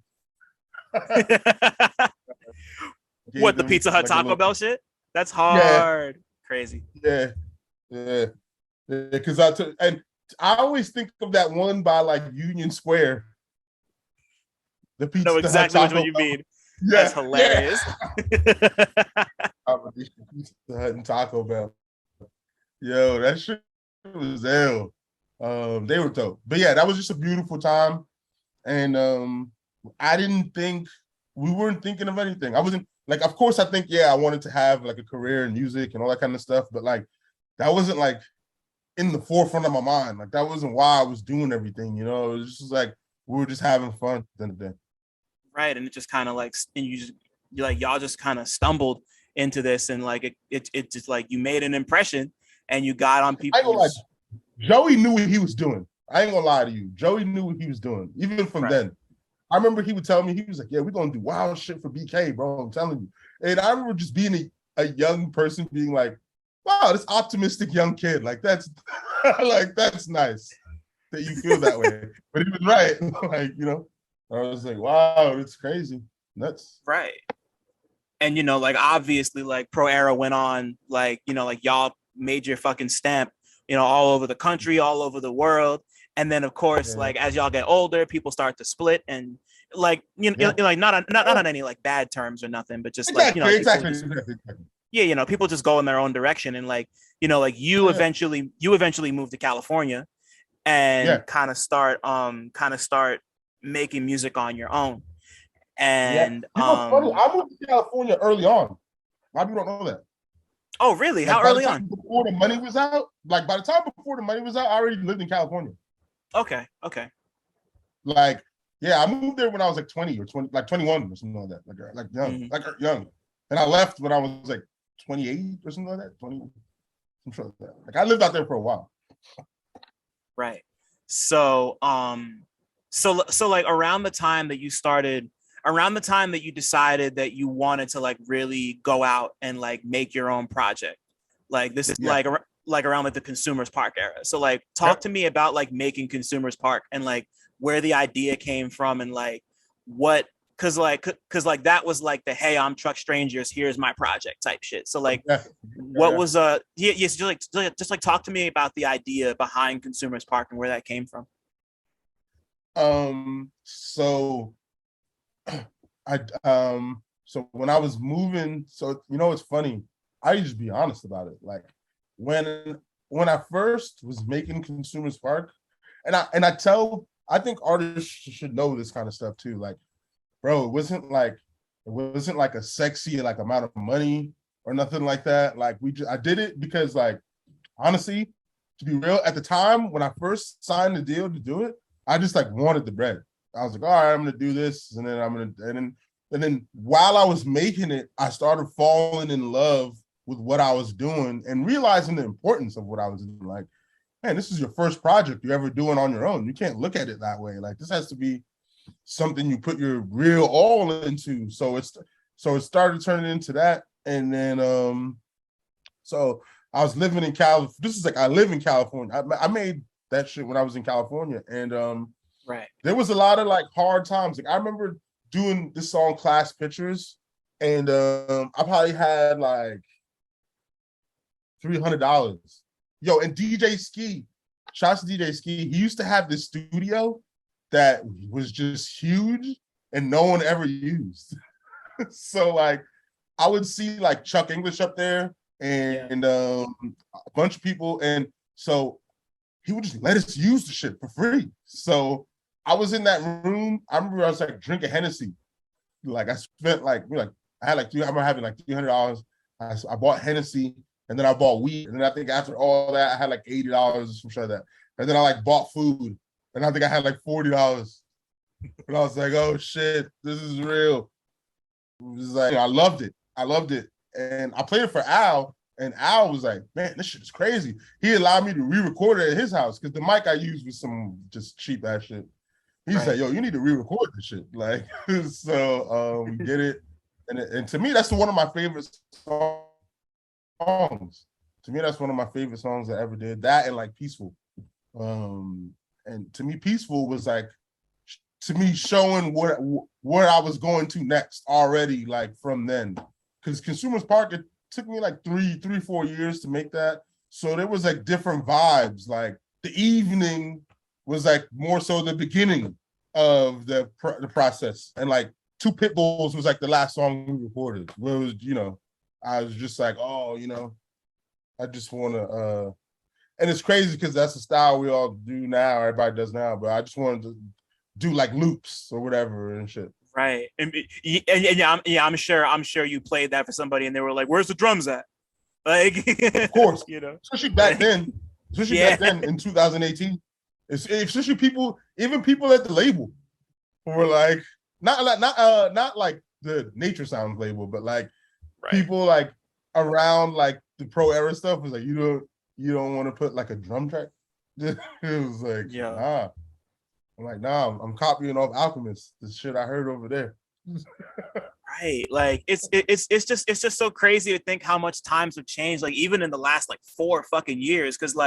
Speaker 1: What, the Pizza Hut Taco Bell shit? That's hard. Yeah. Crazy.
Speaker 2: Yeah. Because I always think of that one by like Union Square. The Pizza
Speaker 1: know exactly
Speaker 2: Hut
Speaker 1: what you mean.
Speaker 2: Yeah.
Speaker 1: That's hilarious.
Speaker 2: Pizza Hut and Taco Bell. Yo, that shit was hell. They were dope. But yeah, that was just a beautiful time. And we weren't thinking of anything. I wasn't like, of course I think, I wanted to have like a career in music and all that kind of stuff, but like that wasn't like in the forefront of my mind. Like that wasn't why I was doing everything, It was just like we were just having fun at the end of the day.
Speaker 1: Right. And it just kind of like, and y'all just kind of stumbled into this, and like it just like you made an impression and you got on people.
Speaker 2: Joey knew what he was doing. I ain't gonna lie to you. Joey knew what he was doing, even from then. I remember he would tell me, he was like, yeah, we're gonna do wild shit for BK, bro. I'm telling you. And I remember just being a young person being like, wow, this optimistic young kid. Like that's that's nice that you feel that way. But he was right. Like, I was like, wow, it's crazy. Nuts.
Speaker 1: Right. And like obviously like Pro Era went on, like, like y'all made your fucking stamp, all over the country, all over the world. And then of course, like as y'all get older, people start to split, and like like not on any like bad terms or nothing, but just
Speaker 2: exactly,
Speaker 1: like
Speaker 2: exactly.
Speaker 1: Yeah, people just go in their own direction, and like like you eventually moved to California and kind of start making music on your own. And
Speaker 2: funny, I moved to California early on. A lot of people don't know that.
Speaker 1: Oh, really? How early on?
Speaker 2: Before the money was out? Like by the time before the money was out, I already lived in California.
Speaker 1: Okay.
Speaker 2: Like, I moved there when I was like 20 or 20, like 21 or something like that. Like young, like young. And I left when I was like 28 or something like that. 20, I'm sure like that. Like I lived out there for a while.
Speaker 1: Right. So like around the time that you decided that you wanted to like really go out and like make your own project, like this is like around like the Consumers Park era. So like talk to me about like making Consumers Park and like where the idea came from, and like what, cause like that was like the, hey, I'm Truck Strangers, here's my project type shit. So like what was just like talk to me about the idea behind Consumers Park and where that came from.
Speaker 2: So I so when I was moving, so it's funny. I just be honest about it. Like when I first was making Consumer Spark, and I think artists should know this kind of stuff too. Like, bro, it wasn't like a sexy like amount of money or nothing like that. Like I did it because like honestly, to be real, at the time when I first signed the deal to do it, I just like wanted the bread. I was like, all right, I'm gonna do this, and then while I was making it, I started falling in love with what I was doing and realizing the importance of what I was doing. Like, man, this is your first project you're ever doing on your own. You can't look at it that way. Like, this has to be something you put your real all into. So it started turning into that, and then so I was living in California. This is like I live in California. I made that shit when I was in California, and
Speaker 1: right.
Speaker 2: There was a lot of like hard times. Like I remember doing this song Class Pictures, and I probably had like $300. Yo, and DJ Ski, shouts to DJ Ski, he used to have this studio that was just huge and no one ever used. So like I would see like Chuck English up there and a bunch of people, and so he would just let us use the shit for free. So I was in that room. I remember I was like drinking Hennessy. Like I spent like I had like I remember having like $300. I bought Hennessy, and then I bought weed, and then I think after all that I had like $80 or some shit like that. And then I like bought food, and I think I had like $40. And I was like, oh shit, this is real. It was like I loved it. And I played it for Al, and Al was like, man, this shit is crazy. He allowed me to re-record it at his house because the mic I used was some just cheap ass shit. He's like, yo, you need to re-record this shit. Like, so we did it. And to me, that's one of my favorite songs. To me, that's one of my favorite songs I ever did. That and like Peaceful. And to me, Peaceful was like, to me, showing where I was going to next already, like from then. Because Consumers Park, it took me like 4 years to make that. So there was like different vibes. Like the evening was like more so the beginning of the process, and like Two Pit Bulls was like the last song we recorded. Where it was, I was just like, oh, I just want to. And it's crazy because that's the style we all do now. Everybody does now, but I just wanted to do like loops or whatever and shit.
Speaker 1: Right, and I'm sure you played that for somebody, and they were like, "Where's the drums at?" Like,
Speaker 2: of course, especially back then in 2018. Especially even people at the label who were like, not like the Nature Sounds label, but like people like around like the pro era stuff was like, you don't want to put like a drum track. It was like, nah. I'm like, nah, I'm copying off Alchemist. This shit I heard over there.
Speaker 1: Right, like it's just so crazy to think how much times have changed, like even in the last like 4 fucking years, because of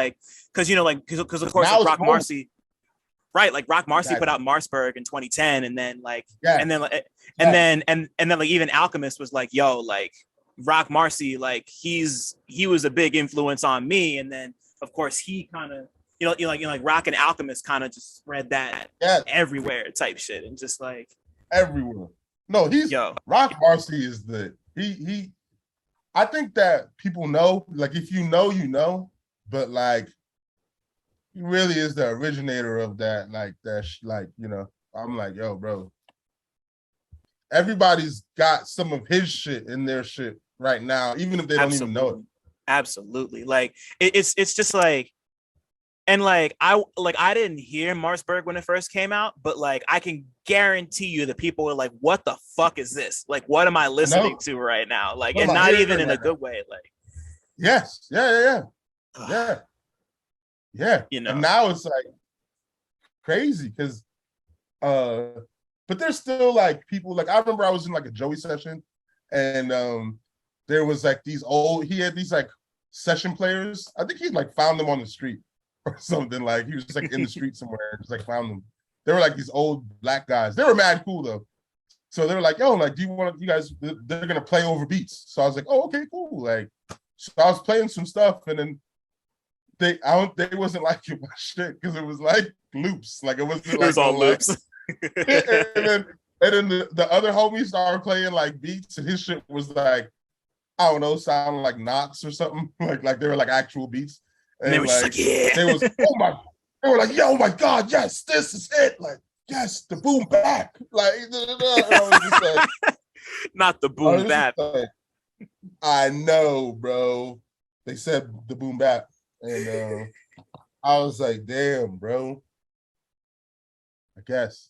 Speaker 1: course like Rock Marcy, right, like Rock Marcy put out Marsburg in 2010, and then like and then like even Alchemist was like, yo, like Rock Marcy, like he was a big influence on me, and then of course he kind of like Rock and Alchemist kind of just spread that everywhere type shit, and just like
Speaker 2: everywhere. No, Rock Marcy is he I think that people know, like if you know, but like he really is the originator of that, I'm like, yo, bro. Everybody's got some of his shit in their shit right now, even if they don't even know it.
Speaker 1: Absolutely. Like it's just like, and like I didn't hear Marsburg when it first came out, but like I can guarantee you that people were like, what the fuck is this? Like, what am I listening to right now? Like, and not even in a good way. Like,
Speaker 2: yes, yeah. And now it's like crazy because but there's still like people, like I remember I was in like a Joey session, and there was like he had these like session players. I think he like found them on the street or something. Like he was just like in the street somewhere and just like found them. They were like these old black guys. They were mad cool though. So they were like, yo, like, do you guys, they're gonna play over beats. So I was like, oh, okay, cool. Like, so I was playing some stuff, and then they wasn't liking my shit because it was like loops. Like it wasn't
Speaker 1: It
Speaker 2: like
Speaker 1: was all loops.
Speaker 2: And then the other homies started playing like beats, and his shit was like, I don't know, sounding like Knox or something. Like they were like actual beats.
Speaker 1: And they were just like, yeah.
Speaker 2: They were like, yo, oh my God, yes, this is it. Like, yes, the boom back. Like, and I was just like,
Speaker 1: not the boom bap.
Speaker 2: Like, I know, bro. They said the boom bap. And I was like, damn, bro. I guess.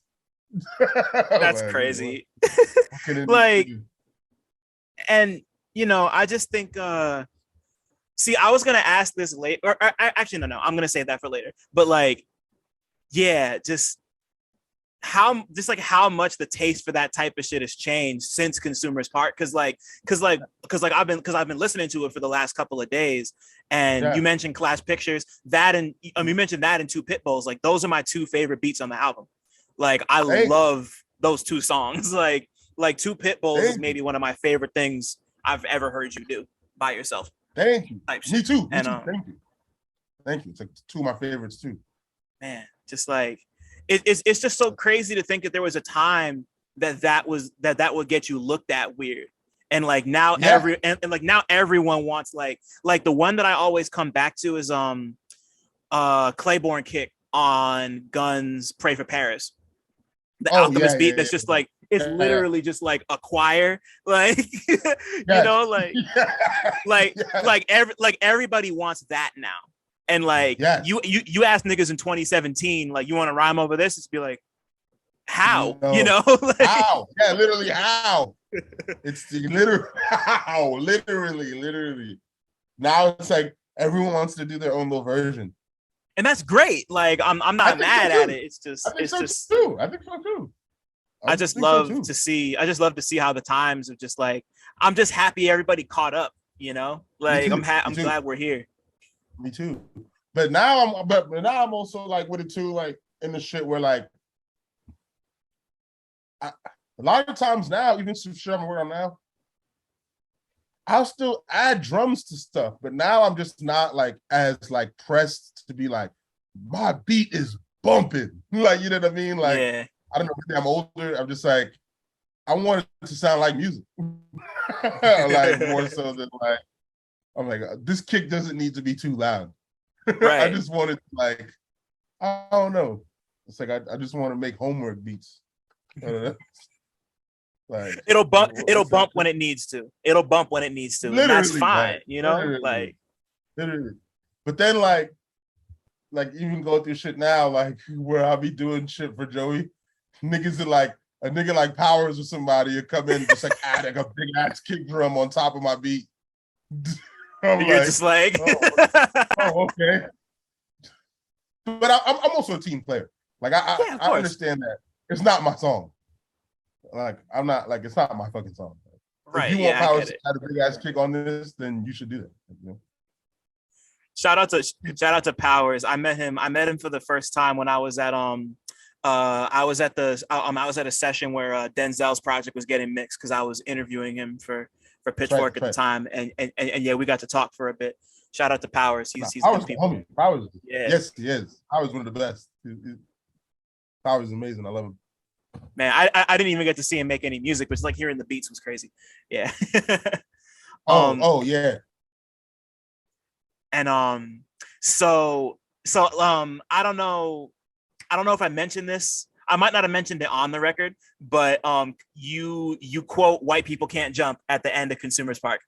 Speaker 1: That's
Speaker 2: like,
Speaker 1: crazy.
Speaker 2: Like,
Speaker 1: and you know, I just think see, I was gonna ask this later, or actually no, I'm gonna save that for later. But like, yeah, just how much the taste for that type of shit has changed since Consumers Park. Cause I've been listening to it for the last couple of days. And you mentioned Clash Pictures, that, and you mentioned that and Two Pit Bulls. Like those are my two favorite beats on the album. Like I love those two songs. Like Two Pit Bulls is maybe one of my favorite things I've ever heard you do by yourself.
Speaker 2: Thank you. Me too.
Speaker 1: And
Speaker 2: thank you. Thank you. It's like two of my favorites too.
Speaker 1: Man, just like it's just so crazy to think that there was a time that would get you looked at weird. And like now now everyone wants like the one that I always come back to is Claiborne Kick on Guns Pray for Paris. The Alchemist beat that's just like it's literally just like a choir, like you know, like everybody wants that now. And like you ask niggas in 2017, like you want to rhyme over this, it's be like, how? No. You know, like,
Speaker 2: how? Yeah, literally how? It's literally how, literally. Now it's like everyone wants to do their own little version.
Speaker 1: And that's great. Like I'm not mad at it. It's just
Speaker 2: I think so too.
Speaker 1: I just love to see how the times are just like, I'm just happy everybody caught up, you know? Like I'm glad we're here.
Speaker 2: Me too. But now I'm also like with it too, like in the shit where like a lot of times now, even some shit I'm working on now, I'll still add drums to stuff, but now I'm just not like as like pressed to be like, my beat is bumping. Like, you know what I mean? Like, I don't know, maybe I'm older. I'm just like, I want it to sound like music. Like more so than like, I'm like, this kick doesn't need to be too loud. Right. I just want it to like, I don't know. It's like, I just want to make homework beats. Like
Speaker 1: it'll bump when it needs to. It'll bump when it needs to. And that's fine, you know?
Speaker 2: Literally. But then like even go through shit now, like where I'll be doing shit for Joey. Niggas are like a nigga like Powers or somebody will come in and just like add like a big ass kick drum on top of my beat.
Speaker 1: You're like, just like
Speaker 2: oh, okay. But I'm also a team player. Like I understand that it's not my song. Like I'm not like it's not my fucking song.
Speaker 1: Right.
Speaker 2: If you want Powers to have a big ass kick on this, then you should do that. You know?
Speaker 1: Shout out to Powers. I met him for the first time when I was at I was at a session where Denzel's project was getting mixed because I was interviewing him for Pitchfork at the time, and yeah, we got to talk for a bit. Shout out to Powers. He's
Speaker 2: Powers, homie. Powers, yes, he is. Powers one of the best. Powers is amazing. I love him.
Speaker 1: Man, I didn't even get to see him make any music, but like hearing the beats was crazy. Yeah.
Speaker 2: Yeah.
Speaker 1: And so I don't know if I mentioned this. I might not have mentioned it on the record, but you quote "White people can't jump" at the end of Consumers Park,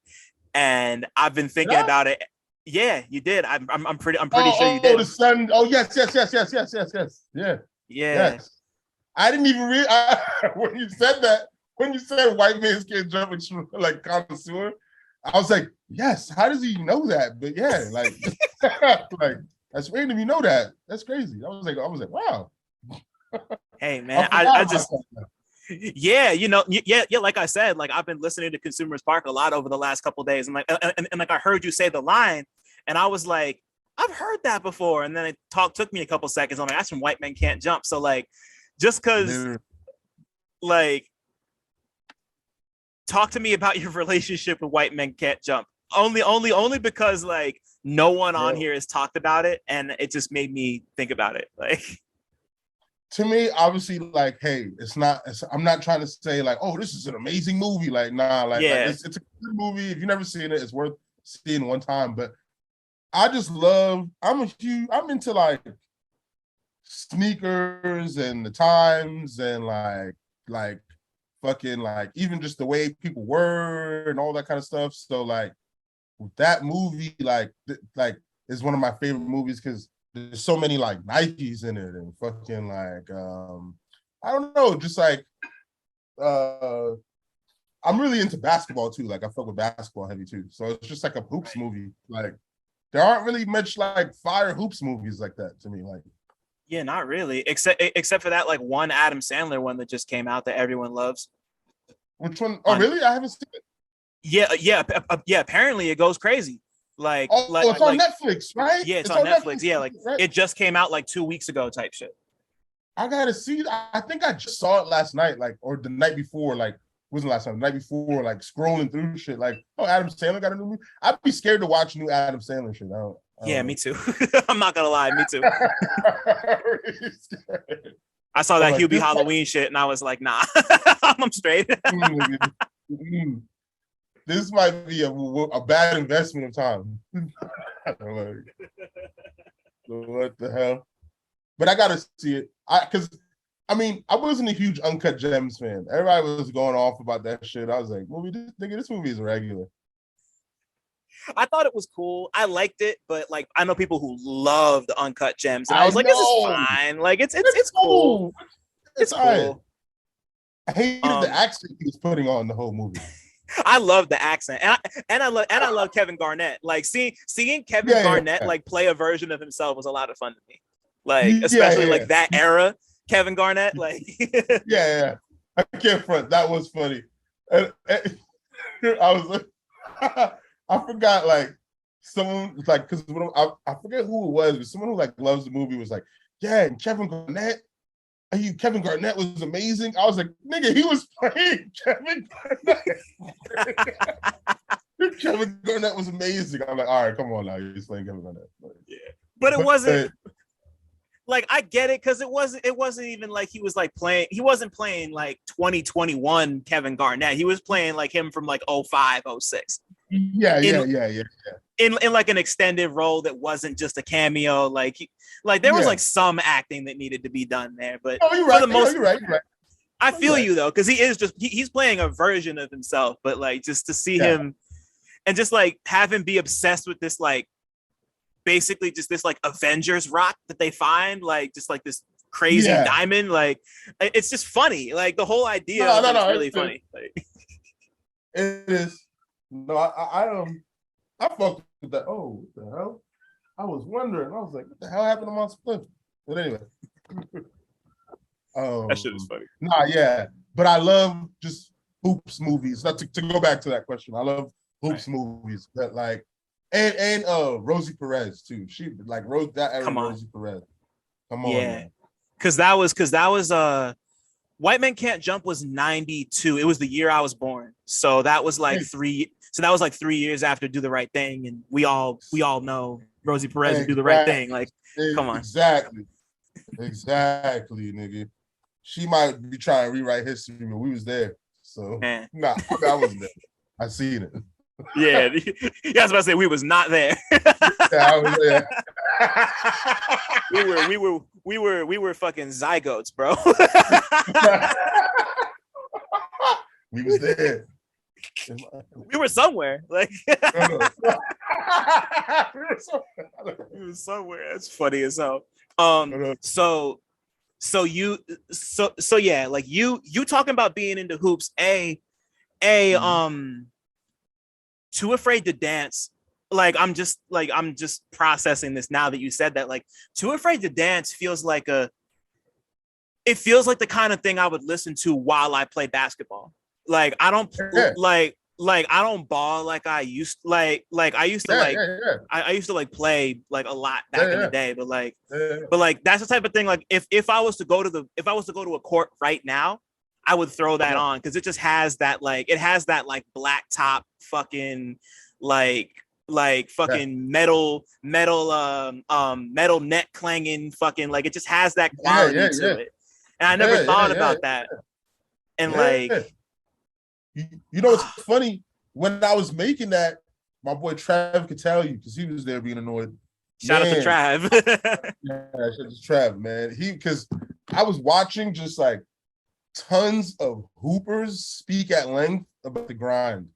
Speaker 1: and I've been thinking about it. Yeah, you did. I'm pretty sure you did.
Speaker 2: The sun. Oh yes. Yeah. Yes. I didn't even realize when you said that. When you said white men can't jump and like connoisseur, I was like, yes. How does he know that? But yeah, like, like that's random. You know that. That's crazy. I was like, wow.
Speaker 1: Hey man, I just you know, like I said, like I've been listening to Consumers Park a lot over the last couple of days, and like and like I heard you say the line, and I was like, I've heard that before, and then it took me a couple seconds. I'm like, that's from White Men Can't Jump. So like, just because, like, talk to me about your relationship with White Men Can't Jump. Only because like No one on
Speaker 2: Yeah.
Speaker 1: here has talked about it, and it just made me think about it. Like,
Speaker 2: to me, obviously, like, hey, I'm not trying to say like, oh, this is an amazing movie. Like, nah, like
Speaker 1: yeah,
Speaker 2: it's a good movie. If you've never seen it, it's worth seeing one time. But I just love. I'm into like sneakers and the times and like fucking like even just the way people were and all that kind of stuff. So like that movie like is one of my favorite movies because there's so many like Nikes in it and fucking like I don't know, just like I'm really into basketball too. Like I fuck with basketball heavy too. So it's just like a hoops movie. Like there aren't really much like fire hoops movies like that to me. Like
Speaker 1: yeah, not really, except for that like one Adam Sandler one that just came out that everyone loves.
Speaker 2: which one? Oh, really? I haven't seen it.
Speaker 1: Yeah. Apparently, it goes crazy.
Speaker 2: It's on Netflix, right?
Speaker 1: Yeah, it's on Netflix. Yeah, like
Speaker 2: right?
Speaker 1: It just came out like 2 weeks ago, type shit.
Speaker 2: I gotta see. I think I just saw it last night, like or the night before. Like wasn't last night, the night before. Like scrolling through shit. Like Adam Sandler got a new movie. I'd be scared to watch new Adam Sandler shit.
Speaker 1: Yeah, me too. I'm not gonna lie, me too. I saw that Hubie Halloween shit, and I was like, nah, I'm straight.
Speaker 2: This might be a bad investment of time. What the hell? But I gotta see it. Because I mean, I wasn't a huge Uncut Gems fan. Everybody was going off about that shit. I was like, this movie is regular.
Speaker 1: I thought it was cool. I liked it, but like I know people who love the Uncut Gems, and I was like, "This is fine. Like it's cool. It's cool."
Speaker 2: I hated the accent he was putting on the whole movie.
Speaker 1: I love the accent, and I love Kevin Garnett. Like seeing Kevin Garnett like play a version of himself was a lot of fun to me. Like especially like that era, Kevin Garnett. Like
Speaker 2: yeah, I can't front. That was funny. And I was like. I forgot, like, someone, like, because I forget who it was, but someone who, like, loves the movie was like, yeah, and Kevin Garnett was amazing. I was like, nigga, he was playing Kevin Garnett. Kevin Garnett was amazing. I'm like, all right, come on now, he's playing Kevin Garnett.
Speaker 1: Yeah. But it wasn't, like, I get it, because it wasn't even like he wasn't playing, like, 2021 Kevin Garnett. He was playing, like, him from, like, 05, 06.
Speaker 2: Yeah.
Speaker 1: In like an extended role that wasn't just a cameo, like there was like some acting that needed to be done there, but
Speaker 2: you're right. You're right.
Speaker 1: I feel you though, because he's playing a version of himself, but like just to see him and just like have him be obsessed with this like basically just this like Avengers rock that they find, like just like this crazy diamond, like it's just funny. Like the whole idea is really funny. Like,
Speaker 2: it is. No, I fucked with that. Oh, what the hell? I was wondering. I was like, what the hell happened to my split? But anyway.
Speaker 1: That shit is funny.
Speaker 2: Nah, yeah. But I love just hoops movies. Not to go back to that question. I love hoops movies. But like and Rosie Perez too. She like wrote that era. Rosie Perez. Come on. Yeah.
Speaker 1: Cause that was White Men Can't Jump was 92. It was the year I was born. So that was like 3 years after Do the Right Thing. And we all know Rosie Perez would Do the Right Thing. Like, come on.
Speaker 2: Exactly, nigga. She might be trying to rewrite history, but we was there. So I wasn't there. I seen it.
Speaker 1: Yeah, I was about to say we was not there.
Speaker 2: I was there.
Speaker 1: we were fucking zygotes, bro.
Speaker 2: We was there.
Speaker 1: We were somewhere. Like we were somewhere. That's funny as hell. So yeah, like you talking about being into hoops, Too Afraid to Dance. Like I'm just processing this now that you said that. Like Too Afraid to Dance feels like the kind of thing I would listen to while I play basketball. Like I don't I don't ball like I used I used to play like a lot back in the day, but like that's the type of thing. Like if I was to go to a court right now, I would throw that on because it just has that like black top fucking like like fucking metal net clanging fucking, like it just has that quality to it. And I never thought about that. And like,
Speaker 2: you know what's funny? When I was making that, my boy Trav could tell you because he was there being annoyed.
Speaker 1: Shout out to Trav.
Speaker 2: Yeah, shout out to Trav, man. Because I was watching just like tons of hoopers speak at length about the grind.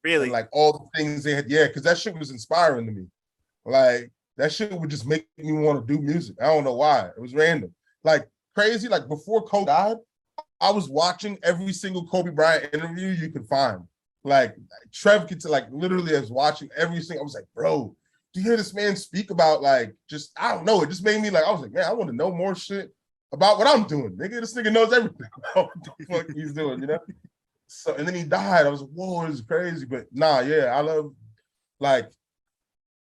Speaker 1: Really?
Speaker 2: And like all the things they had, because that shit was inspiring to me. Like that shit would just make me want to do music. I don't know why. It was random. Like crazy. Like before Kobe died, I was watching every single Kobe Bryant interview you could find. Like Trev could like literally I was watching every single. I was like, bro, do you hear this man speak about like just I don't know? It just made me like I was like, man, I want to know more shit about what I'm doing. Nigga, this nigga knows everything about what the fuck he's doing, you know? So and then he died. I was like, whoa, this is crazy. But nah, I love like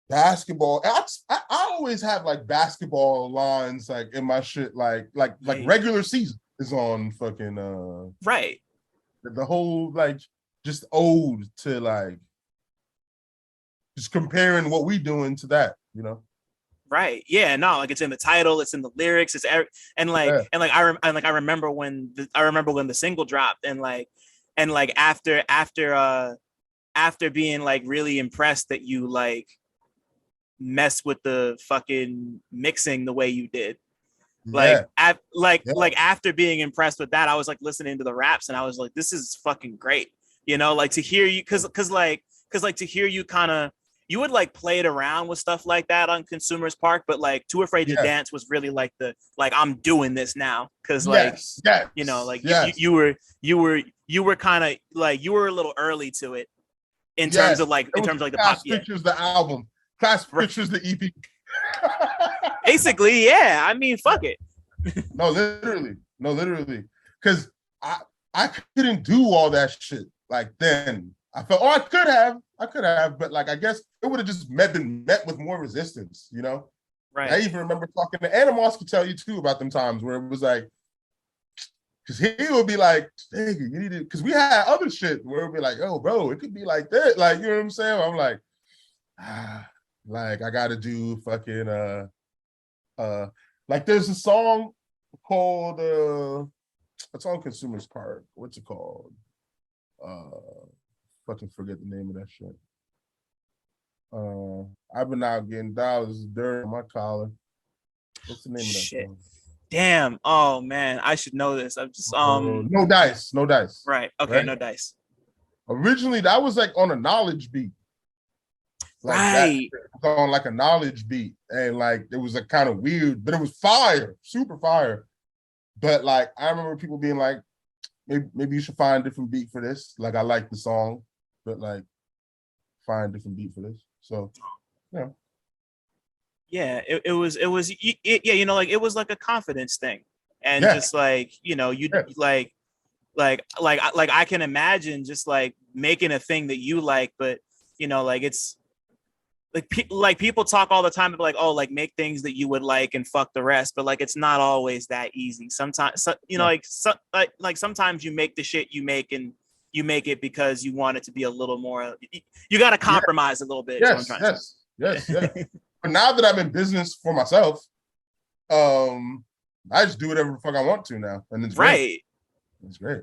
Speaker 2: basketball. I always have like basketball lines like in my shit, like regular season is on fucking
Speaker 1: right.
Speaker 2: The whole like just ode to like just comparing what we doing to that, you know? Right.
Speaker 1: Yeah. No. Like it's in the title. It's in the lyrics. It's I remember when the single dropped and after being like really impressed that you like mess with the fucking mixing the way you did. Like after being impressed with that, I was like listening to the raps and I was like, this is fucking great. You know, like to hear you cause to hear you kind of you would like play it around with stuff like that on Consumers Park, but like Too Afraid to Dance was really like the like I'm doing this now because you know like you were kind of like you were a little early to it in terms of like the pop.
Speaker 2: Pictures the album, Class Pictures the EP.
Speaker 1: Basically, yeah. I mean, fuck it.
Speaker 2: No, literally, because I couldn't do all that shit like then. I felt, I could have, but like I guess it would have just been met with more resistance, you know?
Speaker 1: Right.
Speaker 2: I even remember talking to Animals could tell you too about them times where it was like, because he would be like, hey, you need to, because we had other shit where it would be like, oh, bro, it could be like that. Like, you know what I'm saying? I'm like, like I gotta do fucking like there's a song called it's on Consumers Park. What's it called? Fucking forget the name of that shit. I've been out getting dollars, dirt on my collar. What's the name of that song?
Speaker 1: Damn. Oh man, I should know this. I'm just
Speaker 2: No Dice.
Speaker 1: Right. Okay, right? No Dice.
Speaker 2: Originally that was like on a Knowledge beat. Like
Speaker 1: right.
Speaker 2: That was on like a Knowledge beat. And like it was like kind of weird, but it was fire, super fire. But like I remember people being like, maybe you should find a different beat for this. Like I like the song, but like find a different beat for this. So yeah. Yeah,
Speaker 1: it was you know, like it was like a confidence thing. And just like, you know, you like I can imagine just like making a thing that you like, but you know, like it's like people talk all the time about like, oh, like make things that you would like and fuck the rest, but like it's not always that easy. Sometimes you know, like sometimes you make the shit you make and you make it because you want it to be a little more, you got to compromise a little bit.
Speaker 2: Yes. But now that I'm in business for myself, I just do whatever the fuck I want to now, and it's great. It's great.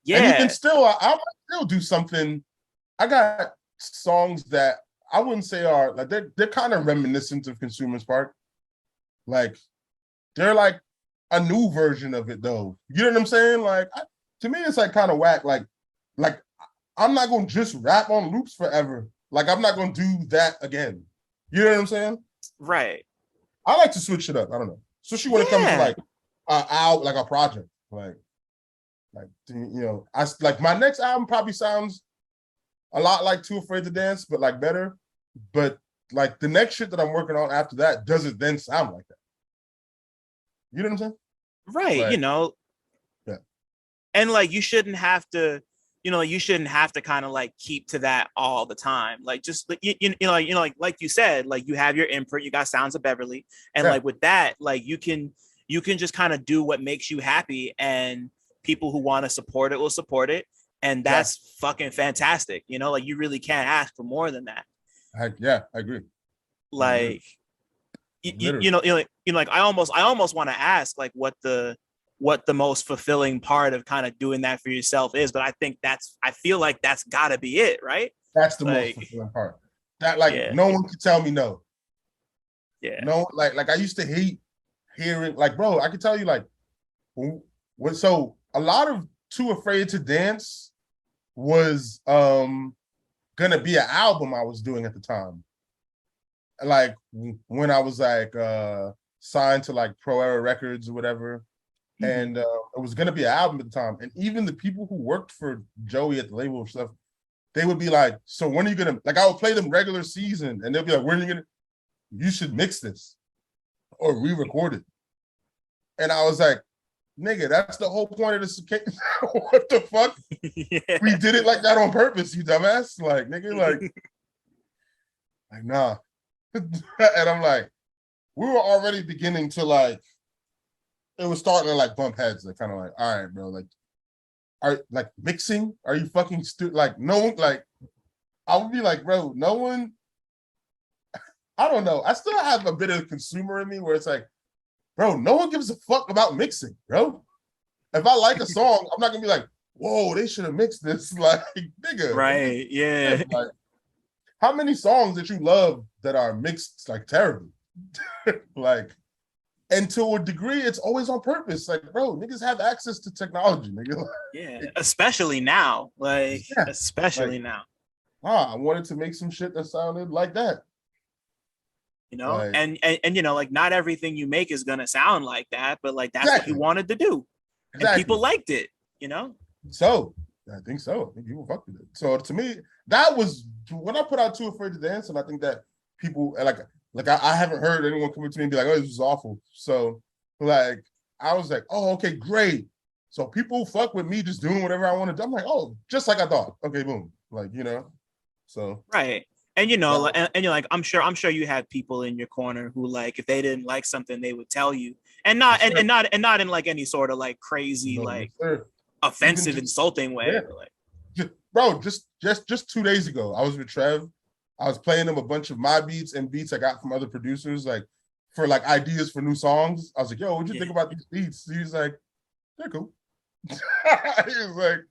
Speaker 2: Yeah, and you can still, I might still do something. I got songs that I wouldn't say are like they're kind of reminiscent of Consumers Park. Like they're like a new version of it though. You know what I'm saying? Like to me, it's like kind of whack. Like I'm not gonna just rap on loops forever. Like I'm not gonna do that again. You know what I'm saying?
Speaker 1: Right.
Speaker 2: I like to switch it up. I don't know. Especially when it comes to like like a project. Like you know, I like my next album probably sounds a lot like Too Afraid to Dance, but like better. But like the next shit that I'm working on after that doesn't then sound like that. You know what I'm saying?
Speaker 1: Right. Like, you know.
Speaker 2: Yeah.
Speaker 1: And like you shouldn't have to, you know, you shouldn't have to kind of like keep to that all the time. Like just you know, like you said, like you have your imprint, you got Sounds of Beverly, and like with that, like you can just kind of do what makes you happy, and people who want to support it will support it, And that's fucking fantastic. You know, like you really can't ask for more than that.
Speaker 2: I agree.
Speaker 1: Like, like I almost want to ask like what the most fulfilling part of kind of doing that for yourself is, but I feel like that's gotta be it, right?
Speaker 2: That's the most fulfilling part. That no one could tell me no.
Speaker 1: Yeah.
Speaker 2: No, like I used to hate hearing, like, bro, I could tell you, like, so a lot of Too Afraid to Dance was gonna be an album I was doing at the time. Like when I was like signed to like Pro Era Records or whatever. And it was gonna be an album at the time. And even the people who worked for Joey at the label and stuff, they would be like, so when are you gonna, like, I would play them regular season and they'll be like, when are you gonna, you should mix this or re-record it. And I was like, nigga, that's the whole point of this. What the fuck? Yeah. We did it like that on purpose, you dumbass. Like, nigga, like nah. And I'm like, we were already beginning to like, it was starting to like bump heads. Like, kind of like, all right, bro, like, are like mixing? Are you fucking stupid? Like, no one, like, I would be like, bro, no one, I don't know. I still have a bit of consumer in me where it's like, bro, no one gives a fuck about mixing, bro. If I like a song, I'm not gonna be like, whoa, they should have mixed this. Like, nigga.
Speaker 1: Right, yeah.
Speaker 2: Like, how many songs that you love that are mixed like terribly? Like, and to a degree, it's always on purpose. Like, bro, niggas have access to technology, nigga.
Speaker 1: Yeah, especially now. Like, especially now.
Speaker 2: I wanted to make some shit that sounded like that.
Speaker 1: You know, like, and you know, like not everything you make is gonna sound like that, but like that's what you wanted to do. Exactly. And people liked it, you know?
Speaker 2: So I think so. I think people fucked with it. So to me, that was when I put out Too Afraid to Dance, and I think that people like I haven't heard anyone come to me and be like, oh, this was awful. So like I was like, oh, okay, great. So people fuck with me just doing whatever I want to do. I'm like, oh, just like I thought. Okay, boom. Like, you know. So
Speaker 1: right. And you know, and you're like, I'm sure you have people in your corner who like if they didn't like something, they would tell you. And not not in like any sort of like crazy, offensive, insulting way.
Speaker 2: Yeah. Bro, just 2 days ago, I was with Trev. I was playing him a bunch of my beats and beats I got from other producers, like for like ideas for new songs. I was like, yo, what'd you think about these beats? He's like, they're cool. He was like,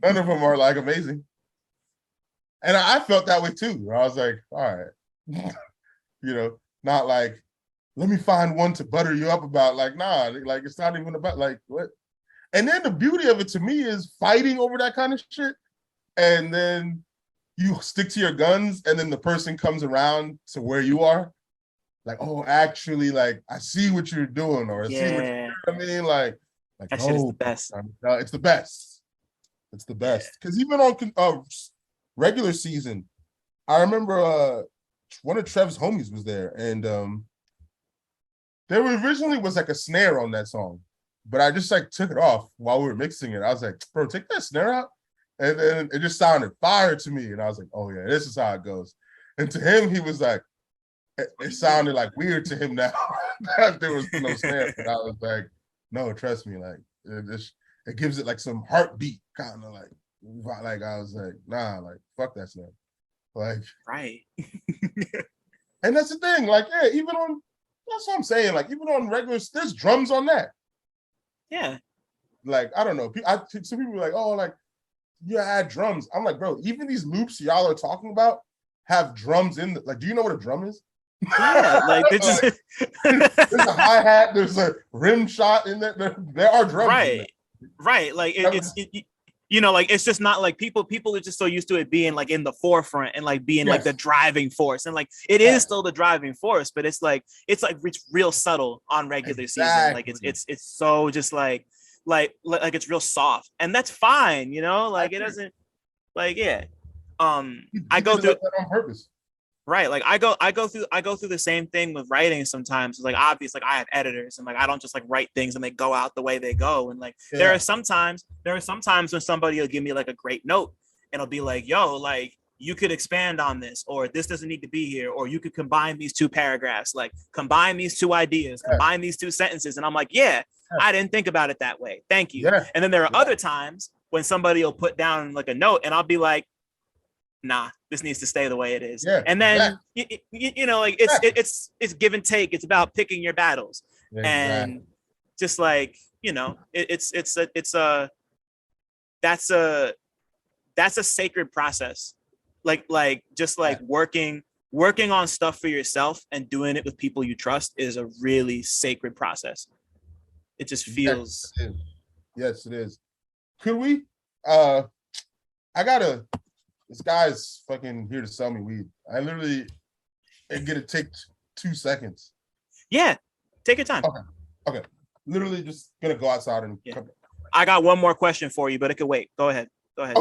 Speaker 2: none of them are like amazing. And I felt that way too. I was like, all right, you know, not like, let me find one to butter you up about. Like, nah, like it's not even about like what. And then the beauty of it to me is fighting over that kind of shit. And then you stick to your guns and then the person comes around to where you are. Like, oh, actually, like, I see what you're doing, or I see what you're doing. I mean, like
Speaker 1: that shit is the best.
Speaker 2: It's the best. It's the best. Because even on regular season, I remember one of Trev's homies was there, and there originally was like a snare on that song, but I just like took it off while we were mixing it. I was like, bro, take that snare out. And then it just sounded fire to me. And I was like, oh yeah, this is how it goes. And to him, he was like, it sounded like weird to him now that there was no snare. But I was like, no, trust me, like it gives it like some heartbeat, kind of like I was like, nah, like fuck that snare. Like,
Speaker 1: right.
Speaker 2: And that's the thing, like, yeah, even on, that's what I'm saying, like even on regular, there's drums on that.
Speaker 1: Yeah.
Speaker 2: Like, I don't know. Some people are like, oh, like, you add drums. I'm like, bro, even these loops y'all are talking about have drums in like, do you know what a drum is?
Speaker 1: Yeah, like they just
Speaker 2: there's a hi-hat, there's a rim shot in there. There are drums.
Speaker 1: Right. Right. Like it's you know, like it's just not like people are just so used to it being like in the forefront and like being like the driving force. And like it is still the driving force, but it's real subtle on regular season. Like it's so just like it's real soft, and that's fine, you know, like it doesn't like I go through
Speaker 2: that on purpose.
Speaker 1: Right, like I go through the same thing with writing sometimes. It's like obvious, like I have editors, and like I don't just like write things and they go out the way they go. And like there are sometimes when somebody will give me like a great note and it'll be like, yo, like you could expand on this, or this doesn't need to be here, or you could combine these two paragraphs, like combine these two ideas, combine these two sentences. And I'm like, I didn't think about it that way. Thank you. And then there are other times when somebody will put down like a note and I'll be like, nah, this needs to stay the way it is.
Speaker 2: Yeah,
Speaker 1: and then you know, like it's give and take. It's about picking your battles. And just like, you know, it's a that's a sacred process. Like just like working on stuff for yourself and doing it with people you trust is a really sacred process. It just feels.
Speaker 2: Yes, it is. Could we? This guy's fucking here to sell me weed. I literally get to take 2 seconds.
Speaker 1: Yeah, take your time.
Speaker 2: Okay. Literally just gonna go outside and come.
Speaker 1: I got one more question for you, but it could wait. Go ahead.
Speaker 2: Okay.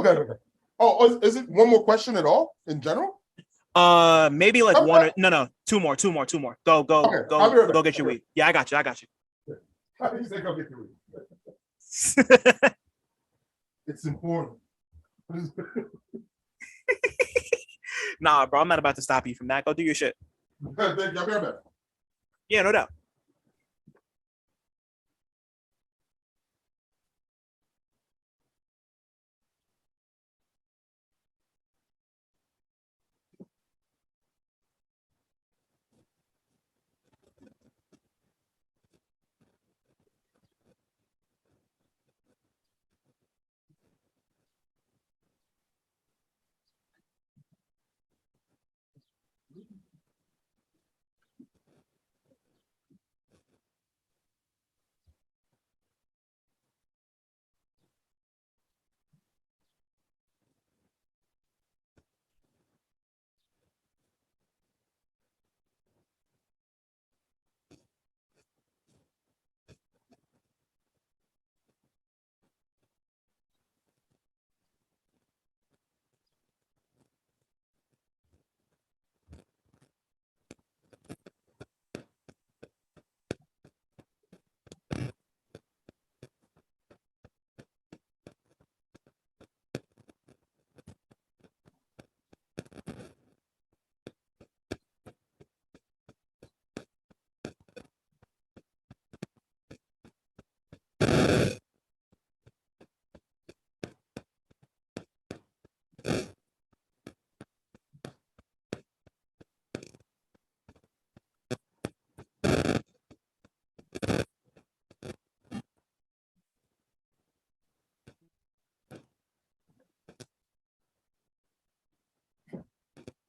Speaker 2: Oh, is it one more question at all in general?
Speaker 1: Maybe like one or no, two more. Go get your weed. Yeah, I got you.
Speaker 2: You say go get your weed. It's important.
Speaker 1: Nah, bro, I'm not about to stop you from that. Go do your shit. Yeah, no doubt.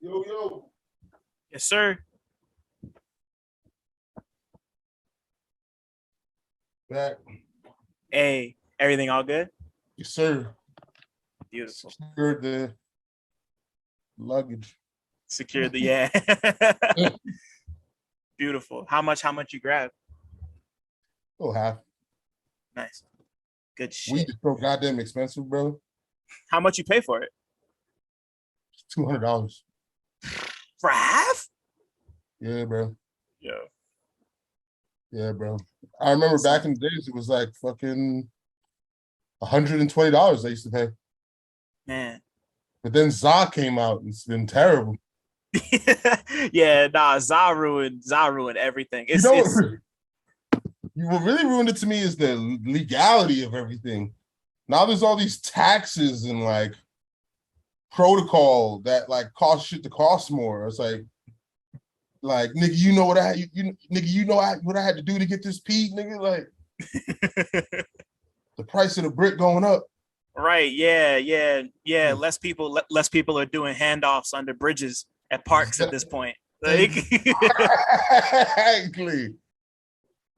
Speaker 2: Yo.
Speaker 1: Yes, sir.
Speaker 2: Back.
Speaker 1: Hey, everything all good?
Speaker 2: Yes, sir.
Speaker 1: Beautiful.
Speaker 2: Secured the luggage.
Speaker 1: Secure the Beautiful. How much you grab?
Speaker 2: Oh, half.
Speaker 1: Nice. Good shit.
Speaker 2: Weed is so goddamn expensive, bro.
Speaker 1: How much you pay for it?
Speaker 2: $200.
Speaker 1: For half?
Speaker 2: Yeah, bro.
Speaker 1: Yeah,
Speaker 2: bro. I remember back in the days, it was like fucking $120 I used to pay.
Speaker 1: Man.
Speaker 2: But then Za came out. It's been terrible.
Speaker 1: Yeah, nah, Za ruined everything.
Speaker 2: What really ruined it to me is the legality of everything. Now there's all these taxes and like protocol that like cost shit to cost more. It's like nigga, you know what what I had to do to get this Pete, nigga. Like the price of the brick going up.
Speaker 1: Right. Yeah. Less people are doing handoffs under bridges at parks at this point. Like,
Speaker 2: exactly.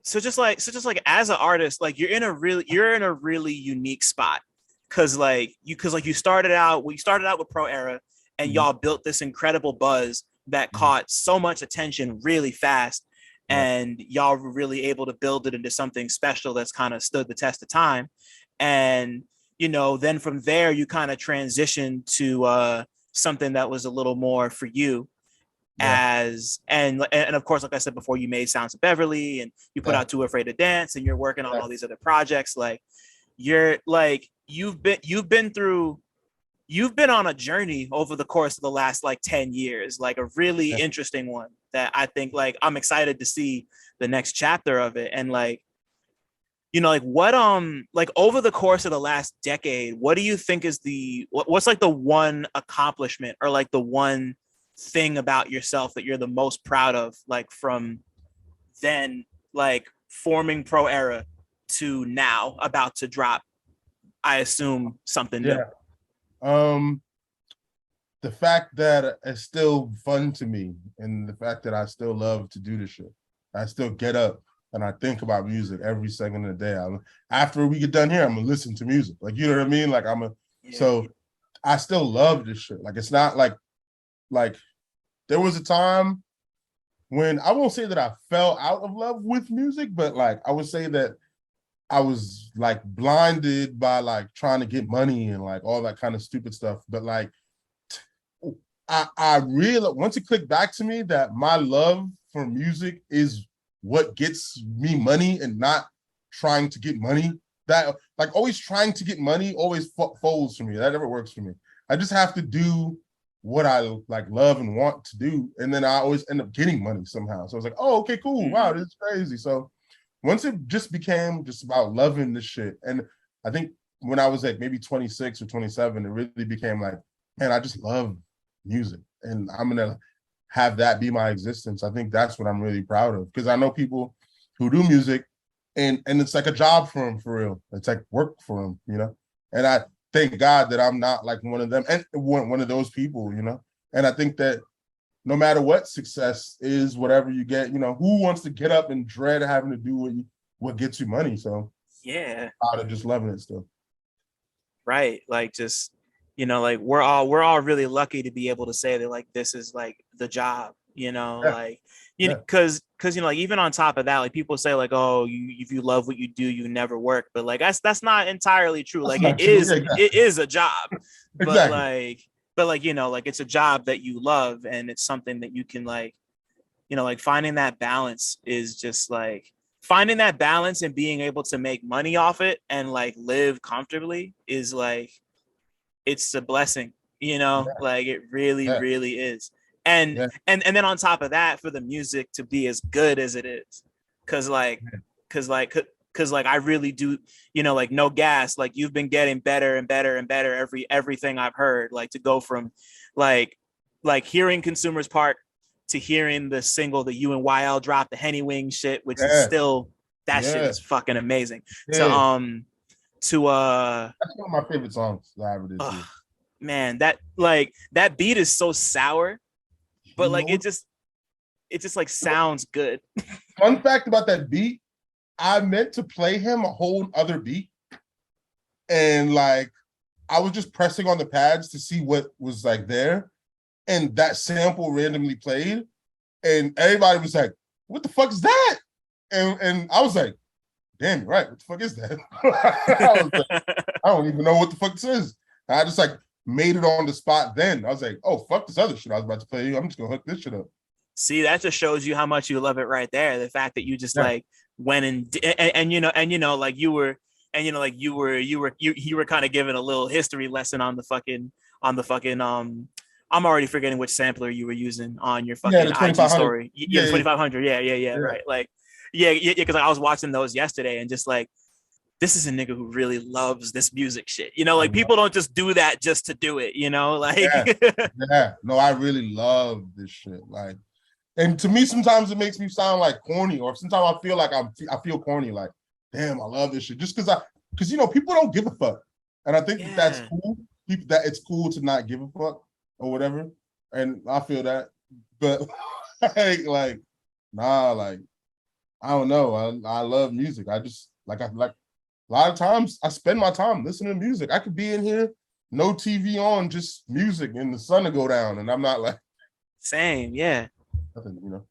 Speaker 1: So just like as an artist, like you're in a really unique spot. Cause you started out with Pro Era and y'all built this incredible buzz that caught so much attention really fast. And y'all were really able to build it into something special that's kind of stood the test of time. And, you know, then from there, you kind of transitioned to something that was a little more for you. And of course, like I said before, you made Sounds of Beverly and you put out Too Afraid to Dance and you're working on all these other projects. Like you're like, you've been on a journey over the course of the last like 10 years, like a really interesting one that I think like I'm excited to see the next chapter of it. And like, like what like over the course of the last decade, what do you think is what's like the one accomplishment or like the one thing about yourself that you're the most proud of, like from then, like forming Pro Era to now about to drop, I assume, something new?
Speaker 2: The fact that it's still fun to me, and the fact that I still love to do this shit. I still get up and I think about music every second of the day. After we get done here, I'm gonna listen to music. Like, you know what I mean? Like, so I still love this shit. Like, it's not like there was a time when I won't say that I fell out of love with music, but like I would say that I was like blinded by like trying to get money and like all that kind of stupid stuff. But like I really, once it clicked back to me that my love for music is what gets me money and not trying to get money. That like always trying to get money always folds for me. That never works for me. I just have to do what I like love and want to do, and then I always end up getting money somehow. So I was like, oh, okay, cool, wow, this is crazy. So once it just became just about loving this shit, and I think when I was like maybe 26 or 27, it really became like, man, I just love music, and I'm gonna have that be my existence. I think that's what I'm really proud of, because I know people who do music and it's like a job for them, for real. It's like work for them, you know. And I thank God that I'm not like one of them and one of those people, you know. And I think that no matter what success is, whatever you get, you know, who wants to get up and dread having to do what gets you money? So
Speaker 1: yeah,
Speaker 2: out of just loving it still.
Speaker 1: Right, like just, like we're all really lucky to be able to say that like this is like the job, like because like even on top of that, like people say like, oh, if you love what you do, you never work, but like that's not entirely true. Like it is a job, but like like it's a job that you love, and it's something that you can like, like finding that balance is just like finding that balance and being able to make money off it and like live comfortably is like, it's a blessing, like it really, really is. And then on top of that, for the music to be as good as it is, because I really do, like no gas, like you've been getting better and better and better everything I've heard, like to go from like hearing Consumers Park to hearing the single that you and YL dropped, the Henny Wing shit, which is still, that shit is fucking amazing. That's one
Speaker 2: of my favorite songs that I ever did.
Speaker 1: Man, that beat is so sour, but like it just like sounds good.
Speaker 2: Fun fact about that beat, I meant to play him a whole other beat, and like I was just pressing on the pads to see what was like there, and that sample randomly played, and everybody was like, what the fuck is that? And I was like, damn, you're right, what the fuck is that? I was like, I don't even know what the fuck this is. And I just like made it on the spot then. I was like, oh, fuck this other shit I was about to play. I'm just gonna hook this shit up. See,
Speaker 1: that just shows you how much you love it right there. The fact that you just like went and like you were kind of giving a little history lesson on the fucking I'm already forgetting which sampler you were using on your fucking IG story. The 2500. Yeah. Right. Like, because I was watching those yesterday and just like, this is a nigga who really loves this music shit. Like people don't just do that just to do it, like. No, I really love this shit. Like, and to me, sometimes it makes me sound like corny, or sometimes I feel like I feel corny. Like, damn, I love this shit. Just because people don't give a fuck, and I think that's cool. That it's cool to not give a fuck or whatever, and I feel that. But like, nah, like I don't know. I love music. I just like a lot of times I spend my time listening to music. I could be in here, no TV on, just music, and the sun to go down, and I'm not like same, nothing,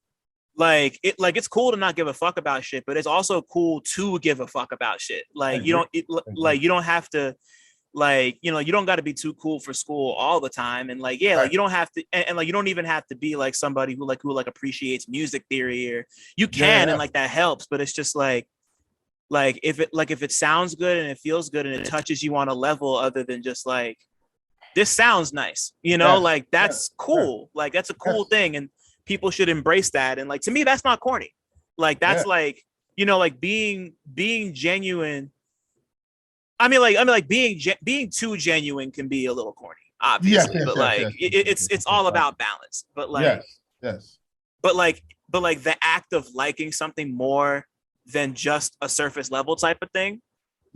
Speaker 1: like it's cool to not give a fuck about shit, but it's also cool to give a fuck about shit. Like you don't have to, like, you don't got to be too cool for school all the time, and like like you don't have to, and like you don't even have to be like somebody who appreciates music theory, or you can and like that helps, but it's just like if it sounds good and it feels good and it touches you on a level other than just like, this sounds nice, like that's cool. Like that's a cool thing, and people should embrace that. And like, to me, that's not corny. Like that's like like being genuine. Being too genuine can be a little corny,
Speaker 2: Yes,
Speaker 1: obviously,
Speaker 2: yes,
Speaker 1: but
Speaker 2: yes,
Speaker 1: like
Speaker 2: yes, yes, yes,
Speaker 1: it's
Speaker 2: yes,
Speaker 1: it's
Speaker 2: yes,
Speaker 1: all
Speaker 2: yes.
Speaker 1: about balance. But like,
Speaker 2: Yes, yes.
Speaker 1: but like the act of liking something more than just a surface level type of thing,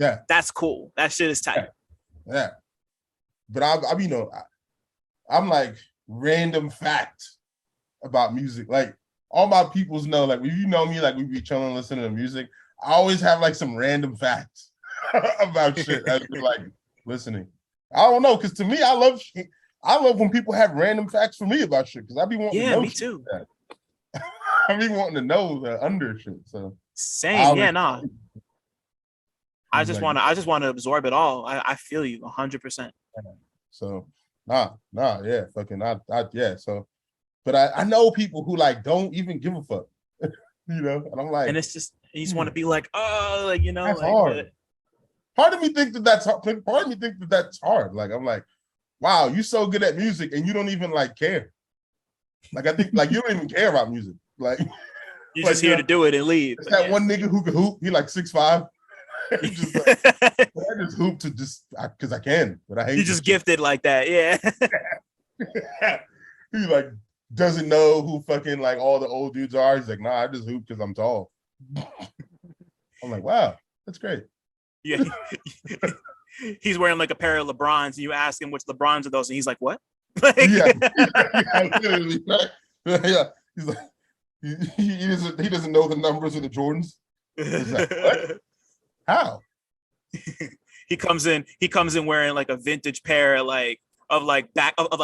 Speaker 2: Yeah,
Speaker 1: that's cool. That shit is
Speaker 2: yeah,
Speaker 1: tight.
Speaker 2: yeah. But I'm like random fact about music. Like all my peoples know, like if you know me, like we be chilling, listening to music. I always have like some random facts about shit as we like listening. I don't know, because to me, I love when people have random facts for me about shit, because I be wanting to
Speaker 1: Yeah,
Speaker 2: know
Speaker 1: me
Speaker 2: shit
Speaker 1: too.
Speaker 2: like that. I be wanting to know the under shit. So I
Speaker 1: Same.
Speaker 2: always
Speaker 1: Yeah, nah. I
Speaker 2: he's
Speaker 1: just
Speaker 2: like,
Speaker 1: wanna I just wanna absorb it all. I feel you 100%.
Speaker 2: so yeah, fucking yeah. So, but I know people who like don't even give a fuck, and I'm
Speaker 1: And
Speaker 2: like,
Speaker 1: it's just you just want to be like, oh, like
Speaker 2: that's
Speaker 1: like
Speaker 2: hard. Part of me think that that's hard. Part of me think that that's hard. Like I'm like, wow, you so good at music and you don't even like care. Like I think like you don't even care about music. Like
Speaker 1: you're
Speaker 2: like
Speaker 1: just here to do it and leave.
Speaker 2: it's that one nigga who can hoop. He like 6'5". Just like, I just hoop to just because I can, but I hate.
Speaker 1: You just gifted like that, yeah.
Speaker 2: He like doesn't know who fucking like all the old dudes are. He's like, nah, I just hoop because I'm tall. I'm like, wow, that's great.
Speaker 1: Yeah. He's wearing like a pair of LeBrons, and you ask him which LeBrons are those, and he's like, what?
Speaker 2: Yeah, literally. Right? Yeah, he's like, he doesn't know the numbers of the Jordans. He's like, what? How?
Speaker 1: He comes in wearing like a vintage pair of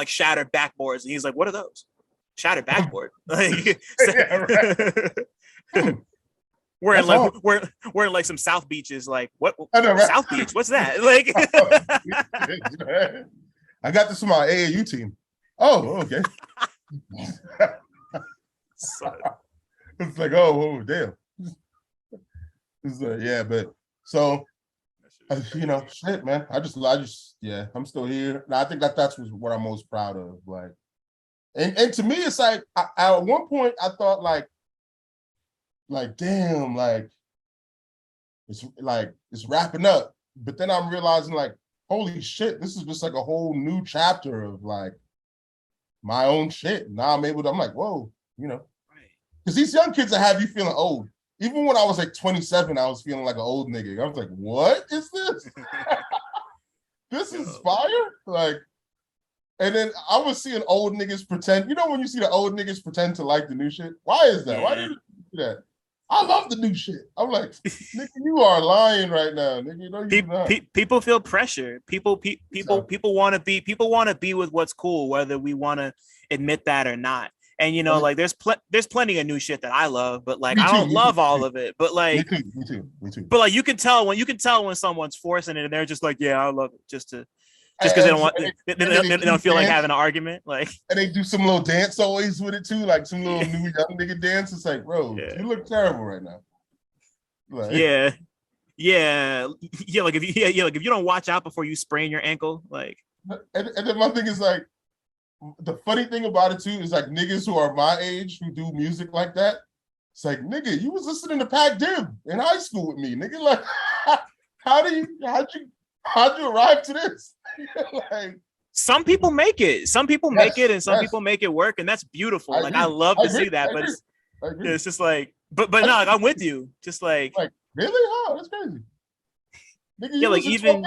Speaker 1: shattered backboards, and he's like, what are those? Shattered backboard. Like,
Speaker 2: Yeah, right.
Speaker 1: wearing like some South Beaches. Like, what?
Speaker 2: I know, right?
Speaker 1: South Beach? What's that? Like,
Speaker 2: I got this from my AAU team. Oh, okay. It's like, oh, damn. It's like, yeah, but so shit, man. I just, yeah, I'm still here. And I think that's what I'm most proud of. Like, and to me, it's like, at one point, I thought like, damn, like, it's wrapping up. But then I'm realizing like, holy shit, this is just like a whole new chapter of like my own shit. Now I'm like, whoa, because these young kids that have you feeling old. Even when I was like 27, I was feeling like an old nigga. I was like, what is this? This is fire? Like, and then I was seeing old niggas pretend. When you see the old niggas pretend to like the new shit? Why is that? Yeah. Why do you do that? I love the new shit. I'm like, nigga, you are lying right now, nigga.
Speaker 1: People feel pressure. People want to be with what's cool, whether we want to admit that or not. And like there's plenty of new shit that I love, but like I don't love all of it. But like
Speaker 2: me too.
Speaker 1: But like you can tell when someone's forcing it and they're just like, yeah, I love it, just because they don't want they don't feel like having an argument. Like, and
Speaker 2: they do some little dance always with it too, like some little new young nigga dance. It's like, bro, you look terrible right now.
Speaker 1: Like, yeah. Like if you don't watch out before you sprain your ankle, like.
Speaker 2: And then my thing is like, the funny thing about it too is like niggas who are my age who do music like that. It's like, nigga, you was listening to Pat Dib in high school with me, nigga. Like, how'd you arrive to this? Like,
Speaker 1: some people make it, and some people make it work, and that's beautiful. I love to see that, but it's just like, but no, like, I'm with you. Just like
Speaker 2: really? Oh, that's crazy. Nigga, you like even,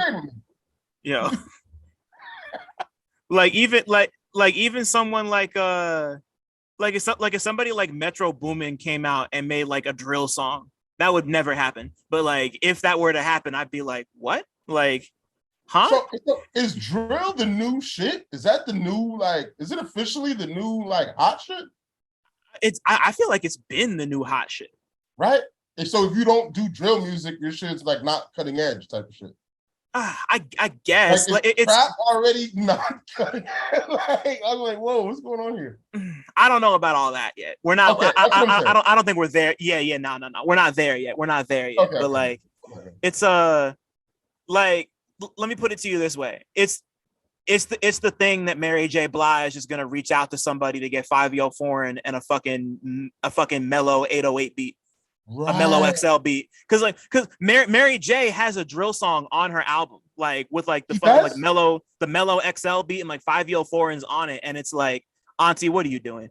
Speaker 1: even someone if somebody like Metro Boomin came out and made like a drill song, that would never happen. But like if that were to happen, I'd be like, what? Like, huh?
Speaker 2: So is drill the new shit? Is that the new, like, is it officially the new like hot shit?
Speaker 1: I feel like it's been the new hot shit.
Speaker 2: Right? And so if you don't do drill music, your shit's like not cutting edge type of shit.
Speaker 1: I guess
Speaker 2: like it's rap already not cutting. I'm like, whoa, what's going on here?
Speaker 1: I don't know about all that yet. We're not. Okay, I don't think we're there. Yeah. No. We're not there yet. Okay, but like, it's like, let me put it to you this way. It's the thing that Mary J. Blige is gonna reach out to somebody to get 5 Yo Foreign and a fucking mellow 808 beat. a mellow
Speaker 2: Right.
Speaker 1: XL beat. Cause Mary J has a drill song on her album, like with like the
Speaker 2: He
Speaker 1: fucking like
Speaker 2: does?
Speaker 1: the mellow XL beat and like 5 foreigns on it. And it's like, Auntie, what are you doing?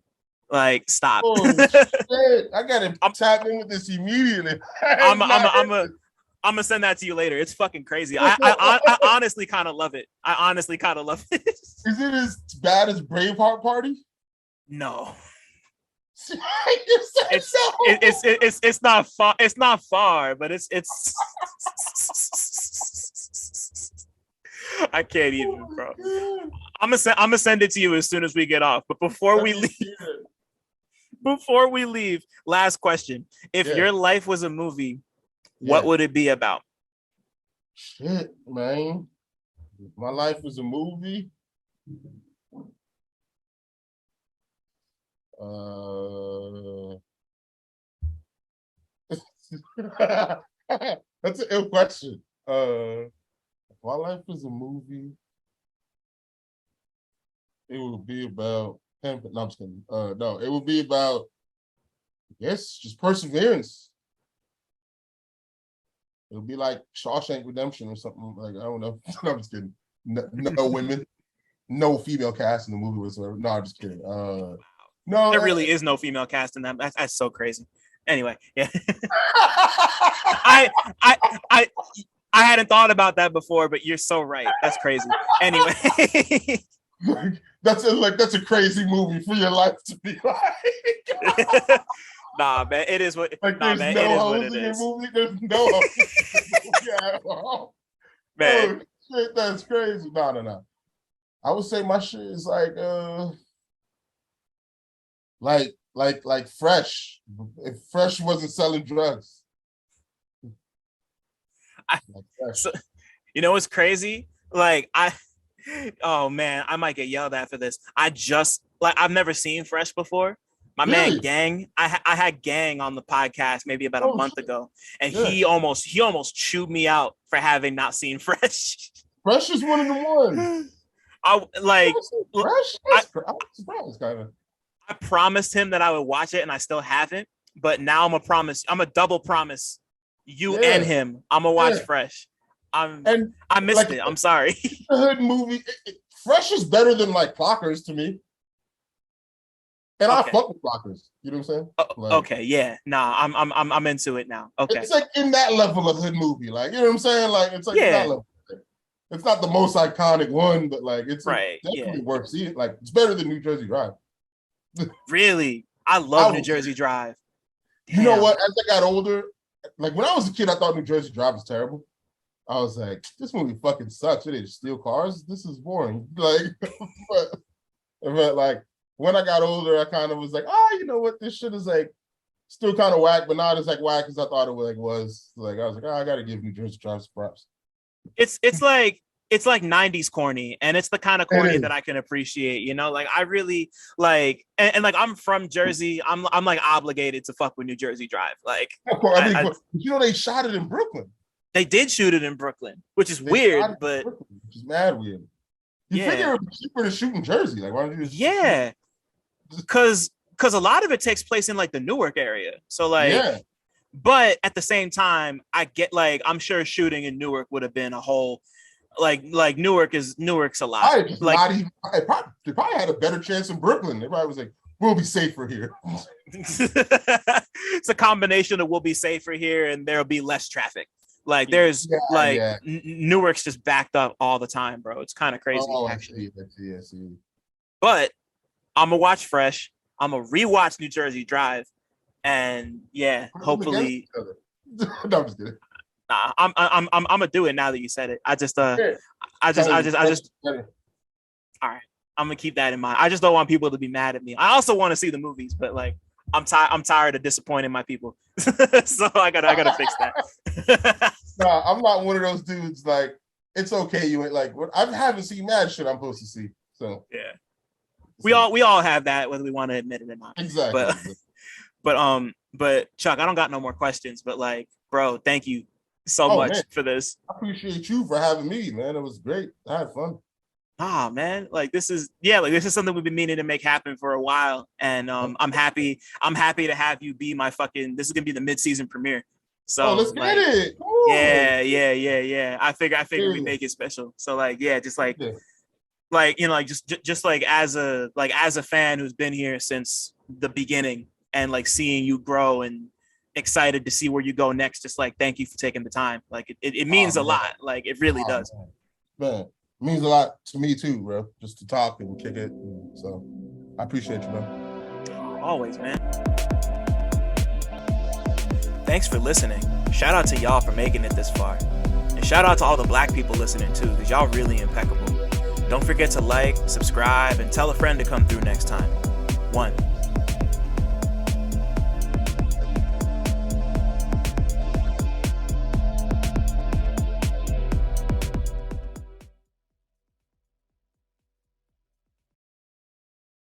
Speaker 1: Like, stop.
Speaker 2: Oh shit! I gotta
Speaker 1: I'm
Speaker 2: tap in with this immediately.
Speaker 1: I'm
Speaker 2: I've
Speaker 1: a, I'm
Speaker 2: not
Speaker 1: a, I'm
Speaker 2: heard
Speaker 1: a, I'm gonna send that to you later. It's fucking crazy.
Speaker 2: this.
Speaker 1: I honestly kind of love it. I honestly kind of love it.
Speaker 2: Is it as bad as Braveheart Party?
Speaker 1: No,
Speaker 2: You said
Speaker 1: it's
Speaker 2: no.
Speaker 1: it's not far. It's not far, but it's. I can't even,
Speaker 2: Oh
Speaker 1: bro.
Speaker 2: my God.
Speaker 1: I'm gonna send it to you as soon as we get off. But
Speaker 2: Let me hear it.
Speaker 1: before we leave, last question: if
Speaker 2: Yeah.
Speaker 1: your life was a movie, what
Speaker 2: Yeah.
Speaker 1: would it be about?
Speaker 2: Shit, man. If my life was a movie. That's an ill question. If my life was a movie, it would be about no, I'm just kidding. No, it would be about, I guess, just perseverance. It would be like Shawshank Redemption or something. Like, I don't know. No, I'm just kidding. No women, no female cast in the movie whatsoever. No, I'm just kidding. No,
Speaker 1: There really is no female cast in that. That's so crazy. Anyway, yeah. I I I I hadn't thought about that before, but you're so right. That's crazy. Anyway.
Speaker 2: that's a crazy movie for your life to be like.
Speaker 1: Nah, man, it is what.
Speaker 2: Like
Speaker 1: Nah,
Speaker 2: there's
Speaker 1: man,
Speaker 2: no
Speaker 1: it is what
Speaker 2: hoes
Speaker 1: it
Speaker 2: in your
Speaker 1: is,
Speaker 2: movie. There's no hoes in your movie at all.
Speaker 1: man.
Speaker 2: Oh shit, that's crazy. No. I would say my shit is like Fresh. If Fresh wasn't selling drugs. Like Fresh.
Speaker 1: So, you know what's crazy? Like oh man, I might get yelled at for this. I've never seen Fresh before. My man
Speaker 2: Really?
Speaker 1: Gang, I had Gang on the podcast maybe about a
Speaker 2: Oh
Speaker 1: month
Speaker 2: shit.
Speaker 1: ago, and
Speaker 2: Yeah.
Speaker 1: he almost chewed me out for having not seen Fresh.
Speaker 2: Fresh is one of the ones.
Speaker 1: I like
Speaker 2: Fresh?
Speaker 1: I,
Speaker 2: I'm surprised, kind of.
Speaker 1: I promised him that I would watch it, and I still haven't. But now I'm a double promise you and
Speaker 2: Yeah.
Speaker 1: him. I'm gonna watch
Speaker 2: Yeah.
Speaker 1: Fresh.
Speaker 2: And
Speaker 1: I missed
Speaker 2: like
Speaker 1: it. I'm sorry.
Speaker 2: the hood movie. Fresh is better than like Clockers to me. And
Speaker 1: Okay.
Speaker 2: I fuck with Clockers. You know what I'm saying? Like,
Speaker 1: Okay, yeah. Nah, I'm into it now. Okay.
Speaker 2: it's like in that level of hood movie. Like, you know what I'm saying? Like, it's like
Speaker 1: Yeah.
Speaker 2: that level. It's not the most iconic one, but like it's
Speaker 1: Right.
Speaker 2: definitely
Speaker 1: Yeah.
Speaker 2: worth seeing. Like, it's better than New Jersey Drive.
Speaker 1: Really? I love New Jersey Drive.
Speaker 2: You know
Speaker 1: Damn.
Speaker 2: what? As I got older, like when I was a kid, I thought New Jersey Drive was terrible. I was like, this movie fucking sucks. They just steal cars. This is boring. Like, but like when I got older, I kind of was like, you know what? This shit is like still kind of whack, but not as like whack as I thought it was. Like I was like, I gotta give New Jersey Drive some props.
Speaker 1: It's like 90s corny, and it's the kind of corny that I can appreciate, you know. Like I really like, and like I'm from Jersey. I'm like obligated to fuck with New Jersey Drive. Like
Speaker 2: You know, they shot it in Brooklyn.
Speaker 1: they did shoot it in Brooklyn, which is weird, but
Speaker 2: which is mad weird. You figure it would be cheaper to shoot in Jersey. Like, why don't you just
Speaker 1: because a lot of it takes place in like the Newark area. So like, but at the same time, I get like, I'm sure shooting in Newark would have been a whole like Newark's a lot.
Speaker 2: They probably had a better chance in Brooklyn. Everybody was like, we'll be safer here.
Speaker 1: It's a combination of we'll be safer here and there'll be less traffic. Like there's Newark's just backed up all the time, bro. It's kind of crazy, actually.
Speaker 2: I see.
Speaker 1: But I'm gonna watch Fresh. I'm gonna rewatch New Jersey Drive, and hopefully.
Speaker 2: No, I'm just kidding.
Speaker 1: Nah, I'm gonna do it now that you said it. I just all right. I'm gonna keep that in mind. I just don't want people to be mad at me. I also want to see the movies, but like I'm tired of disappointing my people. So I gotta fix that.
Speaker 2: No, I'm not one of those dudes. Like, it's okay. You ain't like what I haven't seen mad shit I'm supposed to see. So
Speaker 1: yeah, we all have that, whether we want to admit it or not.
Speaker 2: Exactly.
Speaker 1: But Chuck, I don't got no more questions. But like, bro, thank you so much for this.
Speaker 2: I appreciate you for having me, man. It was great. I had fun.
Speaker 1: ah, man, like this is something we've been meaning to make happen for a while, and I'm happy to have you be my fucking. This is gonna be the mid-season premiere. So
Speaker 2: let's
Speaker 1: like,
Speaker 2: get it.
Speaker 1: Yeah. I figure we make it special. So like, yeah, just like, like, you know, like just like as a fan who's been here since the beginning, and like seeing you grow and excited to see where you go next. Just like, thank you for taking the time. Like it means a lot. Like it really does.
Speaker 2: Man, it means a lot to me too, bro. Just to talk and kick it. So I appreciate you, man.
Speaker 1: Always, man. Thanks for listening. Shout out to y'all for making it this far. And shout out to all the Black people listening too, because y'all really impeccable. Don't forget to like, subscribe, and tell a friend to come through next time. 1.